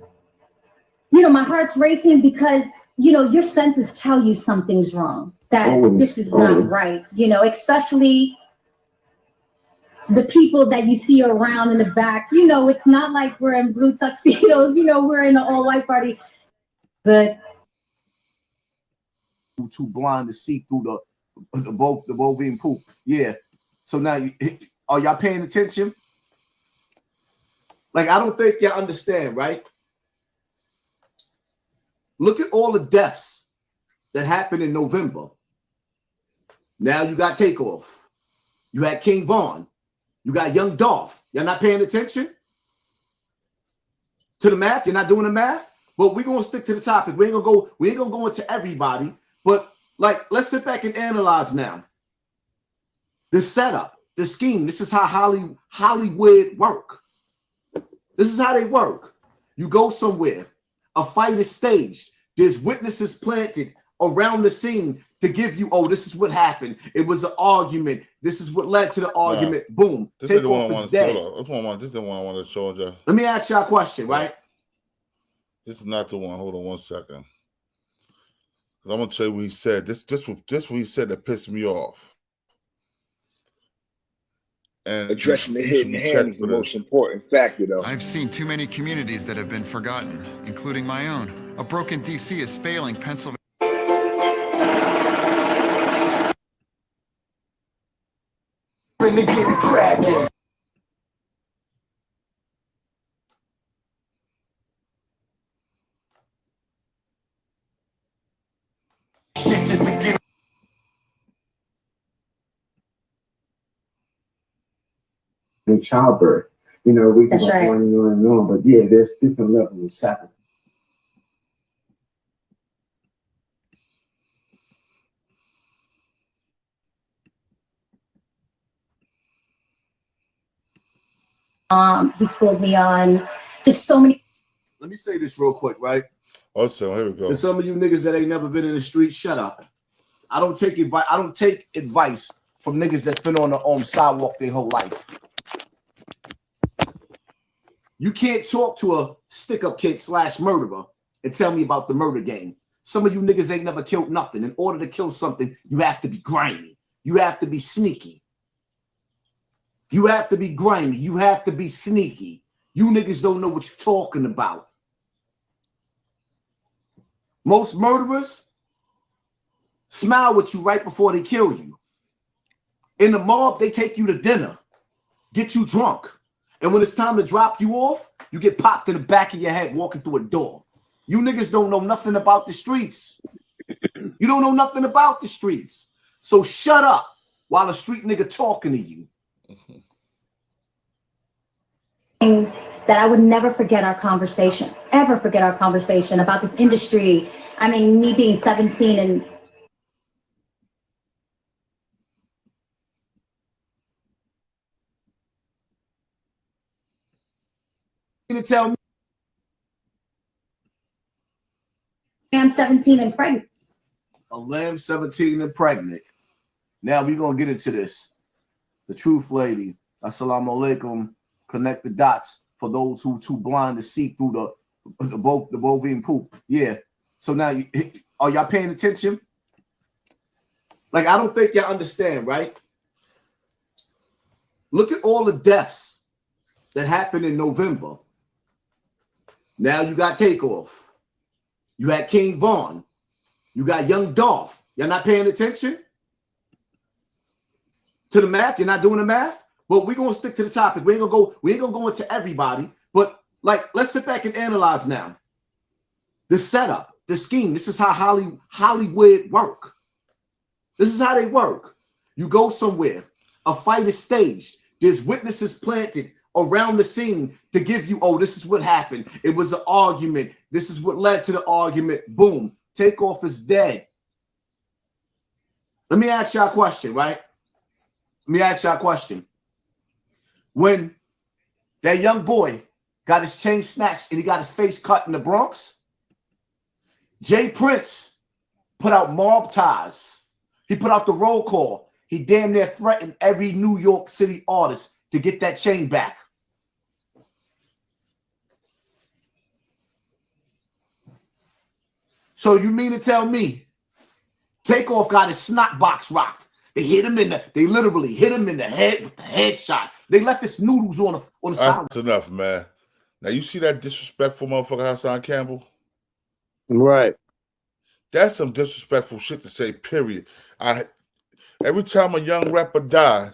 you know, my heart's racing because, you know, your senses tell you something's wrong, that this is not right, you know, especially the people that you see around in the back. You know, it's not like we're in blue tuxedos, you know, we're in an all-white party. Good. Too blind to see through the bovine poop. Yeah. So now, are y'all paying attention? Like, I don't think y'all understand, right? Look at all the deaths that happened in November. Now you got Takeoff. You had King Von. You got Young Dolph. Y'all not paying attention to the math? You're not doing the math? Well, we're gonna stick to the topic. We ain't gonna go into everybody, but like, let's sit back and analyze now. The setup, the scheme. This is how Hollywood work. This is how they work. You go somewhere, a fight is staged. There's witnesses planted around the scene to give you, oh, this is what happened. It was an argument. This is what led to the argument. Boom. This is the one I Takeoff want is to dead. show. This is the one I want to show you. Let me ask y'all a question, right? This is not the one. Hold on 1 second. I'm gonna tell you what he said. This what he said that pissed me off. And addressing the hidden hand is the most important factor, though. I've seen too many communities that have been forgotten, including my own. A broken DC is failing Pennsylvania. In childbirth, you know, we can That's right. go on and on and on, but yeah, there's different levels of sacrifice. He sold me on just so many. Let me say this real quick, right? Also, here we go. To some of you niggas that ain't never been in the street, shut up. I don't take advice. I don't take advice from niggas that's been on the sidewalk their whole life. You can't talk to a stick-up kid / murderer and tell me about the murder game. Some of you niggas ain't never killed nothing. In order to kill something, you have to be grimy. You have to be sneaky. You have to be grimy. You have to be sneaky. You niggas don't know what you're talking about. Most murderers smile with you right before they kill you. In the mob, they take you to dinner, get you drunk. And when it's time to drop you off, you get popped in the back of your head walking through a door. You niggas don't know nothing about the streets. You don't know nothing about the streets. So shut up while a street nigga talking to you. Things that I would never forget our conversation, ever forget our conversation about this industry. I mean, me being 17 and to tell me I'm 17 and pregnant. a lamb 17 and pregnant. Now we're gonna get into this. The truth lady. Assalamu alaikum. Connect the dots for those who too blind to see through the bovine poop. Yeah. So now are y'all paying attention? Like, I don't think y'all understand, right? Look at all the deaths that happened in November. Now you got Takeoff. You had King Von. You got Young Dolph. Y'all not paying attention to the math? You're not doing the math? But we're gonna stick to the topic. We ain't gonna go into everybody, but like, let's sit back and analyze now. The setup, the scheme. This is how Hollywood work. This is how they work. You go somewhere, a fight is staged. There's witnesses planted around the scene to give you, oh, this is what happened. It was an argument. This is what led to the argument. Boom. Takeoff is dead. Let me ask y'all a question, right? Let me ask y'all a question. When that young boy got his chain snatched and he got his face cut in the Bronx, J Prince put out mob ties. He put out the roll call. He damn near threatened every New York City artist to get that chain back. So you mean to tell me Takeoff got his snot box rocked? They literally hit him in the head with the headshot. They left his noodles on the side. That's enough, man. Now you see that disrespectful motherfucker Hassan Campbell? Right. That's some disrespectful shit to say, period. Every time a young rapper die,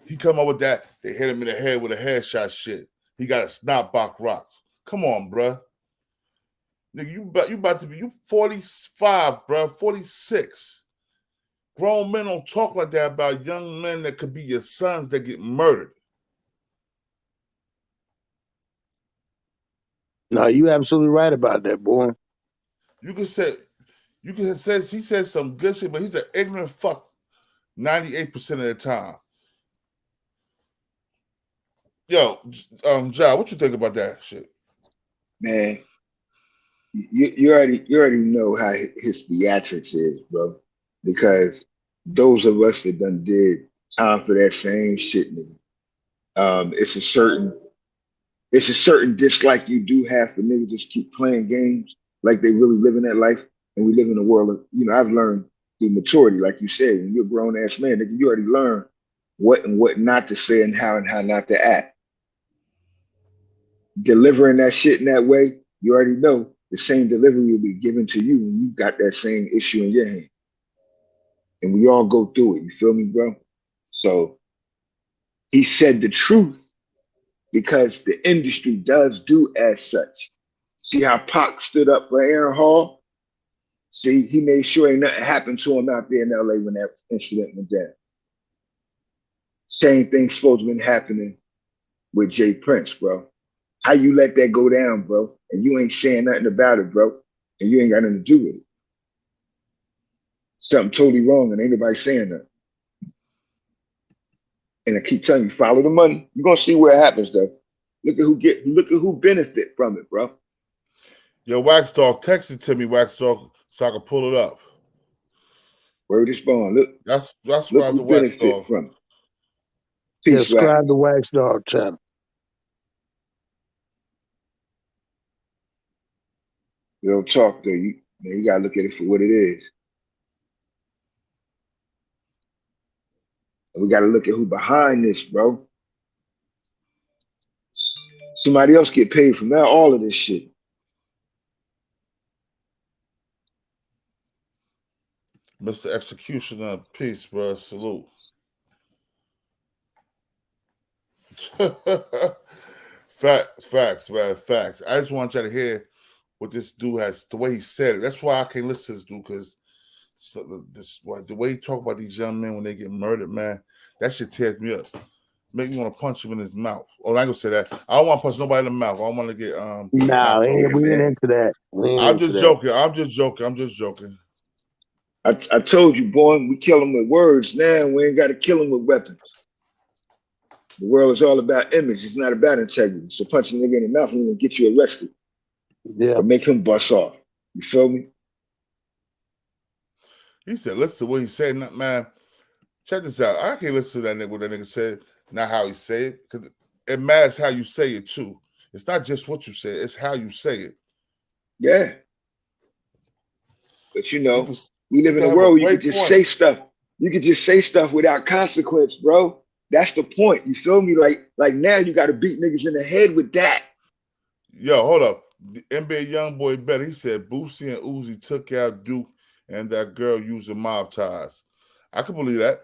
he come up with that. They hit him in the head with a headshot shit. He got a snot box rocks. Come on, bruh. Nigga, you about to be, you 45, bruh, 46. Grown men don't talk like that about young men that could be your sons that get murdered. No, you absolutely right about that, boy. You can say he said some good shit, but he's an ignorant fuck 98% of the time. Yo, Ja, what you think about that shit? Man, you already know how his theatrics is, bro. Because those of us that done did time for that same shit, nigga. It's a certain dislike you do have for niggas just keep playing games like they really living that life. And we live in a world of, I've learned through maturity, like you said, when you're a grown ass man, nigga, you already learn what and what not to say and how not to act. Delivering that shit in that way, you already know the same delivery will be given to you when you got that same issue in your hand. And we all go through it. You feel me, bro? So he said the truth because the industry does do as such. See how Pac stood up for Aaron Hall? See, he made sure ain't nothing happened to him out there in LA when that incident went down. Same thing supposed to have been happening with J Prince, bro. How you let that go down, bro? And you ain't saying nothing about it, bro. And you ain't got nothing to do with it. Something totally wrong and ain't nobody saying nothing. And I keep telling you, follow the money. You're gonna see where it happens, though. Look at who benefit from it, bro. Yo, Wax Dog, text it to me, Wax Dog, so I can pull it up. Word is born. Look, that's look who who benefit from it. Peace, subscribe to Wax Dog channel. Real talk, though. You gotta look at it for what it is. And we got to look at who behind this, bro. Somebody else get paid from that, all of this shit. Mr. Executioner, peace, bro. Salute. Facts, man. Facts. I just want y'all to hear what this dude has, the way he said it. That's why I can't listen to this dude, because the way he talk about these young men when they get murdered, man, that shit tears me up. Make me want to punch him in his mouth. Oh, I ain't gonna say that. I don't want to punch nobody in the mouth. I don't want to get Nah, we ain't into that. I'm just joking. I'm just joking. I told you, boy, we kill them with words. Now we ain't got to kill them with weapons. The world is all about image. It's not about integrity. So punch a nigga in the mouth and get you arrested. Yeah. Or make him bust off. You feel me? He said, listen to what he said. Man, check this out. I can't listen to that nigga, what that nigga said, not how he said it. Because it matters how you say it, too. It's not just what you say, it's how you say it. Yeah. But you know, we live in a world where you can just say stuff. You can just say stuff without consequence, bro. That's the point. You feel me? Like now you got to beat niggas in the head with that. Yo, hold up. The NBA YoungBoy better. He said Boosie and Uzi took out Duke and that girl using mob ties. I can believe that.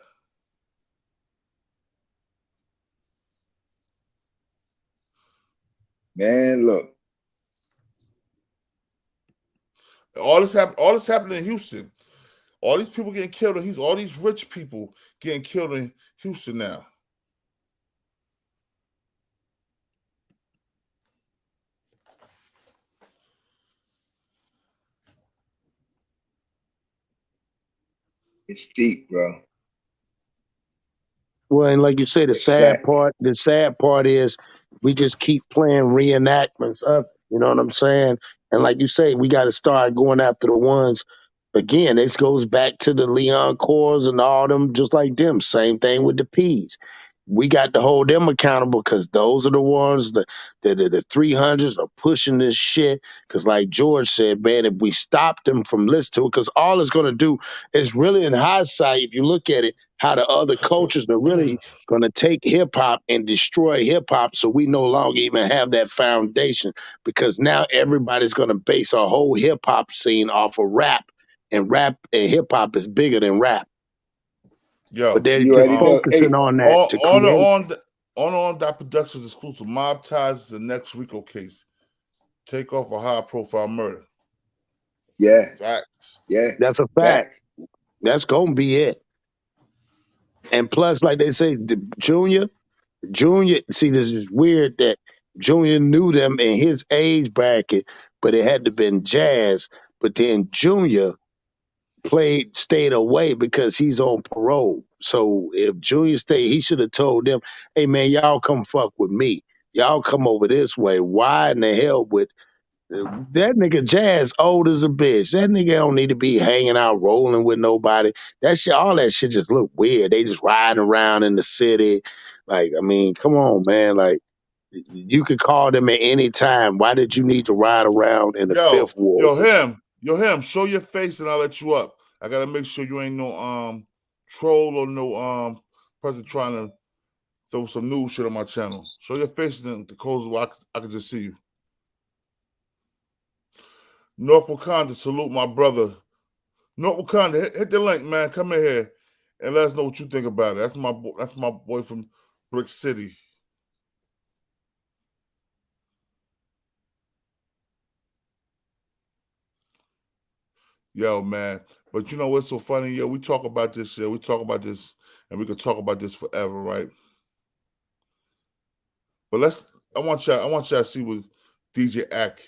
Man, look. All this happening in Houston. All these people getting killed in Houston. All these rich people getting killed in Houston now. It's deep, bro. Well, and like you say, the sad part is we just keep playing reenactments of, you know what I'm saying? And like you say, we got to start going after the ones. Again, this goes back to the Leon Cores and all them, just like them. Same thing with the P's. We got to hold them accountable because those are the ones that the 300s are pushing this shit. Because like George said, man, if we stop them from listening to it, because all it's going to do is really in hindsight, if you look at it, how the other cultures are really going to take hip-hop and destroy hip-hop so we no longer even have that foundation. Because now everybody's going to base a whole hip-hop scene off of rap. And rap and hip-hop is bigger than rap. Yo, but they're just focusing on that to create. On that Productions exclusive. Mob Ties is the next RICO case. Takeoff a high-profile murder. Yeah. Facts. Yeah. That's a fact. That's gonna be it. And plus, like they say, Junior, see, this is weird that Junior knew them in his age bracket, but it had to been Jazz. But then Junior stayed away because he's on parole. So if Junior stayed, he should have told them, hey man, y'all come fuck with me. Y'all come over this way. Why in the hell would that nigga Jazz old as a bitch? That nigga don't need to be hanging out, rolling with nobody. That shit, all that shit just look weird. They just riding around in the city. Like, I mean, come on, man. Like, you could call them at any time. Why did you need to ride around in the Fifth Ward? Yo, him, show your face and I'll let you up. I gotta make sure you ain't no troll or no person trying to throw some new shit on my channel. Show your face and the close where I can just see you. North Wakanda, salute my brother. North Wakanda, hit the link, man. Come in here and let us know what you think about it. That's my boy from Brick City. Yo, man. But you know what's so funny? Yo, we talk about this, and we could talk about this forever, right? But I want y'all to see what DJ Ack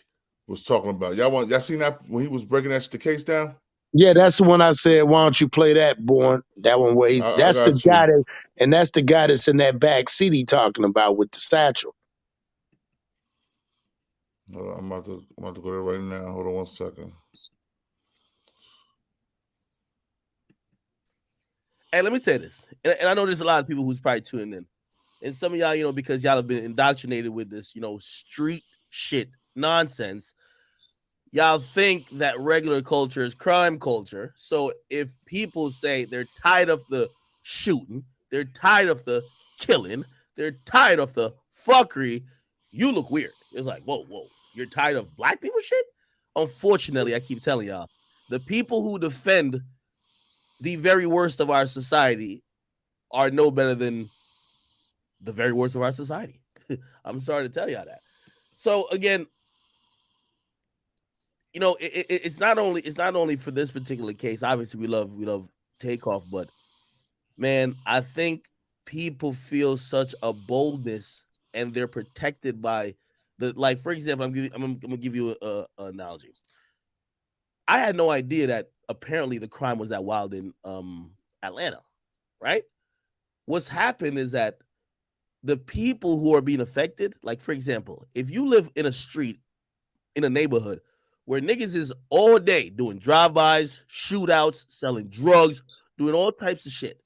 was talking about. Y'all seen that when he was breaking the case down? Yeah, that's the one I said, why don't you play that, Born? That one where that's the guy that's the guy that's in that back seat he talking about with the satchel. I'm about to go there right now. Hold on 1 second. Hey, let me tell you this, and I know there's a lot of people who's probably tuning in, and some of y'all, because y'all have been indoctrinated with this, street shit nonsense. Y'all think that regular culture is crime culture. So if people say they're tired of the shooting, They're tired of the killing. They're tired of the fuckery. You look weird. It's like, whoa, you're tired of black people shit? Unfortunately, I keep telling y'all, the people who defend the very worst of our society are no better than the very worst of our society. I'm sorry to tell y'all that. So again, you know, it's not only for this particular case. Obviously, we love Takeoff, but man, I think people feel such a boldness, and they're protected by the, like, for example, I'm gonna give you an analogy. I had no idea that apparently the crime was that wild in Atlanta, right? What's happened is that the people who are being affected, like, for example, if you live in a street, in a neighborhood where niggas is all day doing drive-bys, shootouts, selling drugs, doing all types of shit,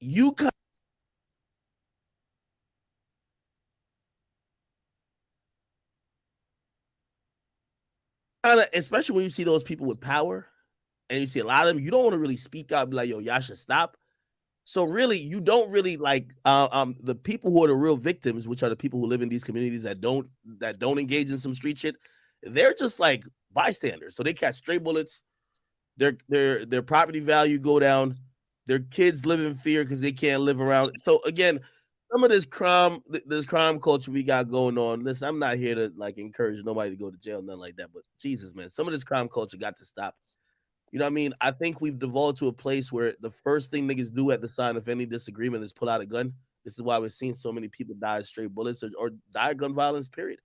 you kind of, especially when you see those people with power, and you see a lot of them, you don't want to really speak out and be like, yo, y'all should stop. So really, you don't really like the people who are the real victims, which are the people who live in these communities that don't engage in some street shit. They're just like bystanders. So they catch stray bullets, their property value go down, their kids live in fear because they can't live around. So again, some of this crime culture we got going on. Listen, I'm not here to like encourage nobody to go to jail, nothing like that. But Jesus, man, some of this crime culture got to stop. You know what I mean? I think we've devolved to a place where the first thing niggas do at the sign of any disagreement is pull out a gun. This is why we're seeing so many people die of stray bullets or die of gun violence, period.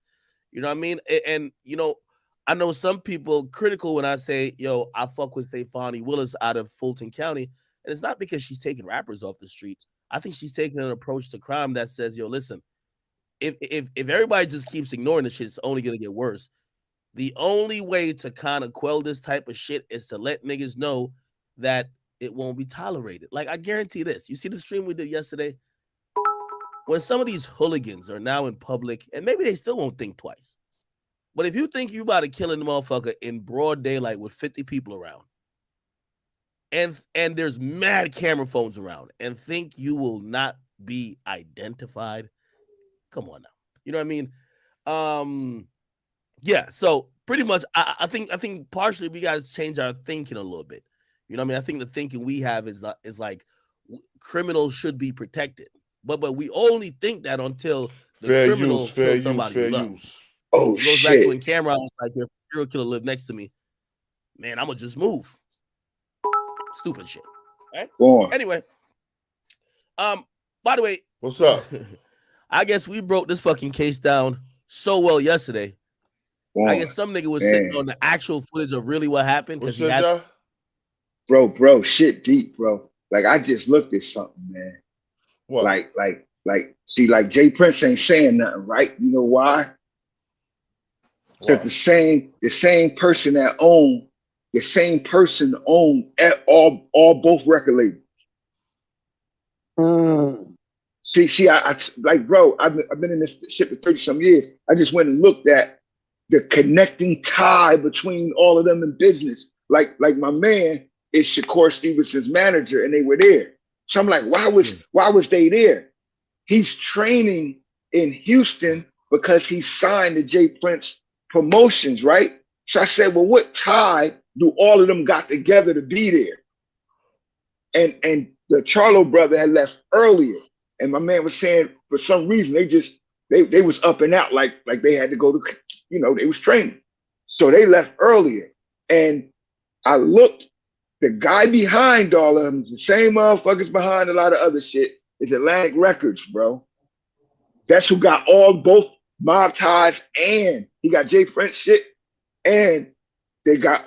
You know what I mean? And you know, I know some people critical when I say, yo, I fuck with, say, Fonnie Willis out of Fulton County. And it's not because she's taking rappers off the street. I think she's taking an approach to crime that says, yo, listen, if everybody just keeps ignoring the shit, it's only going to get worse. The only way to kind of quell this type of shit is to let niggas know that it won't be tolerated. Like, I guarantee this. You see the stream we did yesterday? When some of these hooligans are now in public, and maybe they still won't think twice, but if you think you about to kill a motherfucker in broad daylight with 50 people around, and there's mad camera phones around, and think you will not be identified, come on now. You know what I mean? Yeah, so pretty much, I think partially we got to change our thinking a little bit. You know what I mean? I think the thinking we have is like criminals should be protected, but we only think that until the criminal kills somebody we love. Oh, it goes back to when Cameron was like, if a serial killer lived next to me, man, I'm gonna just move. Stupid shit. Right? Anyway, by the way, what's up? I guess we broke this fucking case down so well yesterday. I guess some nigga was sitting on the actual footage of really what happened. What's up, bro, shit deep, bro. Like, I just looked at something, man. What? Like, see, like J Prince ain't saying nothing, right? You know why? Because the same person owned all both record labels. See, I like, bro, I've been in this shit for 30 some years. I just went and looked at the connecting tie between all of them in business. Like my man is Shakur Stevenson's manager, and they were there. So I'm like, why was they there? He's training in Houston because he signed to J Prince Promotions, right? So I said, well, what tie do all of them got together to be there? And the Charlo brother had left earlier, and my man was saying for some reason they was up and out, like they had to go to, you know, they was training, so they left earlier. And I looked, the guy behind all of them is the same motherfuckers behind a lot of other shit. It's Atlantic Records, bro. That's who got both mob ties, and he got J Prince shit, and they got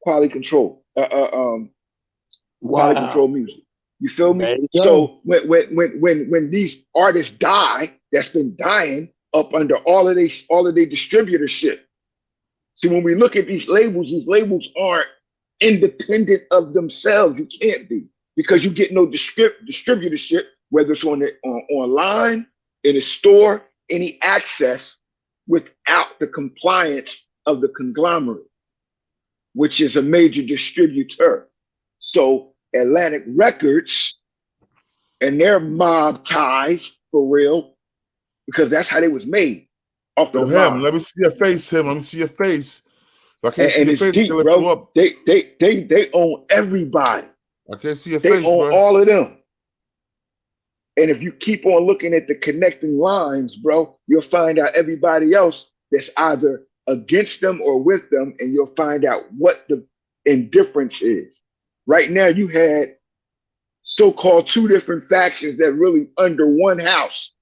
quality control, quality control music. You feel me? So when these artists die, that's been dying up under all of their distributorship. See, when we look at these labels aren't independent of themselves. You can't be, because you get no distributorship, whether it's online, in a store, any access, without the compliance of the conglomerate, which is a major distributor. So Atlantic Records and their mob ties for real, because that's how they was made. Off Yo, the him, mob. let me see your face, him. Let me see your face. If I can't see And your it's face, I deep, can let you bro. up. They own everybody. I can't see your They face, own bro. all of them. And if you keep on looking at the connecting lines, bro, you'll find out everybody else that's either against them or with them, and you'll find out what the indifference is. Right now, you had so-called two different factions that really under one house.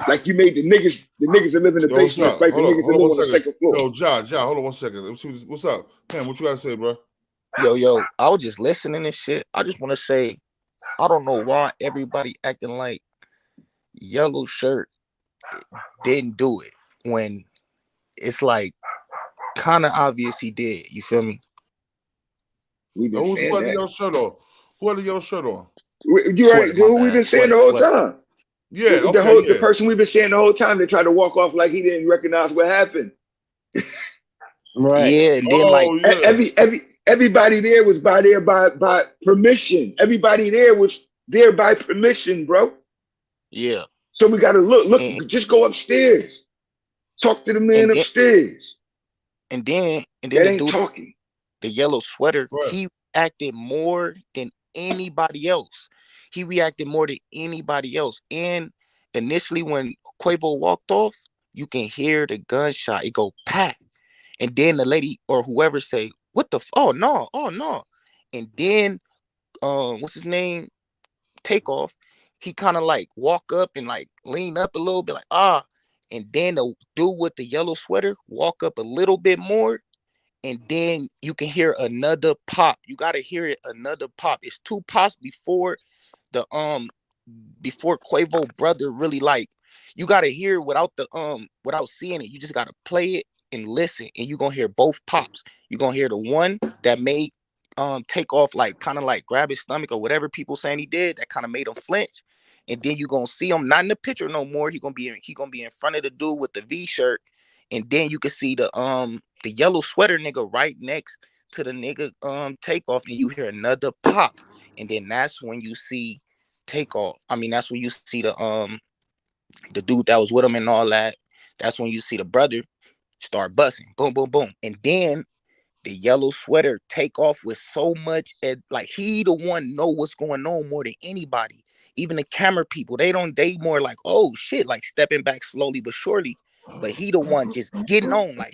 Like you made the niggas that live in the Yo, what's basement up? fight the Hold niggas that on live one on the second. second floor. Yo, Ja, hold on 1 second. Let me see what's up. Man, what you gotta say, bro? Yo, I was just listening and shit. I just want to say, I don't know why everybody acting like Yellow Shirt didn't do it when it's like kind of obvious he did. You feel me? We've been Who saying had the that. yellow shirt on? Who had the yellow shirt on? You right, who we've been saying the whole time. Yeah, The person we've been saying the whole time, they tried to walk off like he didn't recognize what happened. Right. Yeah, and then everybody there was by permission. Everybody there was there by permission, bro. Yeah. So we gotta look, just go upstairs. Talk to the man upstairs. And then that the ain't dude, talking. the yellow sweater, right. He acted more than anybody else. He reacted more than anybody else. And initially when Quavo walked off, you can hear the gunshot. It go pat. And then the lady or whoever say, what the oh no. And then what's his name? Takeoff. He kind of like walk up and like lean up a little bit, like and then the dude with the yellow sweater walk up a little bit more, and then you can hear another pop. You gotta hear it another pop. It's two pops before the before Quavo brother really like. You gotta hear without the without seeing it. You just gotta play it and listen, and you're gonna hear both pops. You're gonna hear the one that made Takeoff like kind of like grab his stomach or whatever people saying he did that kind of made him flinch. And then you're gonna see him not in the picture no more. He gonna be in front of the dude with the V shirt, and then you can see the yellow sweater nigga right next to the nigga Takeoff, and you hear another pop, and then that's when you see Takeoff. I mean, that's when you see the dude that was with him and all that. That's when you see the brother start busting, boom, boom, boom, and then the yellow sweater take off with so much like he the one know what's going on more than anybody. Even the camera people, they more like, oh shit, like stepping back slowly but surely. But he the one just getting on, like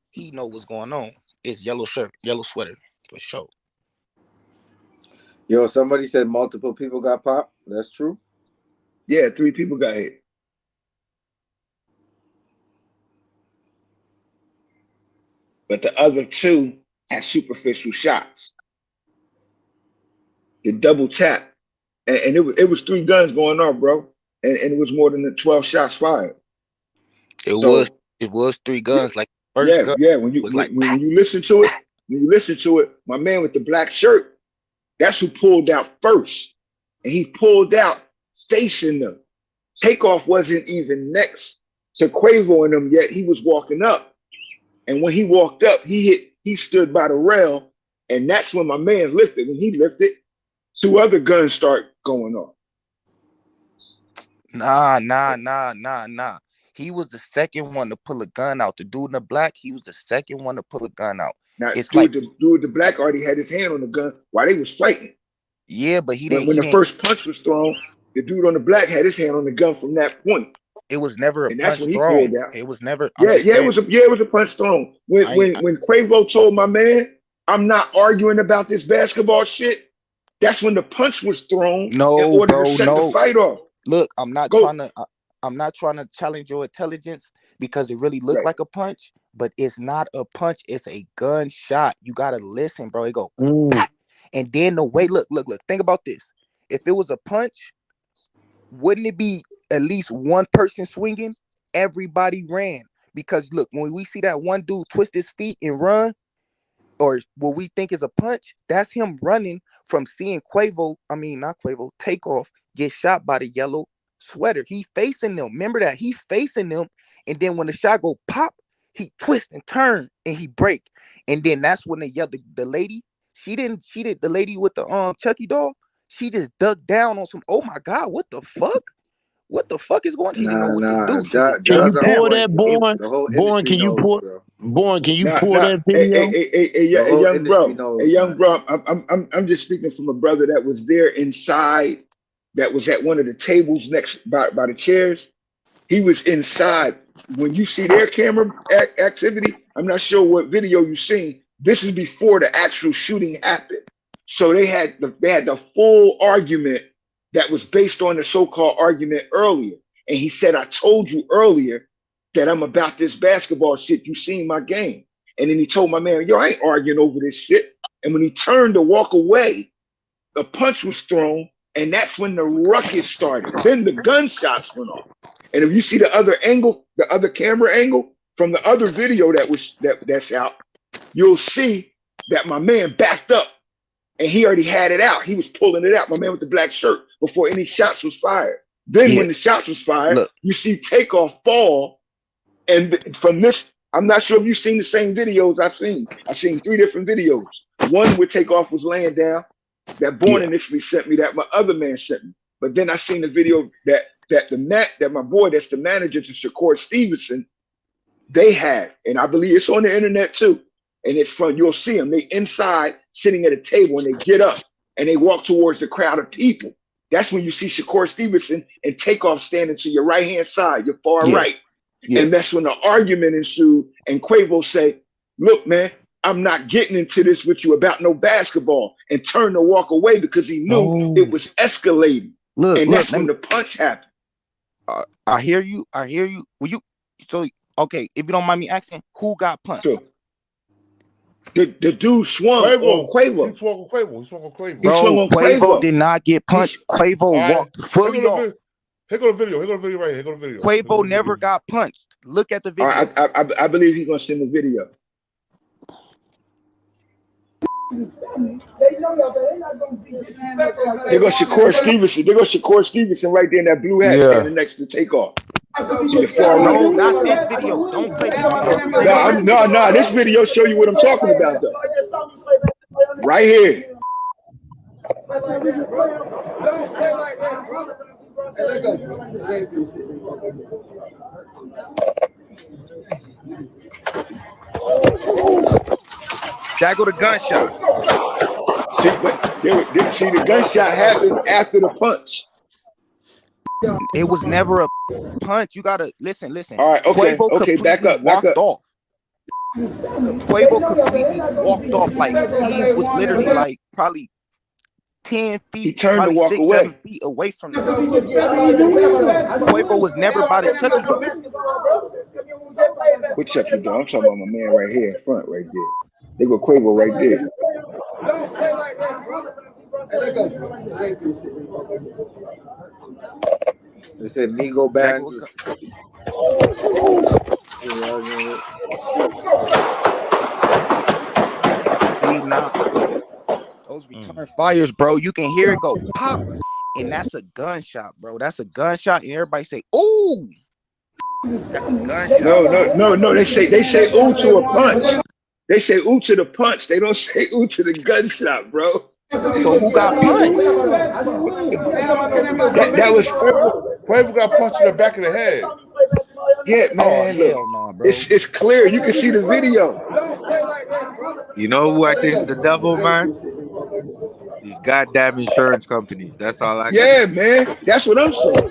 he know what's going on. It's yellow shirt, yellow sweater for sure. Yo, somebody said multiple people got popped. That's true. Yeah, 3 people got hit. But the other 2 had superficial shots. The double tap. And it was 3 guns going off, bro. And it was more than the 12 shots fired. It was 3 guns. Like first gun when you was like when you listen to it, my man with the black shirt, that's who pulled out first. And he pulled out facing them. Takeoff wasn't even next to Quavo and them yet. He was walking up. And when he walked up, he stood by the rail, and that's when my man lifted. When he lifted, 2 other guns start going off. Nah. He was the second one to pull a gun out. The dude in the black, he was the second one to pull a gun out. Now, it's dude, the dude with the black already had his hand on the gun while they was fighting. Yeah, but he didn't. When the first punch was thrown, the dude on the black had his hand on the gun from that point. It was never a and punch that's when he thrown. pulled out. It was never. It was a punch thrown. When Quavo told my man, "I'm not arguing about this basketball shit," that's when the punch was thrown in order to set the fight off. Look, I'm not trying to challenge your intelligence because it really looked like a punch, but it's not a punch. It's a gunshot. You gotta listen, bro. It go, and then the way. Look. Think about this. If it was a punch, wouldn't it be at least one person swinging? Everybody ran, because look, when we see that one dude twist his feet and run, or what we think is a punch, that's him running from seeing Takeoff get shot by the yellow sweater. He facing them. Remember that he facing them, and then when the shot go pop, he twist and turn and he break, and then that's when the lady, the lady with the Chucky doll, she just dug down on some, oh my God, what the fuck? What the fuck is going on? She didn't know what to do. She just Can you dug pull down. that, Born? The whole Born, industry can you knows, pull? bro. Born, can you pull Nah. that video? Hey, The whole young bro. industry knows, Hey, young man. bro. I'm just speaking from a brother that was there inside. That was at one of the tables next by the chairs. He was inside. When you see their camera activity, I'm not sure what video you've seen. This is before the actual shooting happened. So they had the full argument that was based on the so-called argument earlier. And he said, I told you earlier that I'm about this basketball shit. You seen my game. And then he told my man, yo, I ain't arguing over this shit. And when he turned to walk away, a punch was thrown. And that's when the ruckus started. Then the gunshots went off. And if you see the other angle, the other camera angle from the other video that's out, you'll see that my man backed up and he already had it out. He was pulling it out, my man with the black shirt, before any shots was fired. Then when the shots was fired, you see Takeoff fall. And from this, I'm not sure if you've seen the same videos I've seen. I've seen 3 different videos. One where Takeoff was laying down, that Born initially sent me, that my other man sent me. But then I seen the video that my boy, that's the manager to Shakur Stevenson, they have, and I believe it's on the internet too. And it's from, you'll see them. They inside sitting at a table and they get up and they walk towards the crowd of people. That's when you see Shakur Stevenson and Takeoff standing to your right-hand side, your far right. And that's when the argument ensued. And Quavo say, look, man, I'm not getting into this with you about no basketball, and turned to walk away because he knew it was escalating. And that's when the punch happened. I hear you. Will you? So okay, if you don't mind me asking, who got punched? So, the dude swung on Quavo. He swung on Quavo. He swung on Quavo. Bro, Quavo did not get punched. Quavo walked fully off. Here go the video. Here go the video right here. Here go the video. Quavo never got punched. Look at the video. I believe he's gonna send the video. There goes Shakur Stevenson. There goes Shakur Stevenson right there in that blue hat standing next to Takeoff. See the far right. No, not this video. Don't play this video. No. This video show you what I'm talking about though. Right here. That go the gunshot. See, the gunshot happened after the punch. It was never a punch. You gotta listen. All right, okay, back up. Off. Quavo completely walked off. Like he was literally like probably 10 feet. He turned to walk 7 feet away from them. Quavo was never by the Chucky door. What Chucky door? I'm talking about my man right here in front, right there. They go Quavo right there. They said Migos bags. Those return fires, bro. You can hear it go pop, and that's a gunshot, bro. That's a gunshot, and everybody say, "Ooh, that's a gunshot." No. They say ooh to a punch. They say ooh to the punch. They don't say ooh to the gunshot, bro. So who got punched? That was Quavo got punched in the back of the head. Yeah, man. Hell no, bro. It's clear. You can see the video. You know who I think is the devil, man? These goddamn insurance companies. That's all I got. Yeah, man. That's what I'm saying.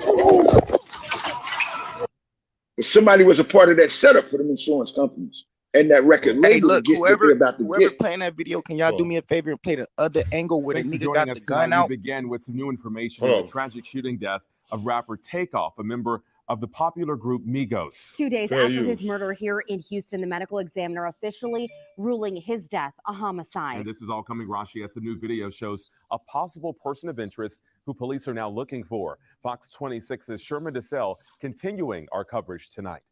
But somebody was a part of that setup for them insurance companies and that record label. Hey, look, whoever get. playing that video, can y'all do me a favor and play the other angle where the nigga got the gun out? We begin with some new information on the tragic shooting death of rapper Takeoff, a member of the popular group Migos. 2 days after his murder here in Houston, the medical examiner officially ruling his death a homicide. And this is all coming, Rashi, as the new video shows a possible person of interest who police are now looking for. Fox 26's Sherman DeSalle continuing our coverage tonight.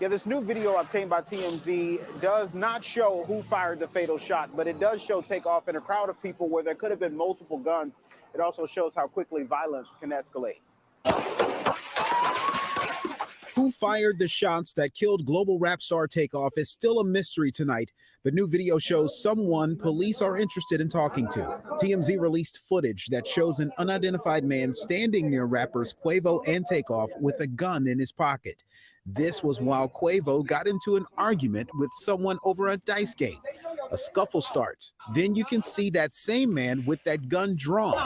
Yeah, this new video obtained by TMZ does not show who fired the fatal shot, but it does show Takeoff in a crowd of people where there could have been multiple guns. It also shows how quickly violence can escalate. Who fired the shots that killed global rap star Takeoff is still a mystery tonight. The new video shows someone police are interested in talking to. TMZ released footage that shows an unidentified man standing near rappers Quavo and Takeoff with a gun in his pocket. This was while Quavo got into an argument with someone over a dice game. A scuffle starts. Then you can see that same man with that gun drawn,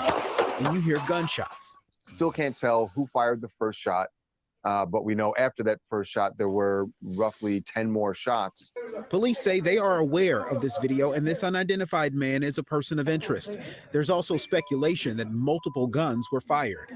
and you hear gunshots. Still can't tell who fired the first shot, but we know after that first shot, there were roughly 10 more shots. Police say they are aware of this video, and this unidentified man is a person of interest. There's also speculation that multiple guns were fired.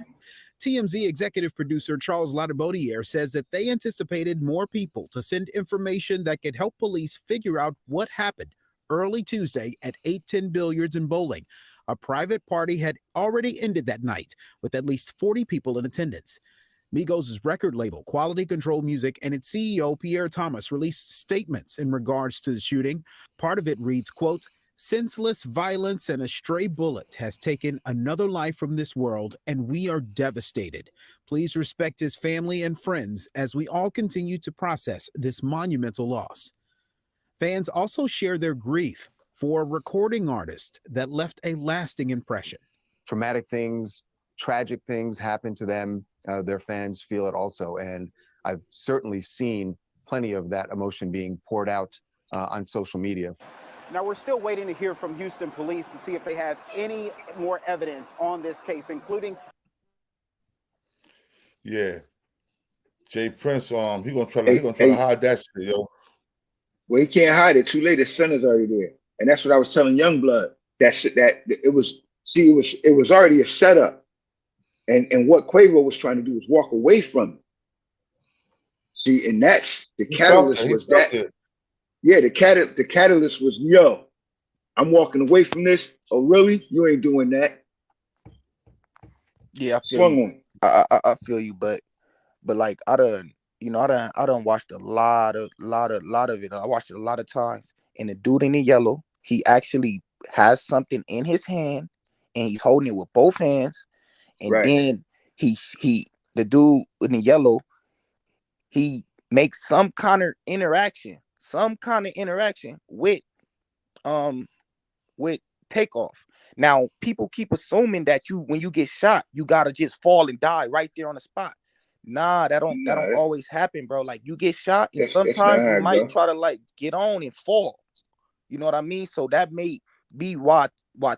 TMZ executive producer Charles Ladebaudiere says that they anticipated more people to send information that could help police figure out what happened early Tuesday at 810 Billiards and Bowling. A private party had already ended that night with at least 40 people in attendance. Migos' record label, Quality Control Music, and its CEO, Pierre Thomas, released statements in regards to the shooting. Part of it reads, quote, "Senseless violence and a stray bullet has taken another life from this world, and we are devastated. Please respect his family and friends as we all continue to process this monumental loss." Fans also share their grief for a recording artist that left a lasting impression. Traumatic things, tragic things happen to them. Their fans feel it also. And I've certainly seen plenty of that emotion being poured out on social media. Now, we're still waiting to hear from Houston police to see if they have any more evidence on this case, including. Yeah. Jay Prince, he gonna try to hide that shit, yo. Well, he can't hide it. Too late. His son is already there, and that's what I was telling Youngblood. It was already a setup, and what Quavo was trying to do was walk away from it. See, and that's the catalyst was that. Yeah, the catalyst was, yo, I'm walking away from this. Oh, really? You ain't doing that. Yeah, I feel you. I feel you, but like I done watched a lot of it. I watched it a lot of times. And the dude in the yellow, he actually has something in his hand, and he's holding it with both hands. And then the dude in the yellow, he makes some kind of interaction with Takeoff. Now, people keep assuming that when you get shot, you gotta just fall and die right there on the spot. Nah, that don't always happen, bro. Like, you get shot, and sometimes you might try to like get on and fall. You know what I mean? So that may be why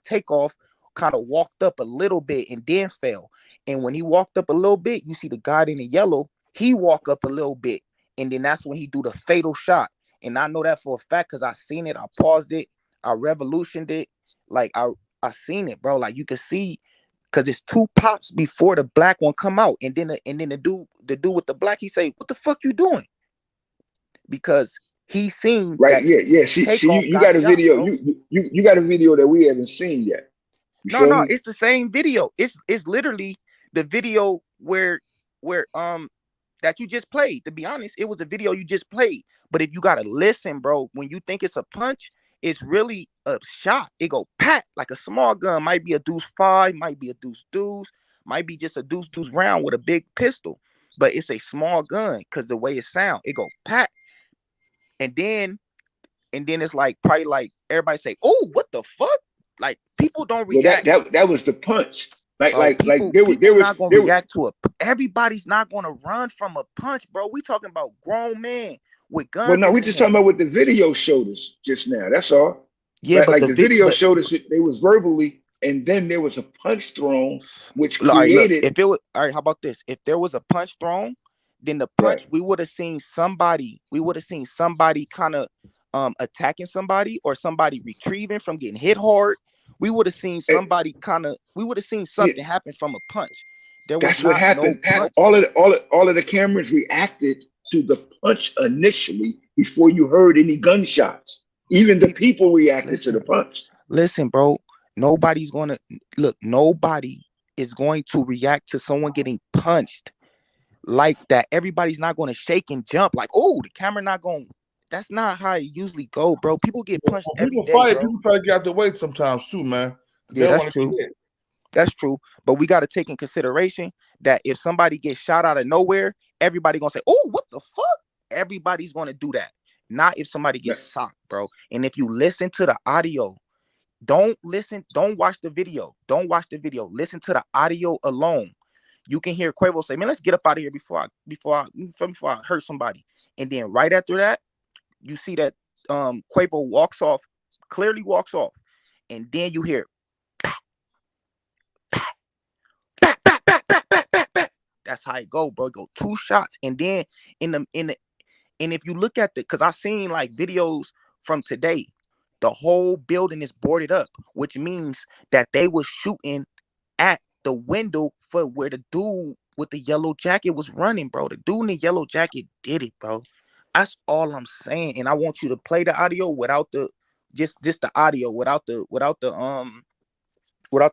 Takeoff kind of walked up a little bit and then fell. And when he walked up a little bit, you see the guy in the yellow, he walk up a little bit, and then that's when he do the fatal shot. And I know that for a fact because I seen it. I paused it. I revolutioned it. Like, I seen it, bro. Like, you can see, because it's 2 pops before the black one come out. And then the dude with the black, he say, "What the fuck you doing?" Because he seen right. Yeah. See, you got a video. Bro. You got a video that we haven't seen yet. No, it's the same video. It's literally the video where that you just played. To be honest, it was a video you just played. But if you gotta listen, bro, when you think it's a punch, it's really a shot. It go pat like a small gun. Might be a deuce 5, might be a deuce, might be just a deuce round with a big pistol. But it's a small gun because the way it sound, it go pat. And then it's like probably like everybody say, "Oh, what the fuck?" Like, people don't react. That was the punch. Everybody's not gonna run from a punch, bro. We talking about grown men with guns. Well, no, we just talking about what the video showed us just now. That's all. Yeah, but the video showed us they was verbally, and then there was a punch thrown, which created. If it was all right, how about this? If there was a punch thrown, then the punch, we would have seen somebody. We would have seen somebody kind of attacking somebody, or somebody retrieving from getting hit hard. We would have seen somebody we would have seen something happen from a punch. That's what happened. All of the cameras reacted to the punch initially before you heard any gunshots. Even the people reacted to the punch. Listen, bro, nobody is going to react to someone getting punched like that. Everybody's not going to shake and jump like, "Oh, the camera not going." That's not how it usually go, bro. People get punched every day, bro. People try to get out the way sometimes too, man. Yeah, that's true. That's true. But we got to take in consideration that if somebody gets shot out of nowhere, everybody gonna say, "Oh, what the fuck?" Everybody's gonna do that. not if somebody gets socked, bro. And if you listen to the audio, don't watch the video. Don't watch the video. Listen to the audio alone. You can hear Quavo say, "Man, let's get up out of here before I hurt somebody." And then right after that, you see that Quavo clearly walks off, and then you hear, that's how it go, bro. Go 2 shots, and then and if you look at because I seen like videos from today, the whole building is boarded up, which means that they were shooting at the window for where the dude with the yellow jacket was running, bro. The dude in the yellow jacket did it, bro. That's all I'm saying. And I want you to play the audio without the just the audio without the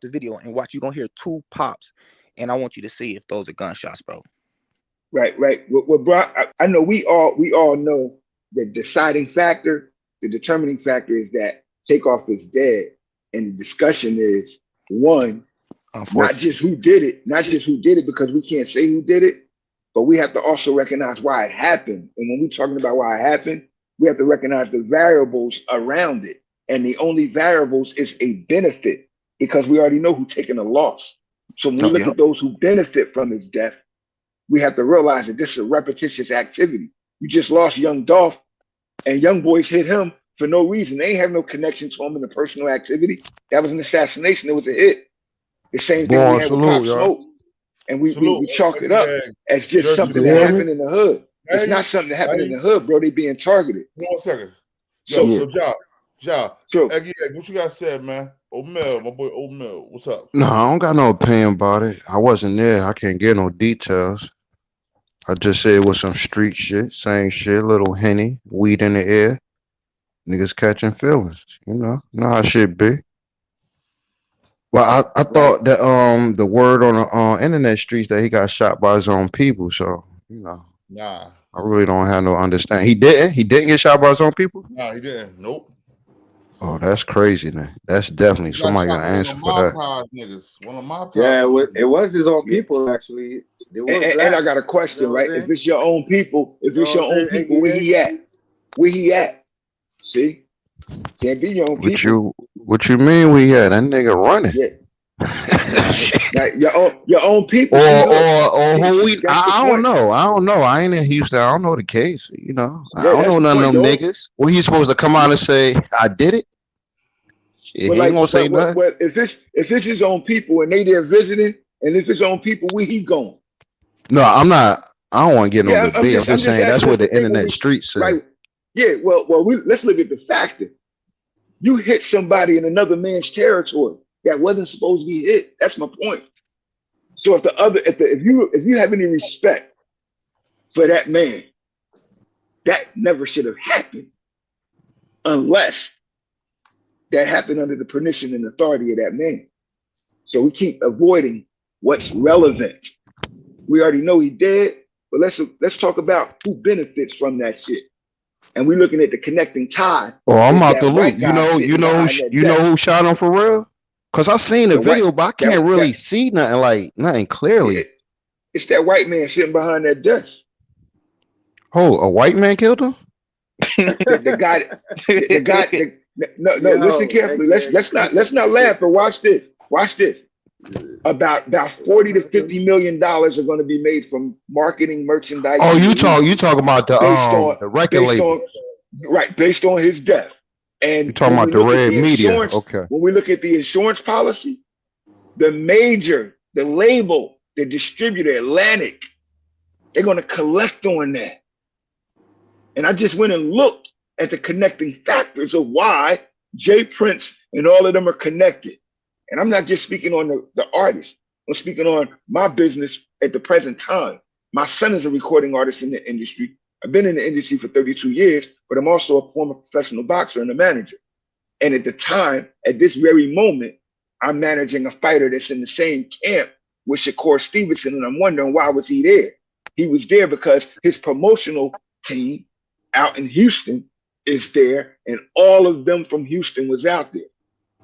video, and watch. You're gonna hear 2 pops, and I want you to see if those are gunshots, bro. Right. Well, bro, I know we all know the deciding factor, the determining factor is that Takeoff is dead, and the discussion is one. Not just who did it, because we can't say who did it, but we have to also recognize why it happened. And when we're talking about why it happened, we have to recognize the variables around it. And the only variables is a benefit, because we already know who's taking a loss. So when we look at those who benefit from his death, we have to realize that this is a repetitious activity. You just lost young Dolph, and young boys hit him for no reason. They ain't have no connection to him in the personal activity. That was an assassination. It was a hit. The same thing we had with Pop Smoke. And we chalked it up as just something that happened in the hood. It's not something that happened in the hood, bro. They being targeted. 1 second. So Ja, what you guys said, man? O'Mill, my boy O'Mill, what's up? No, I don't got no opinion about it. I wasn't there. I can't get no details. I just said it was some street shit, same shit, little Henny, weed in the air, niggas catching feelings. You know how shit be. Well, I thought that the word on the internet streets that he got shot by his own people. So Nah, I really don't have no understanding. He didn't get shot by his own people. Nah, he didn't. Nope. Oh, that's crazy, man. That's definitely somebody got to answer for that. One of my yeah, it was his own people actually. And I got a question, right? If it's your own people, where he at? Where he at? See? Can't be your own people. What you mean we had that nigga running? Yeah. Like your own people. Or who we? I don't know. I ain't in Houston. I don't know the case. I don't know none of them niggas. What he supposed to come out and say? I did it. Shit, he ain't gonna say nothing. Well, if it's his own people and they there visiting, and if it's his own people, where he going? No, I'm not. I don't want to get no debate. I'm just saying that's what the internet streets say. Right. Yeah. Well, let's look at the factor. You hit somebody in another man's territory that wasn't supposed to be hit. That's my point. So if you have any respect for that man, that never should have happened unless that happened under the permission and authority of that man. So we keep avoiding what's relevant. We already know he dead, but let's talk about who benefits from that shit. And we're looking at the connecting tie. Oh, I'm out the loop. You know who shot him for real? Cause I seen the video, but I can't really see nothing clearly. Yeah, it's that white man sitting behind that desk. Oh, a white man killed him? the guy. No, listen carefully. Let's not laugh. But watch this. About $40 to $50 million are going to be made from marketing, merchandise. Oh, you talk about the record label, right? Based on his death. And you're talking about the red media. Okay. When we look at the insurance policy, the label, the distributor, Atlantic, they're going to collect on that. And I just went and looked at the connecting factors of why J Prince and all of them are connected. And I'm not just speaking on the artist. I'm speaking on my business at the present time. My son is a recording artist in the industry. I've been in the industry for 32 years, but I'm also a former professional boxer and a manager. And at the time, at this very moment, I'm managing a fighter that's in the same camp with Shakur Stevenson, and I'm wondering, why was he there? He was there because his promotional team out in Houston is there, and all of them from Houston was out there.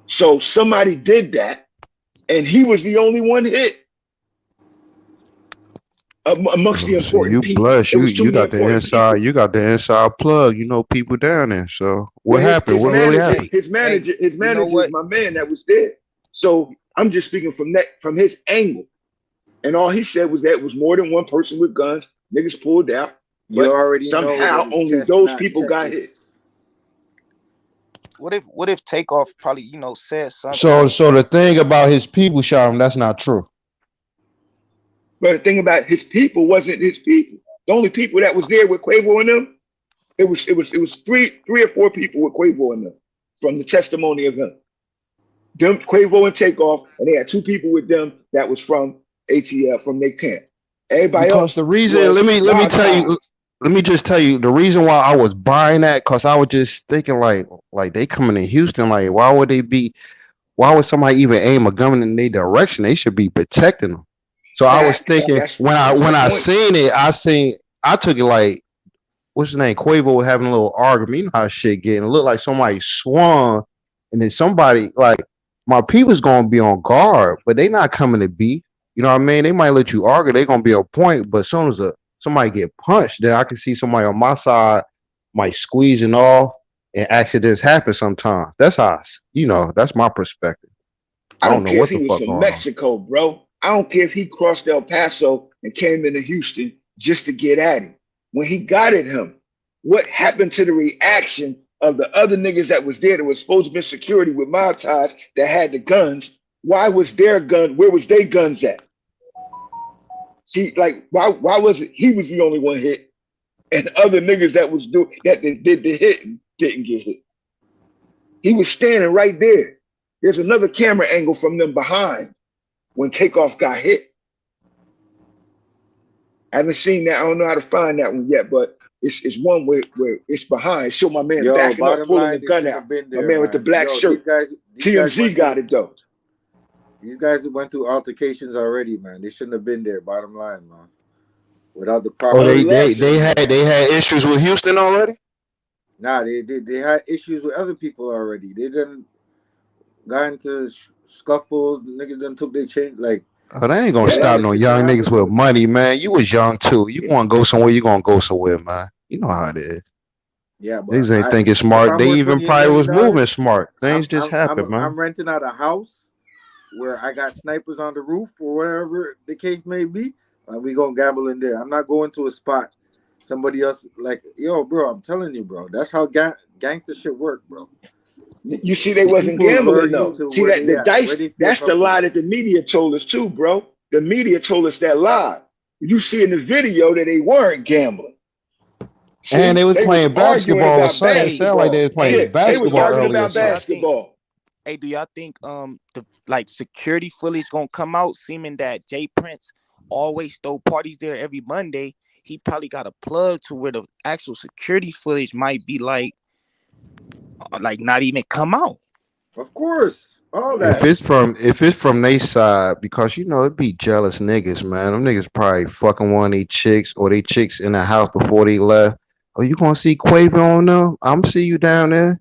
So somebody did that, and he was the only one hit. amongst the important You people. blessed. It was too You many got the important people. inside. You got the inside plug. You know people down there. So what Well, happened? his What really manager, happened? his manager you know is what? my man that was there. So I'm just speaking from his angle. And all he said was that it was more than one person with guns. Niggas pulled out. You But already know somehow that only those chestnut people got hit. checkers. What if Takeoff probably, said something? So the thing about his people shot him, that's not true. But the thing about his people wasn't his people. The only people that was there with Quavo and them, it was three or four people with Quavo and them from the testimony of him. Them, Quavo and Takeoff, and they had two people with them that was from ATL, from their camp. Everybody Because else the reason, was let me mob tell you, ties. let me just tell you the reason why I was buying that, because I was just thinking like they coming to Houston, like why would somebody even aim a gun in their direction? They should be protecting them. So I was thinking when I seen it, I took it like, what's his name? Quavo was having a little argument. You know how shit getting. It looked like somebody swung, and then somebody like my people's gonna be on guard, but they not coming to beat. You know what I mean? They might let you argue. They gonna be on point, but as soon as somebody get punched, then I can see somebody on my side might squeezing off, and accidents happen sometimes. That's how that's my perspective. I don't know care what if he the was fuck from going on. Mexico, bro. I don't care if he crossed El Paso and came into Houston just to get at him. When he got at him, what happened to the reaction of the other niggas that was there that was supposed to be security with mob ties that had the guns? Why was their gun? Where was their guns at? See, like, why was it he was the only one hit, and other niggas that did the hitting didn't get hit? He was standing right there. There's another camera angle from them behind when Takeoff got hit. I haven't seen that. I don't know how to find that one yet, but it's one where it's behind. Show my man backing up, pulling the gun out. My man with the black shirt. TMZ got it though. These guys went through altercations already, man. They shouldn't have been there. Bottom line, man. Without the proper. Oh, they had issues with Houston already. Nah, they had issues with other people already. They done got into scuffles. The niggas done took their change. Like, Oh, they ain't gonna stop no young niggas with money, man. You was young too. You want to go somewhere, you gonna go somewhere, man. You know how it is. yeah, but Niggas ain't thinking smart. They even probably was moving smart. Things just happen, man. I'm renting out a house where I got snipers on the roof or whatever the case may be. We gonna gamble in there. I'm not going to a spot somebody else like, yo, bro. I'm telling you, bro. That's how gangster shit work, bro. You see, they wasn't gambling though. See that the dice. That's the lie that the media told us too, bro. The media told us that lie. You see in the video that they weren't gambling. See, and they was playing basketball or something. It felt like they was playing basketball They was arguing earlier. about basketball. Hey, do y'all think the security footage gonna come out, seeming that J Prince always throw parties there every Monday? He probably got a plug to where the actual security footage might be like not even come out. Of course, all that. If it's from their side, because it be jealous niggas, man. Them niggas probably fucking one of they chicks or they chicks in the house before they left. Oh, you gonna see Quavo on them? I'm see you down there.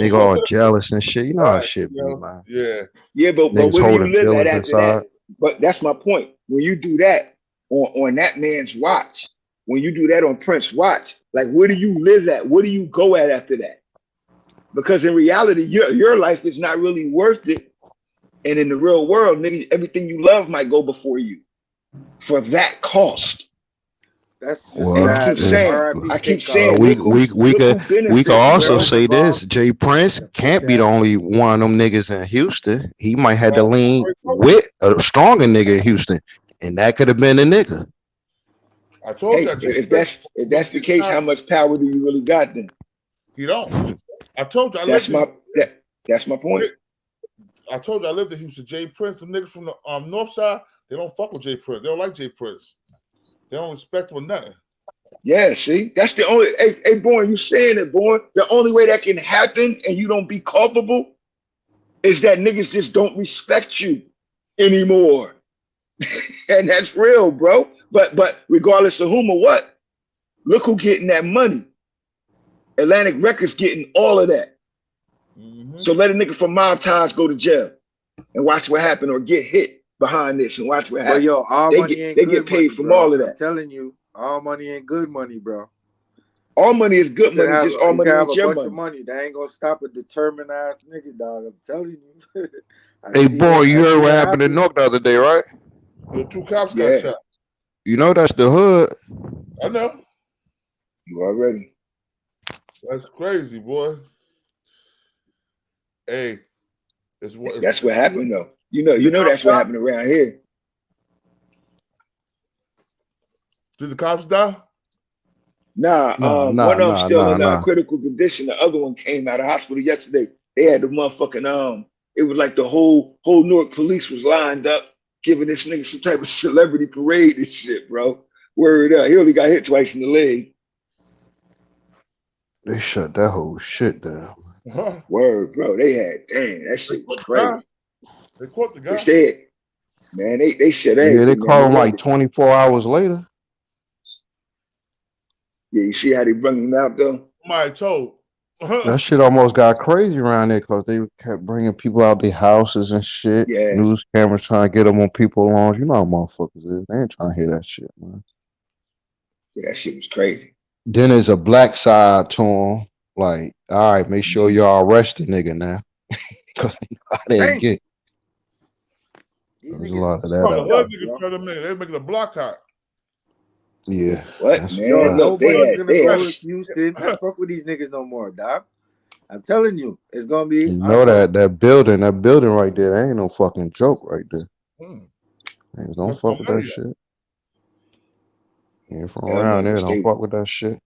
Nigga all jealous and shit. You know how shit be, man. Yeah, but Niggas where do you holding live at feelings after inside. that? But that's my point. When you do that on that man's watch, when you do that on Prince's watch, like where do you live at? Where do you go at after that? Because in reality, your life is not really worth it. And in the real world, nigga, everything you love might go before you for that cost. That's just I keep saying. We could also say this: J Prince can't be the only one of them niggas in Houston. He might have to lean with a stronger nigga in Houston, and that could have been a nigga. I told you. If that's the case, how much power do you really got then? You don't. I told you. That's my point. I told you I lived in Houston. J Prince, some niggas from the north side, they don't fuck with J Prince. They don't like J Prince. They don't respect him or nothing. Yeah, see, that's the only. Hey, Born, you saying it, Born? The only way that can happen and you don't be culpable is that niggas just don't respect you anymore, and that's real, bro. But regardless of whom or what, look who getting that money. Atlantic Records getting all of that. So let a nigga from mob ties go to jail and watch what happen or get hit behind this and watch what But happens. yo, all money ain't They good get paid money, from bro. all of I'm that. telling you, all money ain't good money, bro. All money is good money, just all You money can have ain't a your bunch of money. money. That ain't gonna stop a determined ass nigga, dog. I'm telling you. Hey, boy, you I heard see what that happened in happen. North the other day, right? The 2 cops got Yeah, shot. You know that's the hood. I know. you already. That's crazy, boy. Hey, That's what happened though. You know that's what happened around here. Did the cops die? Nah, Nah, one of them still in nah. critical condition. The other one came out of hospital yesterday. They had the motherfucking it was like the whole Newark police was lined up giving this nigga some type of celebrity parade and shit, bro. Word up. He only got hit twice in the leg. They shut that whole shit down. Word, bro. They had that shit was crazy. They caught the guy. Instead, man, they shut Yeah, everything they down. called him like 24 hours later. Yeah, you see how they bring him out though? My told. That shit almost got crazy around there because they kept bringing people out their houses and shit. Yeah. News cameras trying to get them on people's lawns. You know how motherfuckers is. They ain't trying to hear that shit, man. Yeah, that shit was crazy. Then there's a black side to them. Like, all right, make sure y'all arrest the nigga now. Because they know how they Dang. get. These There's a niggas lot of is that The fucked hood up, niggas bro. trying to make they making a block hot. Yeah. What, that's man? Yo, Look, nobody's gonna they go had to Houston and fuck with these niggas no more, dog. I'm telling you, it's gonna be You know that building right there, that ain't no fucking joke right there. Niggas don't That's fuck with money that shit. You ain't from Hell around no, there, don't stay. fuck with that shit.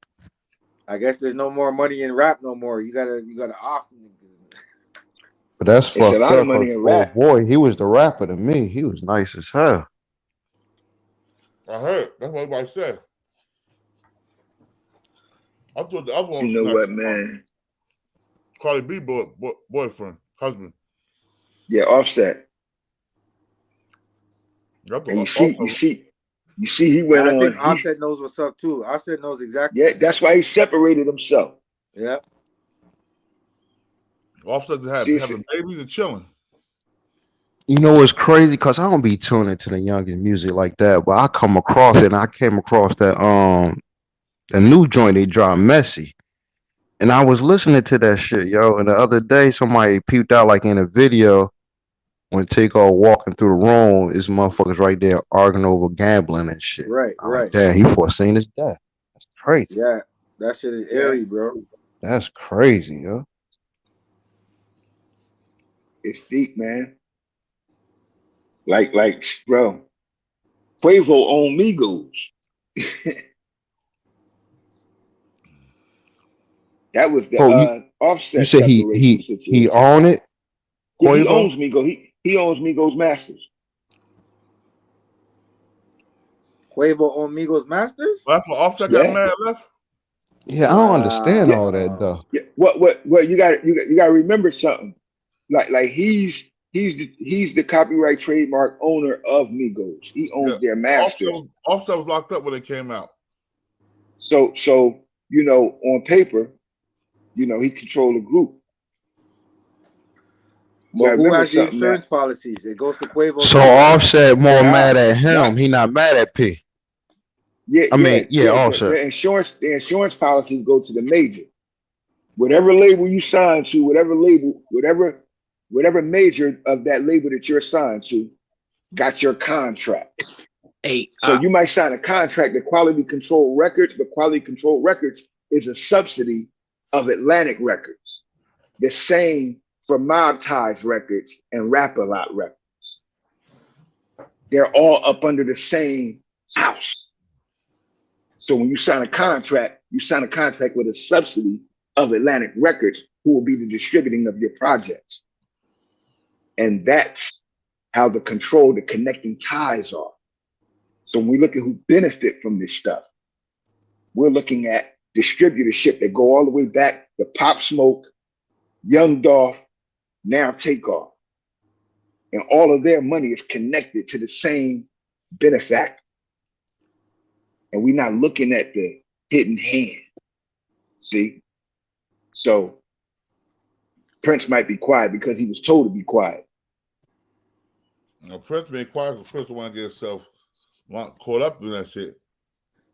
I guess there's no more money in rap no more. You gotta off niggas. But that's It's a fucked lot of up money because in old rap. boy, he was the rapper to me. He was nice as hell. I heard. That's what everybody said. I thought the other one You was know what, nice. man? Cardi B boyfriend, husband. Yeah, Offset. That's And you also, see, he went I on. think Offset knows what's up too. Offset knows exactly. Yeah, What's that's up. why he separated himself. Yeah. Offset See, having babies and chilling. You know what's crazy? Cause I don't be tuning to the youngin' music like that, but I come across it and I came across that the new joint they dropped, Messy. And I was listening to that shit, yo. And the other day somebody peeped out like in a video when Takeoff walking through the room, is motherfuckers right there arguing over gambling and shit. Right, I like, right. damn, he foreseen his death. That's crazy. Yeah, that shit is airy, bro. That's crazy, yo. it's deep, man. Like, bro, Quavo owned Migos. That was the So you Offset said separation he situation. own it, Yeah, he Quavo? owns Migos. He owns Migos Masters. Quavo on Migos Masters? That's what Offset got mad left. Yeah, I don't understand all that though. Yeah. What you got to remember something. Like he's the copyright trademark owner of Migos. He owns their masters. Offset was locked up when they came out. So on paper, he controlled the group. But who has the insurance policies? It goes to Quavo. So too, right? Offset more mad at him. He not mad at P. Yeah, Offset. The insurance policies go to the major. Whatever label you sign to, whatever major of that label that you're assigned to, got your contract. So you might sign a contract to Quality Control Records, but Quality Control Records is a subsidy of Atlantic Records. The same for Mob Ties Records and Rap-A-Lot Records. They're all up under the same house. So when you sign a contract with a subsidy of Atlantic Records, who will be the distributing of your projects. And that's how the connecting ties are. So when we look at who benefit from this stuff, we're looking at distributorship that go all the way back to Pop Smoke, Young Dolph, now Takeoff. And all of their money is connected to the same benefactor. And we're not looking at the hidden hand. See? So Prince might be quiet because he was told to be quiet. Prince being quiet because Prince don't want to get himself caught up in that shit.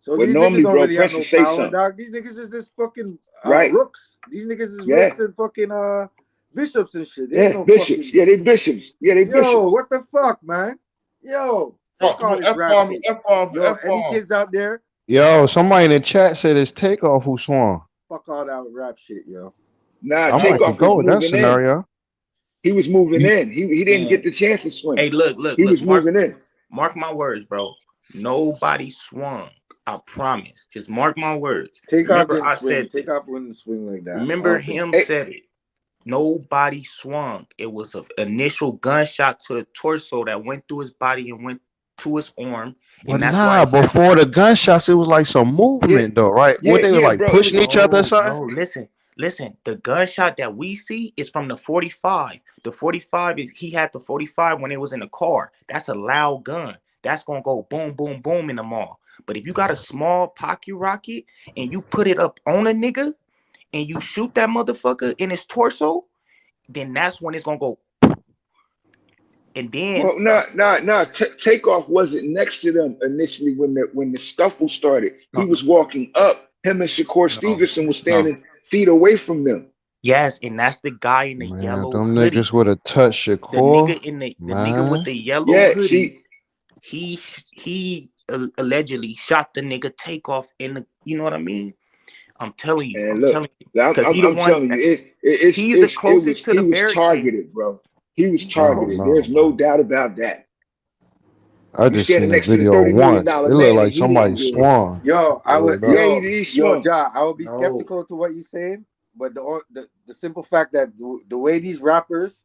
So Well, these normally, niggas don't bro, really have Prince no will say power, something. dog. These niggas is just fucking Right. rooks. These niggas is Yeah. rooks and fucking bishops and shit. They Yeah, ain't no bishops. fucking. Yeah, they bishops. Yeah, they bishops. Yo, what the fuck, man? Yo, fuck all this rap shit. Yo, any kids out there? Yo, somebody in the chat said it's Takeoff who swung. Fuck all that rap shit, yo. Nah, I might Takeoff could go was with that moving in. scenario. He was moving in. He didn't get the chance to swing. Hey, look, He was mark, moving in. Mark my words, bro. Nobody swung. I promise. Just mark my words. Takeoff Remember, didn't I swing. said this. Takeoff wouldn't swing like that. Remember him said it. Nobody swung. It was an initial gunshot to the torso that went through his body and went to his arm. But And that's nah, why before the gunshots, it was like some movement though, right? What they were like bro, pushing each other or something? No, listen. The gunshot that we see is from the 45. The 45 is he had the 45 when it was in the car. That's a loud gun. That's gonna go boom, boom, boom in the mall. But if you got a small pocket rocket and you put it up on a nigga and you shoot that motherfucker in his torso, then that's when it's gonna go. And then well, Takeoff wasn't next to them initially when the scuffle started. He was walking up. Him and Shakur Stevenson was standing feet away from them. Yes, and that's the guy in the yellow Them hoodie. niggas would have touched The Shakur. nigga in the nigga with the yellow hoodie. He allegedly shot the nigga Takeoff in the. You know what I mean? I'm telling you. And look, telling you. Because I'm telling you, he's the closest to the he was barricade. targeted, bro. He was targeted. There's no doubt about that. I just seen the video once. It looked like somebody swung. Yo, I would. he swung. Ja, I would be skeptical to what you're saying, but the simple fact that the way these rappers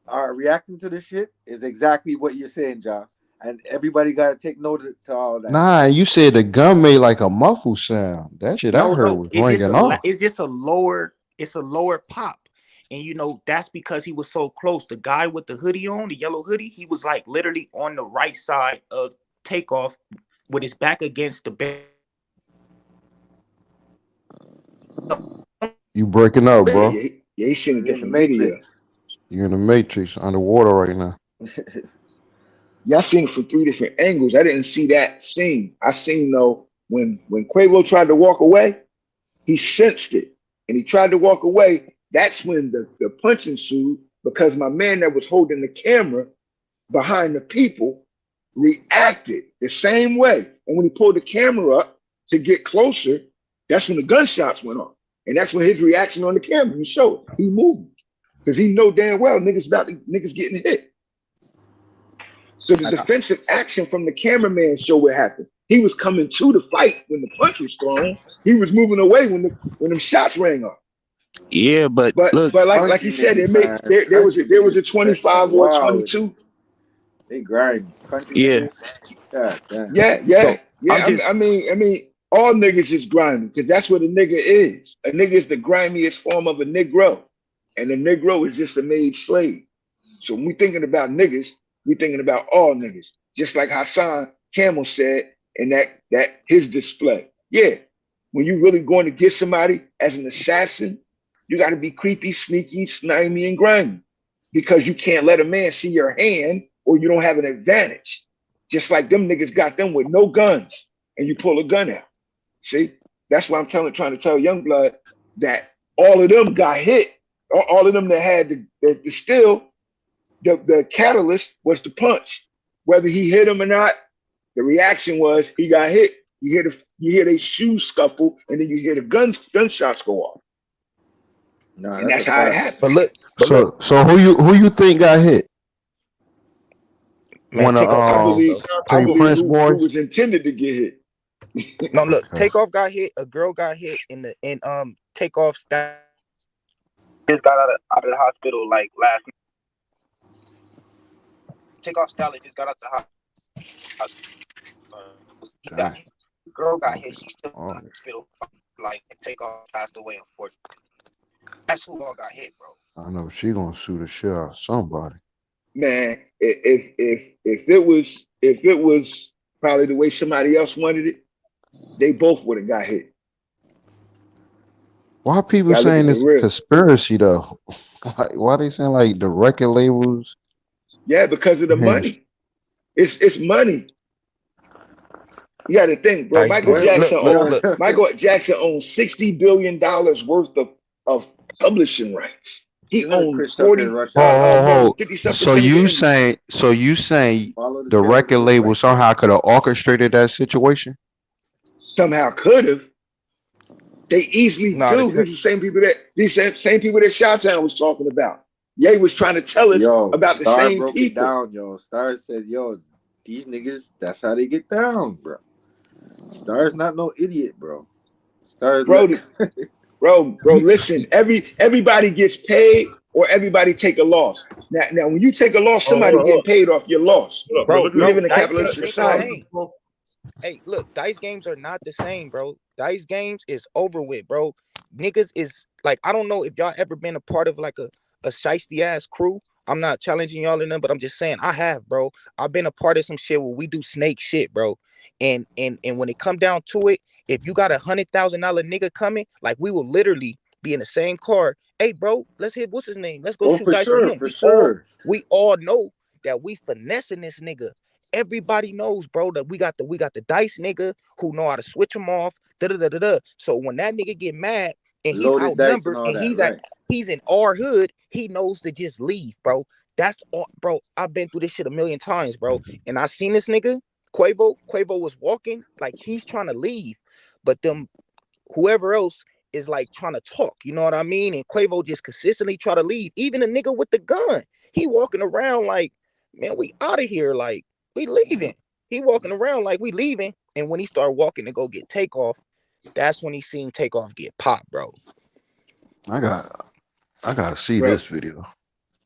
are reacting to this shit is exactly what you're saying, Ja. And everybody got to take note to all that. Nah, you said the gun made like a muffled sound. That shit I heard was ringing off. It's just a lower. It's a lower pop. And you know, that's because he was so close. The guy with the hoodie on, the yellow hoodie, he was like literally on the right side of Takeoff with his back against the bed. You breaking up, bro. Yeah, he's in a different media. You're in the Matrix, underwater right now. Y'all seen it from 3 different angles. I didn't see that scene. I seen though when Quavo tried to walk away, he sensed it and he tried to walk away. That's when the punch ensued because my man that was holding the camera behind the people reacted the same way. And when he pulled the camera up to get closer, that's when the gunshots went off. And that's when his reaction on the camera, he showed he moved because he know damn well niggas getting hit. So the defensive action from the cameraman show what happened. He was coming to the fight when the punch was thrown. He was moving away when them shots rang off. Yeah, but look, like he said, there was a 25 or 22. They grind. Yeah. Yeah. I mean, all niggas is grimy because that's what a nigga is. A nigga is the grimiest form of a Negro, and a Negro is just a made slave. So when we thinking about niggas, we thinking about all niggas. Just like Hassan Campbell said in that his display. Yeah, when you really going to get somebody as an assassin, you got to be creepy, sneaky, slimy, and grimy because you can't let a man see your hand or you don't have an advantage. Just like them niggas got them with no guns and you pull a gun out. See, that's why I'm trying to tell Youngblood that all of them got hit. All of them that had the still, the catalyst was the punch. Whether he hit him or not, the reaction was he got hit. You hear their shoes scuffle, and then you hear the gunshots go off. No, and that's how it happened. So who you think got hit? Man, I believe Prince who boy was intended to get hit. No, look, Takeoff got hit. A girl got hit in Takeoff style. Just got out of the hospital like last night. Takeoff style just got out the hospital. He got hit. The girl got hit. She's still in the hospital. Like Takeoff passed away, unfortunately. That's who all got hit, bro. I know she gonna shoot the shit out of somebody. Man, if it was probably the way somebody else wanted it, they both would have got hit. Why are people saying it's a conspiracy though? Like, why they saying like the record labels Yeah, because of the money. It's money. You got to think, bro. Michael Jackson owns $60 billion worth of publishing rights. He owns 40, 50-something. So you saying the record label somehow could have orchestrated that situation? Somehow could have. They easily do. These same people that Chi-Town was talking about. Ye was trying to tell us about the same broke people. It down, yo. Star said, yo, these niggas, that's how they get down, bro. Star's not no idiot, bro. Star's bro, listen, everybody gets paid or everybody take a loss. Now when you take a loss, somebody getting paid off your loss. Bro, we live in a capitalist society. Hey, look, dice games are not the same, bro. Dice games is over with, bro. Niggas is like, I don't know if y'all ever been a part of like a shiesty ass crew. I'm not challenging y'all in them, but I'm just saying I have, bro. I've been a part of some shit where we do snake shit, bro. And when it come down to it, if you got $100,000 nigga coming, like we will literally be in the same car. Hey, bro, let's hit what's his name? Let's go shoot dice with him. We all know that we finessing this nigga. Everybody knows, bro, that we got the dice nigga who know how to switch them off. So when that nigga get mad and he's outnumbered and he's in our hood, he knows to just leave, bro. That's all, bro. I've been through this shit a million times, bro. And I seen this nigga, Quavo was walking like he's trying to leave, but whoever else is like trying to talk, you know what I mean? And Quavo just consistently try to leave. Even a nigga with the gun, he walking around like, man, we out of here, like we leaving. He walking around like we leaving. And when he started walking to go get Takeoff, that's when he seen Takeoff get popped, bro. I gotta see this video,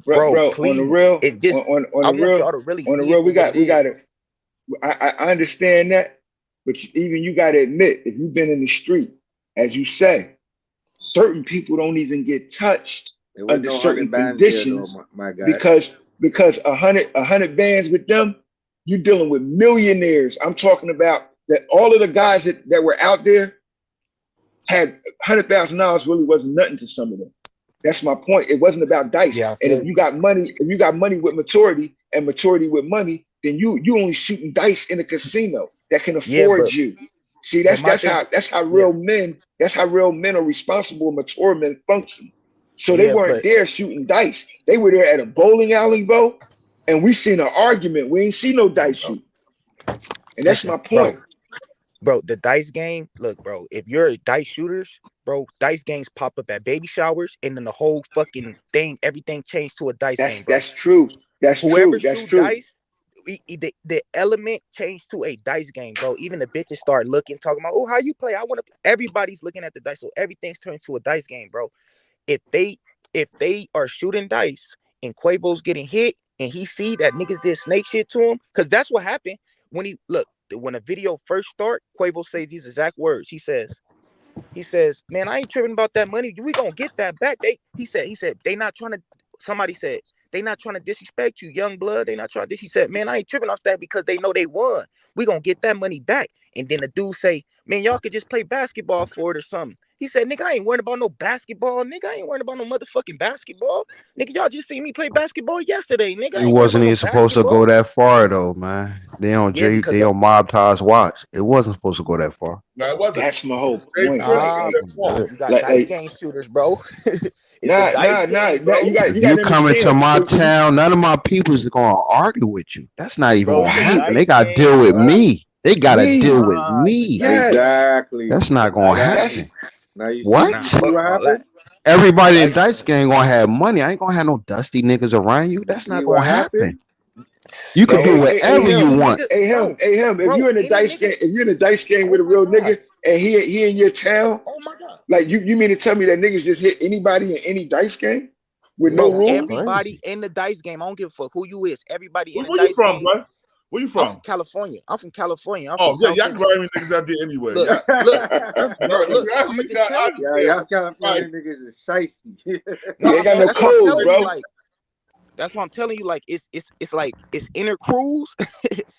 bro. Please, on the real, it just, on I the want real, y'all to really on the see real, it we got it. to. I understand that, but even you got to admit, if you've been in the street, as you say, certain people don't even get touched under certain conditions there, my guy. because 100 bands with them, you're dealing with millionaires. I'm talking about that all of the guys that were out there had $100,000 really wasn't nothing to some of them. That's my point. It wasn't about dice. Yeah, and if you got money with maturity and maturity with money, then you only shooting dice in a casino that can afford you. See, that's how real men are responsible, mature men function. So they weren't there shooting dice. They were there at a bowling alley, bro. And we seen an argument. We ain't see no dice shoot. And that's my point. Bro, the dice game, look, bro, if you're a dice shooters, bro, dice games pop up at baby showers, and then the whole fucking thing, everything changed to a dice game, bro. That's true. Whoever shoots dice, the element changed to a dice game, bro. Even the bitches start looking, talking about, oh, how you play? I want to. Everybody's looking at the dice, so everything's turned to a dice game, bro. If they are shooting dice and Quavo's getting hit, and he see that niggas did snake shit to him, because that's what happened when a video first start. Quavo say these exact words. He says, man, I ain't tripping about that money. We gonna get that back. He said, they not trying to. Somebody said, they not trying to disrespect you, young blood. They not trying to. He said, man, I ain't tripping off that because they know they won. We gonna get that money back. And then the dude say, man, y'all could just play basketball for it or something. He said, nigga, I ain't worried about no basketball. Nigga, I ain't worried about no motherfucking basketball. Nigga, y'all just seen me play basketball yesterday. Nigga, He wasn't even supposed to go that far though, man. They on Mob Ties watch. It wasn't supposed to go that far. No, it wasn't. That's my whole point. You got dice game shooters, bro. Nah. You coming to my town, none of my people is gonna argue with you. That's not even gonna happen. They gotta deal with me. They gotta deal with me. Exactly. That's not gonna happen. Now you What? see what happened? Everybody in dice game gonna have money. I ain't gonna have no dusty niggas around you. That's not gonna happen. You can do whatever you want. Hey him. If you're in a dice game, with a real nigga and he in your town, oh my God. Like you mean to tell me that niggas just hit anybody in any dice game with no rules? Everybody in the dice game. I don't give a fuck who you is. Everybody in the Where dice you from, game. bro? Where you from? I'm from California. I'm from California. Y'all can grab niggas out there anyway. Look, I'm just telling you. Y'all California niggas is shiesty. They got no code, bro. That's why I'm telling you, like it's like it's inner crews.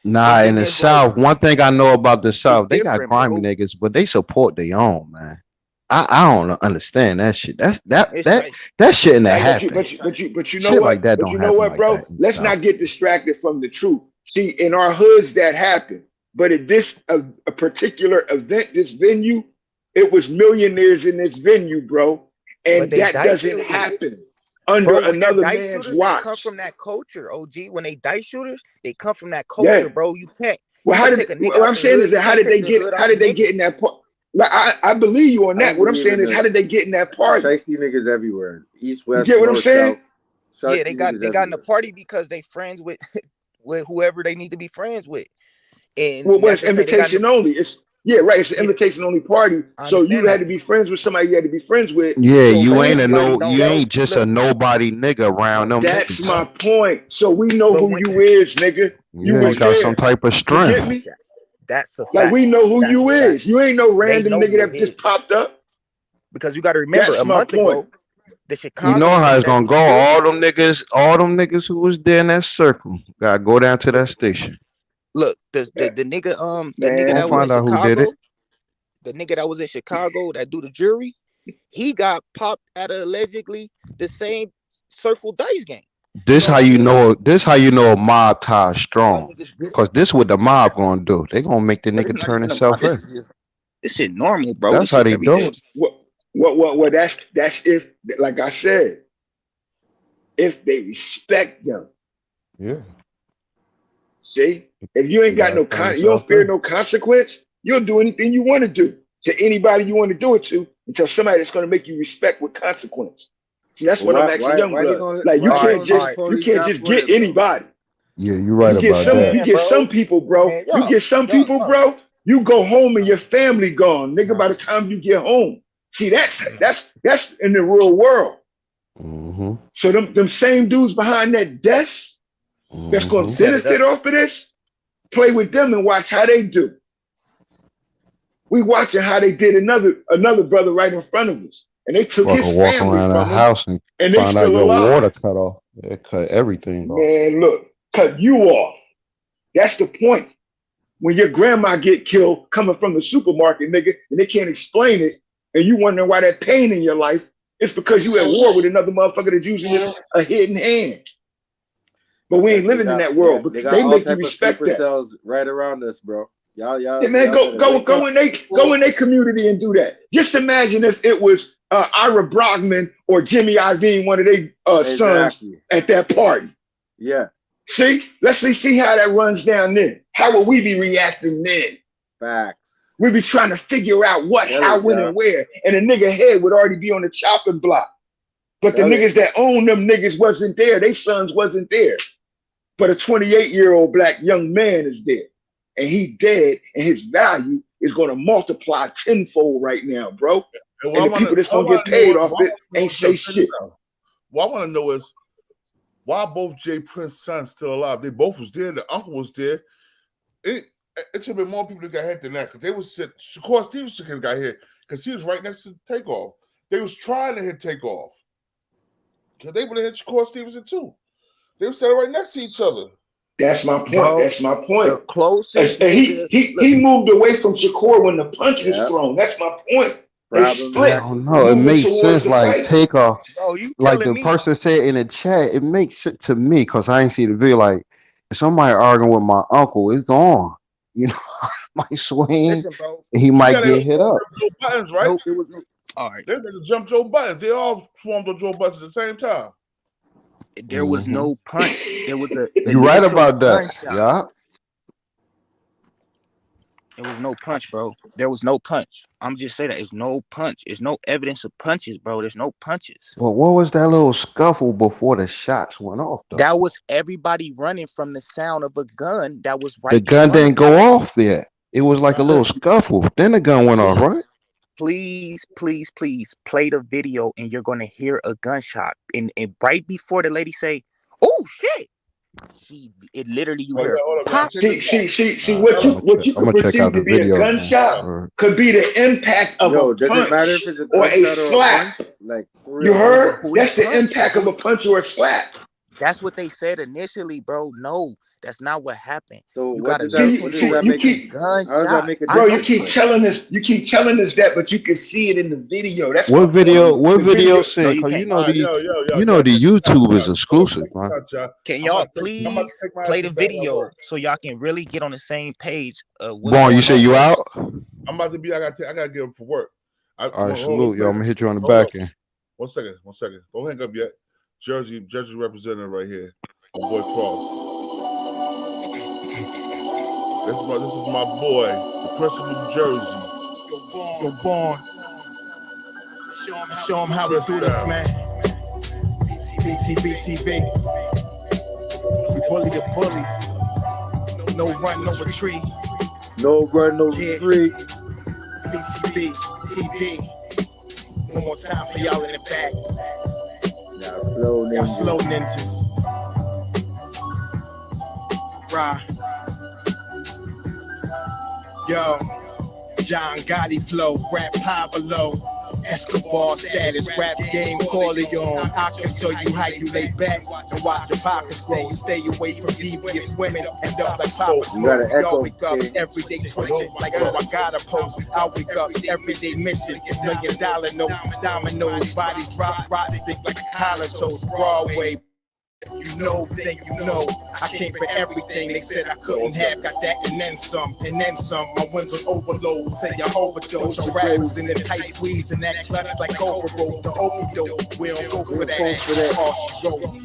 Nah, in the South, one thing I know about the South, they got grimy niggas, but they support their own, man. I don't understand that shit. It's like, That shouldn't have But happened. you know Shit what? like that But don't you know happen what, like bro? that in the Let's South. not get distracted from the truth. See, in our hoods that happened, but at this a particular event, this venue, it was millionaires in this venue, bro, and but they that dice doesn't shooters. happen under Bro, when they're another dice man's shooters, they come watch. from that culture, OG. When they dice shooters, they come from that Yeah. culture, bro. You can't. Well, You how can did take a nigga what out I'm the saying is hood. that You how can't did they take the hood out the get nigga. in that part? Like, I believe you on I that. don't What I'm believe saying in is how did they get in that party? shiesty niggas everywhere. East, You west, get what I'm north, saying? south. Yeah, Shiesty they niggas got in the everywhere. party because they friends with with whoever they need to be friends with, and Well, that's it's to say they got in invitation only. It's right. It's an the, yeah, invitation only party. I So you understand had that. to be friends with somebody you had to be friends with. Yeah, So you But ain't everybody don't. you ain't just a Look, nobody nigga around them that's niggas. my point. So we know but who when you is, nigga. You Yeah, you was got some there. type of You get strength. me? that's a Like fact. we know who That's a you fact. is. You ain't no They random know nigga who that it just is popped up. because you got to remember That's a my month point. ago, the You know Chicago how thing it's that gonna they go. did. All them niggas who was there in that circle gotta go down to that station. Look, the nigga the nigga Man, that was Find in out who did it. Chicago, the nigga that was in Chicago that do the jury, he got popped at allegedly the same circle dice game. This So how I you mean, know. This how you know a mob tie is some strong. niggas get it. Cause this what the mob gonna do. They gonna make the But nigga it's not turn even a himself mob. This in. is just this shit normal, bro. That's This how shit they every do day. it. What that's if, like I said, if they respect them. Yeah. See, if you ain't got no you don't fear no consequence, you'll do anything you want to do to anybody you want to do it to until somebody that's going to make you respect with consequence. See, that's what I'm asking young blood. Like you can't just get anybody. Yeah, you're right You get about some that. you get some people, bro. Man, You get some people, bro. You go home and your family gone, nigga. By the time you get home, see that's in the real world. Mm-hmm. So them same dudes behind that desk that's going to benefit off of this, play with them and watch how they do. We watching how they did another brother right in front of us, and they took his Walk family around from the him, house and and they find out still your alive. water cut off. It cut everything off. Man, look, cut you off. That's the point. When your grandma get killed coming from the supermarket, nigga, and they can't explain it, and you wondering why that pain in your life, it's because you at war with another motherfucker that's using a hidden hand. But we ain't living in that world. But They got they all make you type of respect sleeper that. cells right around us, bro. Y'all, Yeah, man, go in their community and do that. Just imagine if it was Ira Brogman or Jimmy Iovine, one of their sons at that party. Yeah. See, let's see how that runs down then. How will we be reacting then? Facts. We be trying to figure out what, how, when, and where, and a nigga head would already be on the chopping block. But the niggas that own them niggas wasn't there. They sons wasn't there. But a 28-year-old black young man is there. And he dead, and his value is going to multiply tenfold right now, bro. And the people that's going to get paid off it ain't say shit. What I want to know is why both J Prince sons still alive? They both was there. The uncle was there. It should have been more people that got hit than that because they was Shakur Stevenson could have got hit because he was right next to Takeoff. They was trying to hit Takeoff because they would have hit Shakur Stevenson too. They were standing right next to each other. That's my point. Bro, that's my point. The closest and he moved away from Shakur when the punch was thrown. That's my point. They split. I don't know. It makes sense. Like Takeoff, Bro, you like the telling me? person said in the chat. It makes sense to me because I ain't see the video. Like if somebody arguing with my uncle, it's on. You know, might swing. Listen, bro. He might get hit up. Joe Buttons, right? Nope, it was all right. They're gonna jump Joe Buttons. They all swarmed on Joe Buttons at the same time. There was no punch. There was a You right about that. gunshot. Yeah. There was no punch, bro. There was no punch. I'm just saying that there's no punch. There's no evidence of punches, bro. There's no punches. Well, what was that little scuffle before the shots went off, though? That was everybody running from the sound of a gun that was right. The gun didn't go off yet. It was like a little scuffle. Then the gun went off, right? Please play the video and you're gonna hear a gunshot. And right before the lady say, "Oh shit," it literally you hear pop. See, what you could perceive to be a gunshot could be the impact of a punch or a slap. You heard? That's the impact of a punch or a slap. That's what they said initially, bro. No, that's not what happened. So You what gotta does that? listen What to does that the make? gunshot. How does that make a Bro, you difference? keep telling us, that, but you can see it in the video. That's What my video? point. What The video video. No, said? you Cause can't. All right, yo, the YouTube is exclusive, man. Can I'm y'all about to take my please ass play to the bed at video work. so y'all can really get on the same page of what's Bon, you going say on? you out? I'm about to be. I gotta get up for work. All right, hold salute, yo. I'm gonna hit you on the Hold back on. end. 1 second. Don't hang up yet. Jersey representative right here. My boy Cross. This is my boy, the Prince of New Jersey. Yo, Born. Show him how we do this, man. Btbtv. We bully the bullies. No run, no retreat. No run, no retreat. Btbtv. One more time for y'all in the back. Y'all slow ninjas. Right. Yo, John Gotti flow, rap Pablo, Escobar status, rap game Corleone. I can show you how you lay back and watch your pockets grow. Stay away from devious women, end up like Papa Smoke. Y'all wake up every day twitching, like oh I gotta post. I wake up everyday mission, it's $1,000,000 notes, dominoes, bodies drop, rock stick like a collar toast, Broadway. You know, then you know. I came for everything they said I couldn't have. Got that and then some, and then some. My wins on overload. Say you overdose. Your rappers in the tight squeeze and that clutch like Qauvo. The overdose. We don't go for that.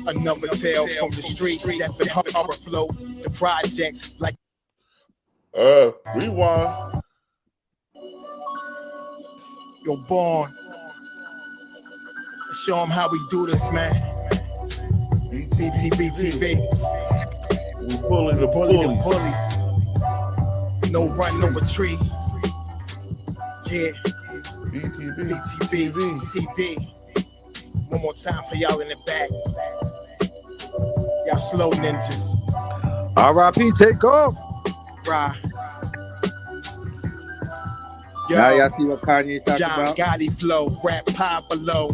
Another tale from the street. That been harbor flow. The projects like. Rewind. Yo, Born. Show them how we do this, man. Btbtv. We bully the bullies. No run, no retreat. Yeah. Btbtv. One more time for y'all in the back. Y'all slow ninjas. R.I.P. Takeoff. Right. Now y'all see what Kanye's talking about? John Gotti flow, rap Pablo.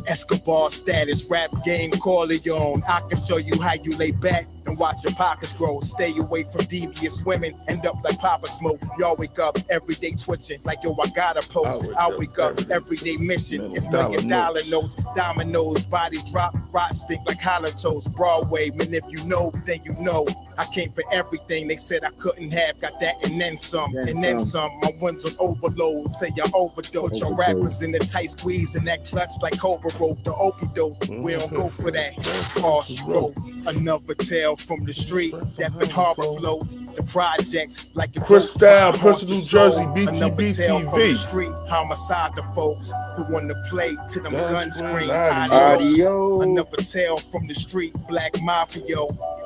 Escobar status, rap game Corleone. I can show you how you lay back and watch your pockets grow. Stay away from devious women, end up like Papa Smoke. Y'all wake up every day twitching, like yo, I gotta post. I wake up everyday mission, it's $1,000,000 notes, dominoes, bodies drop, rock stick like hollow toast, Broadway. Man, if you know, then you know. I came for everything they said I couldn't have. Got that and then some, and then some. My wins on overload, say you overdose. Your rappers in the tight squeeze and that clutch like Cobra rope. The okey doke, we don't go for that. Harsh rope, another tale from the street. Death and harbor flow. The projects like Chris Down, Prince of New Jersey, Btbtv. Street homicide the folks who want to play to them guns scream. Adios. Another tale from the street, Black Mafia.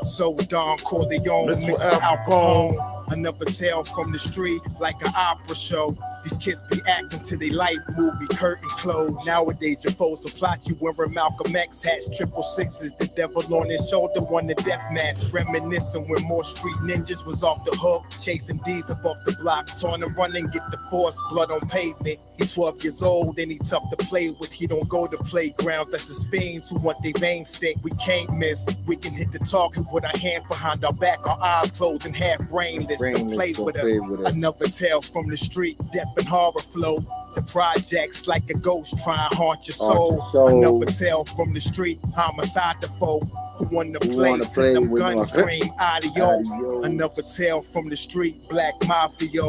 So Don Corleone mixed with Al Capone. Another tale from the street, like an opera show. These kids be acting to their life movie, curtain closed. Nowadays, your foes will plot you wearing Malcolm X hats, 666, the devil on his shoulder, won the death match. Reminiscing when more street ninjas was off the hook, chasing D's up off the block, trying to run and get the force, blood on pavement. He's 12 years old and he tough to play with. He don't go to playgrounds, that's his fiends who want their veins stick. We can't miss. We can hit the target with our hands behind our back, our eyes closed and half brainless. Don't play with us. Another tale from the street, death and horror flow. The projects like a ghost trying to haunt your soul. Another tale from the street, homicide the foe. Who want to play till them guns scream adios. Another tale from the street, Black Mafia.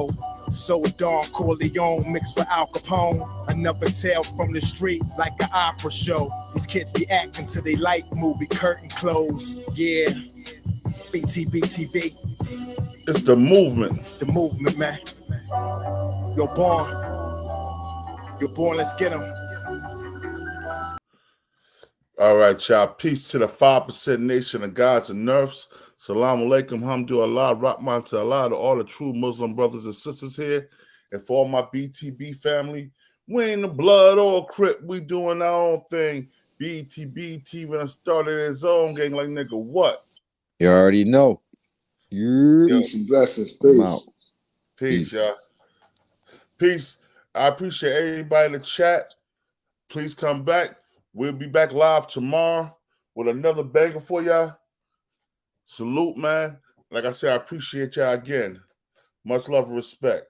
So Don Corleone mixed with Al Capone. Another tale from the street, like an opera show. These kids be acting till they like movie, curtain closed. Yeah, Btbtv. It's the movement. It's the movement, man. You're born. You're born, let's get them. All right, y'all. Peace to the 5% nation of gods and nerfs. Salam alaikum, hamdulillah, rahman to Allah, to all the true Muslim brothers and sisters here. And for all my BTB family, we ain't the blood or crip. We doing our own thing. Btbtv done started his own gang like nigga what? You already know. Peace and blessings. Peace. Peace, y'all. Peace. I appreciate everybody in the chat. Please come back. We'll be back live tomorrow with another banger for y'all. Salute, man. Like I said, I appreciate y'all again. Much love and respect.